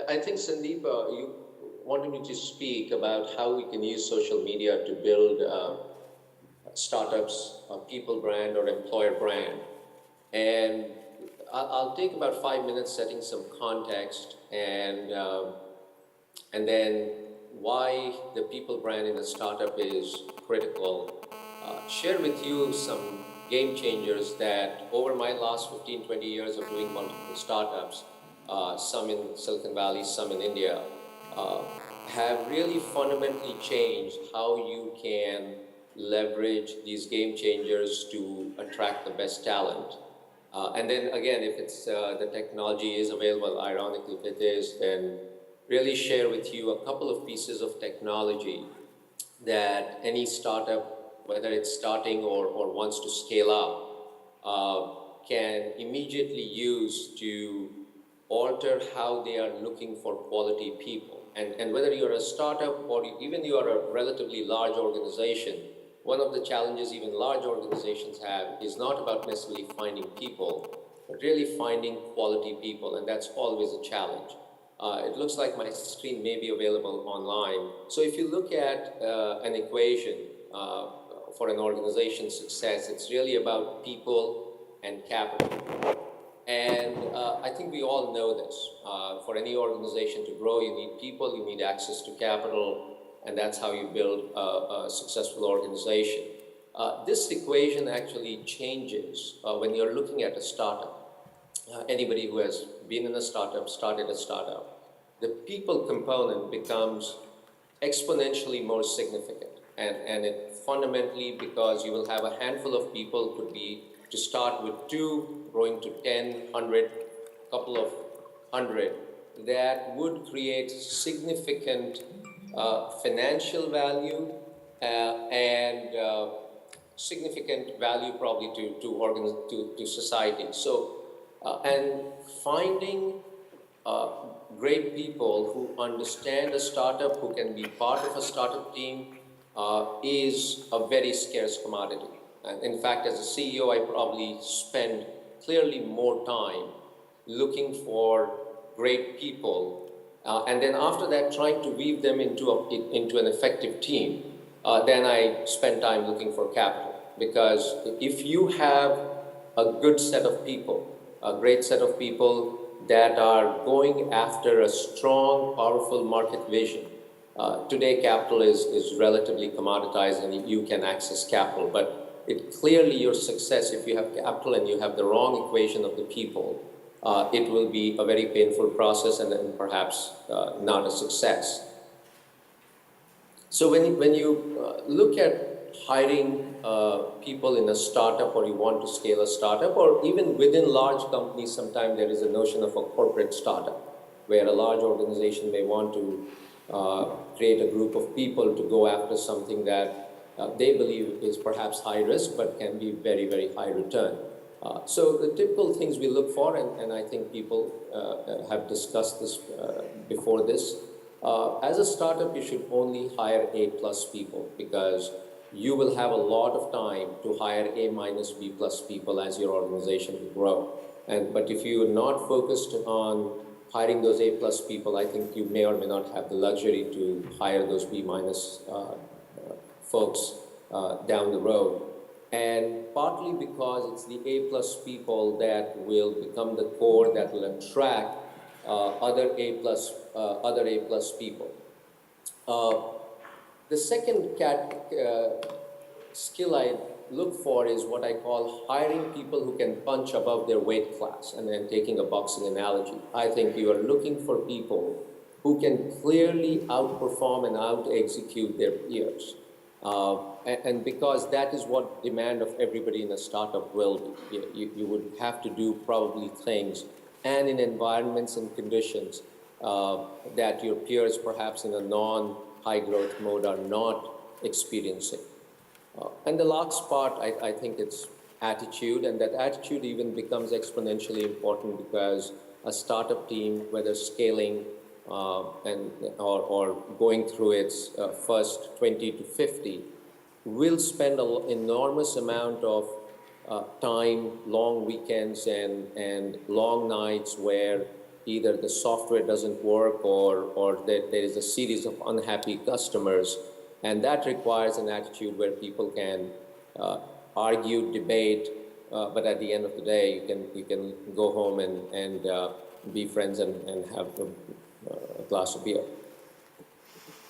I think Sandeep, you wanted me to speak about how we can use social media to build startups, people brand or employer brand. And I'll take about 5 minutes setting some context and then why the people brand in a startup is critical share with you some game changers that over my last 15, 20 years of doing multiple startups, some in Silicon Valley, some in India, uh, have really fundamentally changed how you can leverage these game changers to attract the best talent. And then again, if it's the technology is available, ironically, if it is, then really share with you a couple of pieces of technology that any startup, whether it's starting or wants to scale up, can immediately use to alter how they are looking for quality people. And whether you're a startup or even you are a relatively large organization, one of the challenges even large organizations have is not about necessarily finding people, but really finding quality people, and that's always a challenge. It looks like my screen may be available online. So if you look at an equation for an organization's success, it's really about people and capital. And I think we all know this. For any organization to grow, you need people, you need access to capital, and that's how you build a successful organization. This equation actually changes when you're looking at a startup. Anybody who has been in a startup, started a startup, the people component becomes exponentially more significant. And it fundamentally, because you will have a handful of people, could be to start with 2, growing to 10, 100, couple of 100, that would create significant financial value and significant value probably to society. So, and finding great people who understand a startup, who can be part of a startup team, is a very scarce commodity. And in fact, as a CEO, I probably spend clearly more time looking for great people, and then after that, trying to weave them into an effective team. Then I spend time looking for capital. Because if you have a good set of people, a great set of people that are going after a strong, powerful market vision. Today, capital is relatively commoditized and you can access capital, but clearly your success, if you have capital and you have the wrong equation of the people, it will be a very painful process and then perhaps not a success. So when you look at hiring people in a startup, or you want to scale a startup, or even within large companies, sometimes there is a notion of a corporate startup, where a large organization may want to create a group of people to go after something that they believe is perhaps high risk, but can be very, very high return. So the typical things we look for, and I think people have discussed this before this, as a startup, you should only hire A+ people, because you will have a lot of time to hire A-, B+ people as your organization will grow. But if you are not focused on hiring those A+ people, I think you may or may not have the luxury to hire those B- folks down the road. And partly because it's the A+ people that will become the core that will attract other A+ people. The second skill I look for is what I call hiring people who can punch above their weight class, and then taking a boxing analogy. I think you are looking for people who can clearly outperform and out-execute their peers. And because that is what demand of everybody in a startup will be. You would have to do probably things and in environments and conditions that your peers perhaps in a non-high growth mode are not experiencing. And the last part, I think it's attitude, and that attitude even becomes exponentially important because a startup team, whether scaling or going through its first 20 to 50, will spend an enormous amount of time, long weekends and long nights where either the software doesn't work or there is a series of unhappy customers. And that requires an attitude where people can argue, debate, but at the end of the day, you can go home and be friends and have a glass of beer.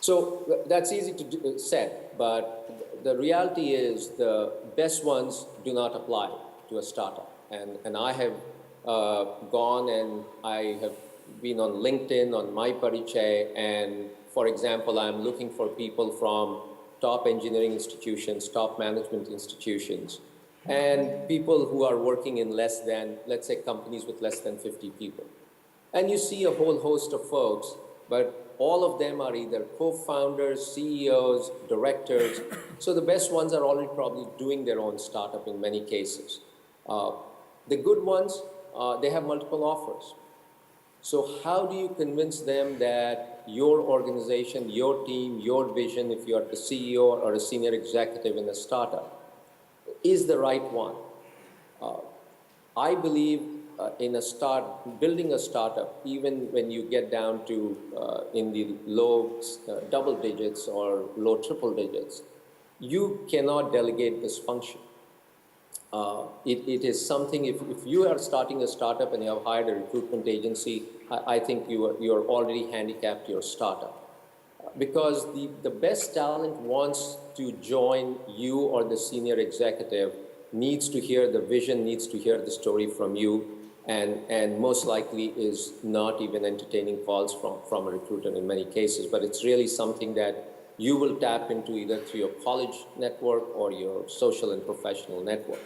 So that's easy to set, but the reality is the best ones do not apply to a startup. And I have gone and I have been on LinkedIn, on My Parichai, and for example, I'm looking for people from top engineering institutions, top management institutions, and people who are working in less than, let's say, companies with less than 50 people. And you see a whole host of folks, but all of them are either co-founders, CEOs, directors. So the best ones are already probably doing their own startup in many cases. The good ones, they have multiple offers. So how do you convince them that your organization, your team, your vision, if you are the CEO or a senior executive in a startup, is the right one? I believe building a startup, even when you get down to in the low double digits or low triple digits, you cannot delegate this function. It is something, if you are starting a startup and you have hired a recruitment agency, I think you are already handicapped your startup. Because the best talent wants to join you or the senior executive, needs to hear the vision, needs to hear the story from you, and most likely is not even entertaining calls from a recruiter in many cases. But it's really something that you will tap into either through your college network or your social and professional network.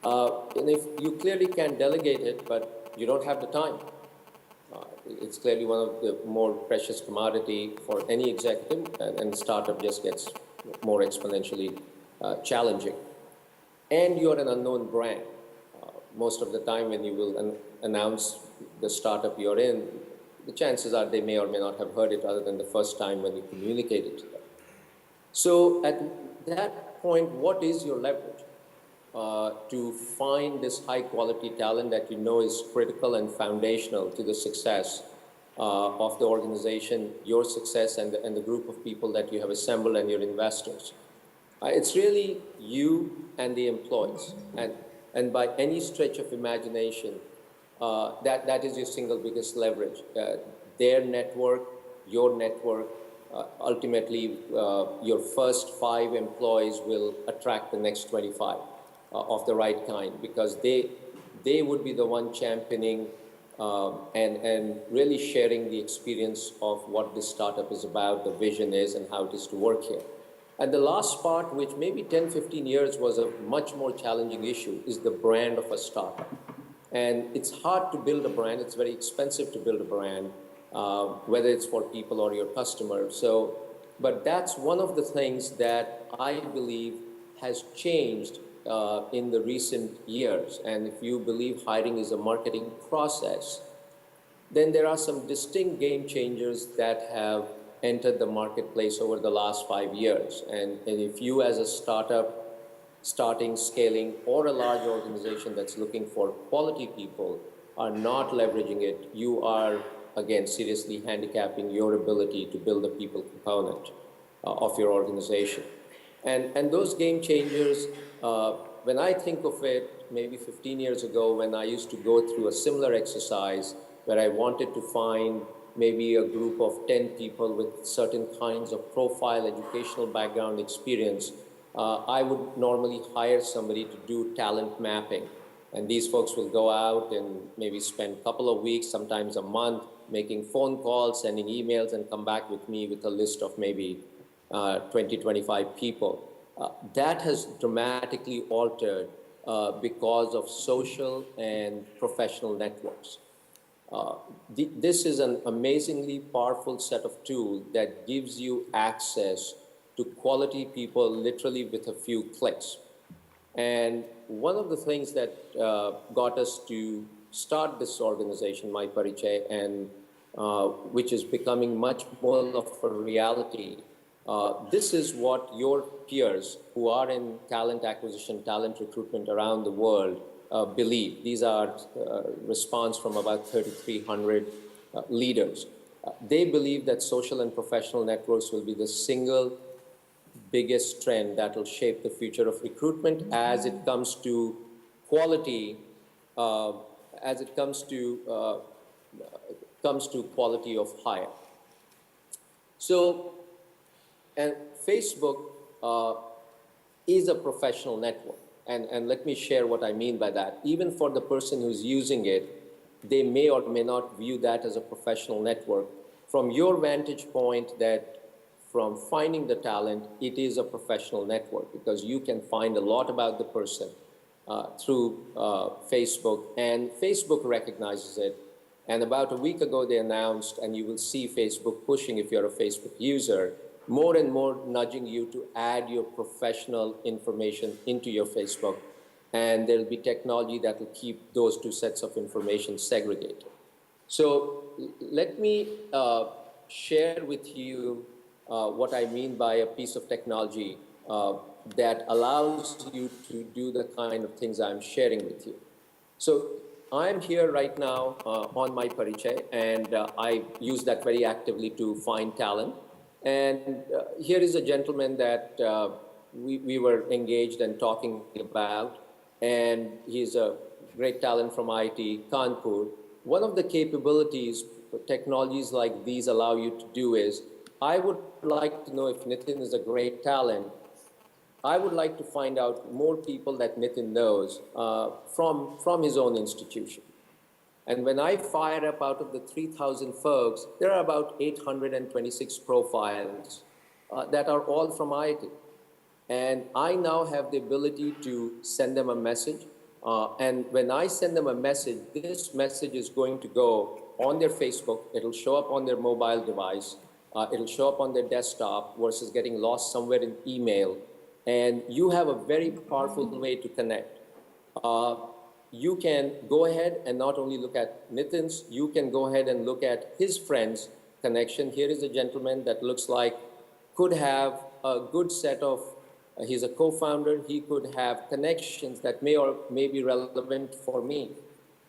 And if you clearly can delegate it, but you don't have the time, it's clearly one of the more precious commodity for any executive, and startup just gets more exponentially challenging. And you're an unknown brand. Most of the time when you will announce the startup you're in, the chances are they may or may not have heard it other than the first time when you communicate it to them. So at that point, what is your leverage to find this high quality talent that you know is critical and foundational to the success of the organization, your success, and the group of people that you have assembled and your investors? It's really you and the employees. And by any stretch of imagination, that is your single biggest leverage. Their network, your network, ultimately your first 5 employees will attract the next 25 of the right kind, because they would be the one championing and really sharing the experience of what this startup is about, the vision is, and how it is to work here. And the last part, which maybe 10, 15 years was a much more challenging issue, is the brand of a startup. And it's hard to build a brand. It's very expensive to build a brand, whether it's for people or your customers. But that's one of the things that I believe has changed in the recent years. And if you believe hiring is a marketing process, then there are some distinct game changers that have entered the marketplace over the last 5 years. And if you as a startup, starting, scaling, or a large organization that's looking for quality people are not leveraging it, you are, again, seriously handicapping your ability to build the people component of your organization. And those game changers, when I think of it, maybe 15 years ago, when I used to go through a similar exercise where I wanted to find maybe a group of 10 people with certain kinds of profile, educational background, experience, I would normally hire somebody to do talent mapping. And these folks will go out and maybe spend a couple of weeks, sometimes a month, making phone calls, sending emails, and come back with me with a list of maybe 20, 25 people. That has dramatically altered because of social and professional networks. This is an amazingly powerful set of tools that gives you access to quality people literally with a few clicks. And one of the things that got us to start this organization, My Parichai, and which is becoming much more of a reality, this is what your peers who are in talent acquisition, talent recruitment around the world believe. These are response from about 3,300 leaders. They believe that social and professional networks will be the single biggest trend that will shape the future of recruitment as it comes to quality, as it comes to quality of hire. So, and Facebook is a professional network. And let me share what I mean by that. Even for the person who's using it, they may or may not view that as a professional network. From your vantage point, that from finding the talent, it is a professional network because you can find a lot about the person through Facebook, and Facebook recognizes it. And about a week ago, they announced, and you will see Facebook pushing if you're a Facebook user, more and more nudging you to add your professional information into your Facebook. And there'll be technology that will keep those two sets of information segregated. So let me share with you what I mean by a piece of technology that allows you to do the kind of things I'm sharing with you. So I'm here right now on my Parichay, and I use that very actively to find talent. And here is a gentleman that we were engaged and talking about, and he's a great talent from IIT Kanpur. One of the capabilities technologies like these allow you to do is, I would like to know if Nitin is a great talent. I would like to find out more people that Nitin knows from his own institution. And when I fire up out of the 3,000 folks, there are about 826 profiles that are all from IIT. And I now have the ability to send them a message. And when I send them a message, this message is going to go on their Facebook. It'll show up on their mobile device. It'll show up on their desktop versus getting lost somewhere in email. And you have a very powerful way to connect. You can go ahead and not only look at Nitin's, you can go ahead and look at his friend's connection. Here is a gentleman that looks like could have a good set of, he's a co-founder, he could have connections that may be relevant for me.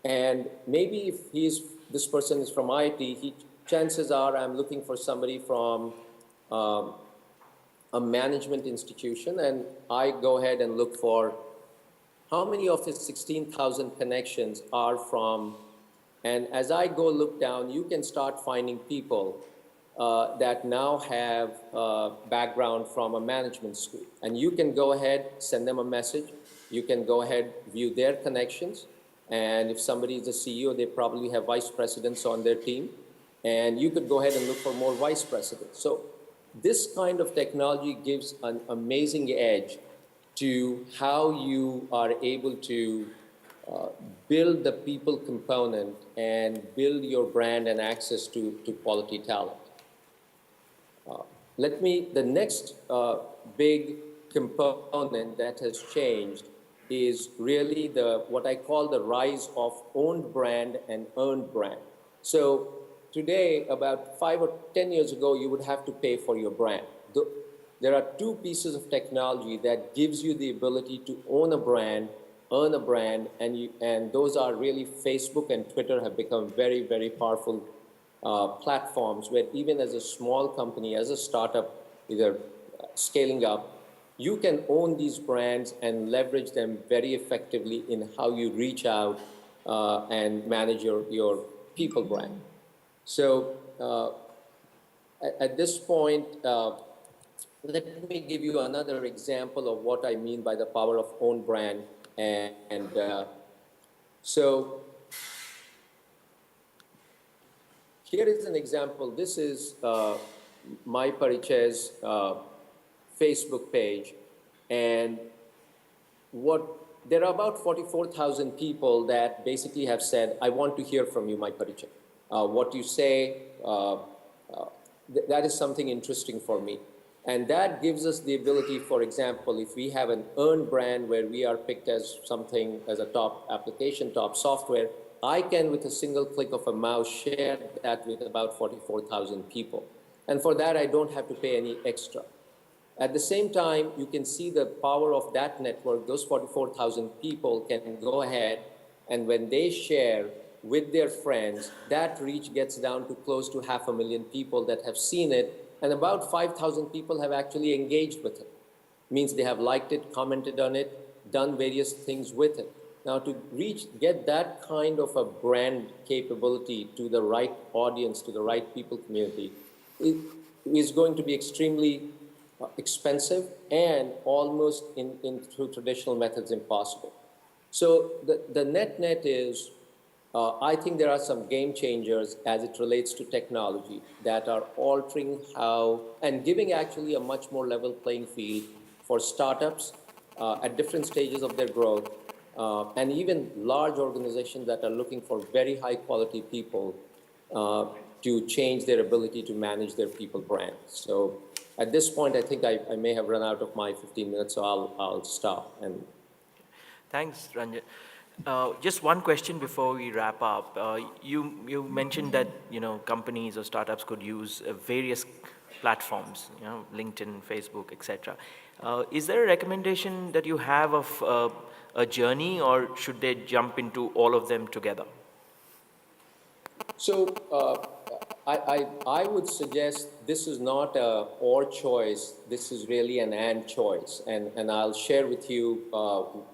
And maybe if this person is from IIT, chances are I'm looking for somebody from a management institution, and I go ahead and look for how many of his 16,000 connections are from, and as I go look down, you can start finding people that now have background from a management school. And you can go ahead, send them a message. You can go ahead, view their connections. And if somebody is a CEO, they probably have vice presidents on their team. And you could go ahead and look for more vice presidents. So this kind of technology gives an amazing edge to how you are able to build the people component and build your brand and access to quality talent. The next big component that has changed is really what I call the rise of owned brand and earned brand. So today, about 5 or 10 years ago, you would have to pay for your brand. There are two pieces of technology that gives you the ability to own a brand, earn a brand, and those are really Facebook and Twitter have become very, very powerful platforms where even as a small company, as a startup, either scaling up, you can own these brands and leverage them very effectively in how you reach out and manage your people brand. So at this point, let me give you another example of what I mean by the power of own brand. So here is an example. This is my Parichay's Facebook page. And there are about 44,000 people that basically have said, I want to hear from you, my Parichay. What you say, that is something interesting for me. And that gives us the ability, for example, if we have an earned brand where we are picked as something, as a top application, top software, I can, with a single click of a mouse, share that with about 44,000 people. And for that, I don't have to pay any extra. At the same time, you can see the power of that network. Those 44,000 people can go ahead, and when they share with their friends, that reach gets down to close to 500,000 people that have seen it, and about 5,000 people have actually engaged with it. Means they have liked it, commented on it, done various things with it. Now to get that kind of a brand capability to the right audience, to the right people community, it is going to be extremely expensive, and almost through traditional methods impossible. So the net is, I think there are some game changers as it relates to technology that are altering how and giving actually a much more level playing field for startups at different stages of their growth, and even large organizations that are looking for very high quality people to change their ability to manage their people brand. So at this point, I think I may have run out of my 15 minutes, so I'll stop. And thanks, Ranjan. Just one question before we wrap up. You mentioned that companies or startups could use various platforms, LinkedIn, Facebook, etc. Is there a recommendation that you have of a journey, or should they jump into all of them together? So I would suggest this is not a or choice, this is really an and choice, and I'll share with you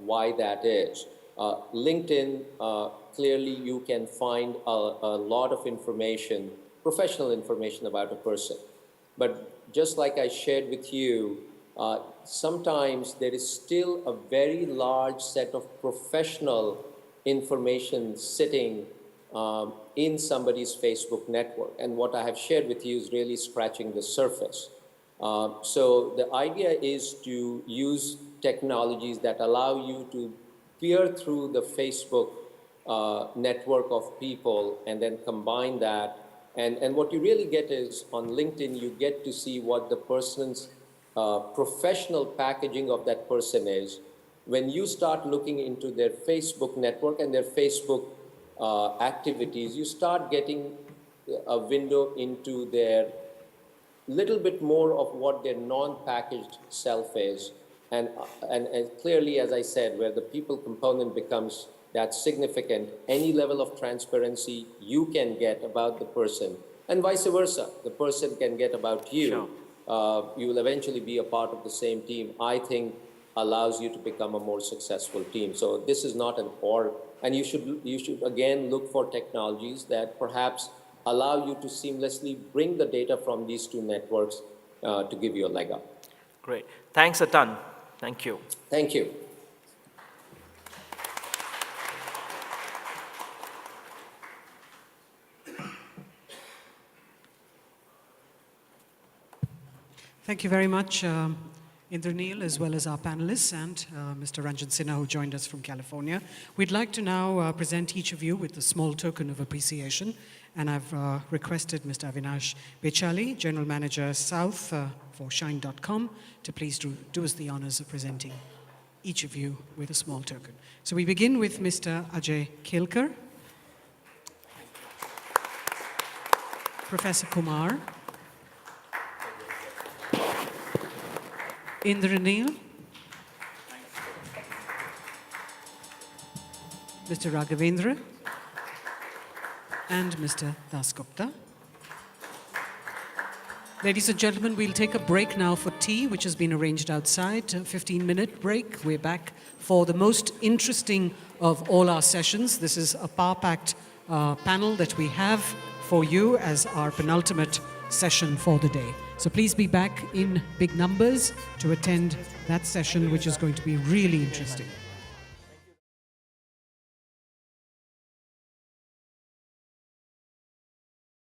why that is. LinkedIn, clearly you can find a lot of information, professional information about a person. But just like I shared with you, sometimes there is still a very large set of professional information sitting in somebody's Facebook network. And what I have shared with you is really scratching the surface. So the idea is to use technologies that allow you to peer through the Facebook network of people and then combine that. And what you really get is on LinkedIn, you get to see what the person's professional packaging of that person is. When you start looking into their Facebook network and their Facebook activities, you start getting a window into their little bit more of what their non-packaged self is. And clearly, as I said, where the people component becomes that significant, any level of transparency you can get about the person, and vice versa, the person can get about you. Sure. You will eventually be a part of the same team, I think allows you to become a more successful team. So this is not an or, and you should again look for technologies that perhaps allow you to seamlessly bring the data from these two networks to give you a leg up. Great. Thanks a ton. Thank you. Thank you. Thank you very much, Indranil, as well as our panelists, and Mr. Ranjan Sinha, who joined us from California. We'd like to now present each of you with a small token of appreciation, and I've requested Mr. Avinash Bechali, General Manager South for Shine.com, to please do us the honors of presenting each of you with a small token. So we begin with Mr. Ajay Kelkar, Professor Kumar, Indranil, Mr. Raghavendra, and Mr. Dasgupta. Ladies and gentlemen, we'll take a break now for tea, which has been arranged outside, a 15-minute break. We're back for the most interesting of all our sessions. This is a power-packed panel that we have for you as our penultimate session for the day. So please be back in big numbers to attend that session, which is going to be really interesting.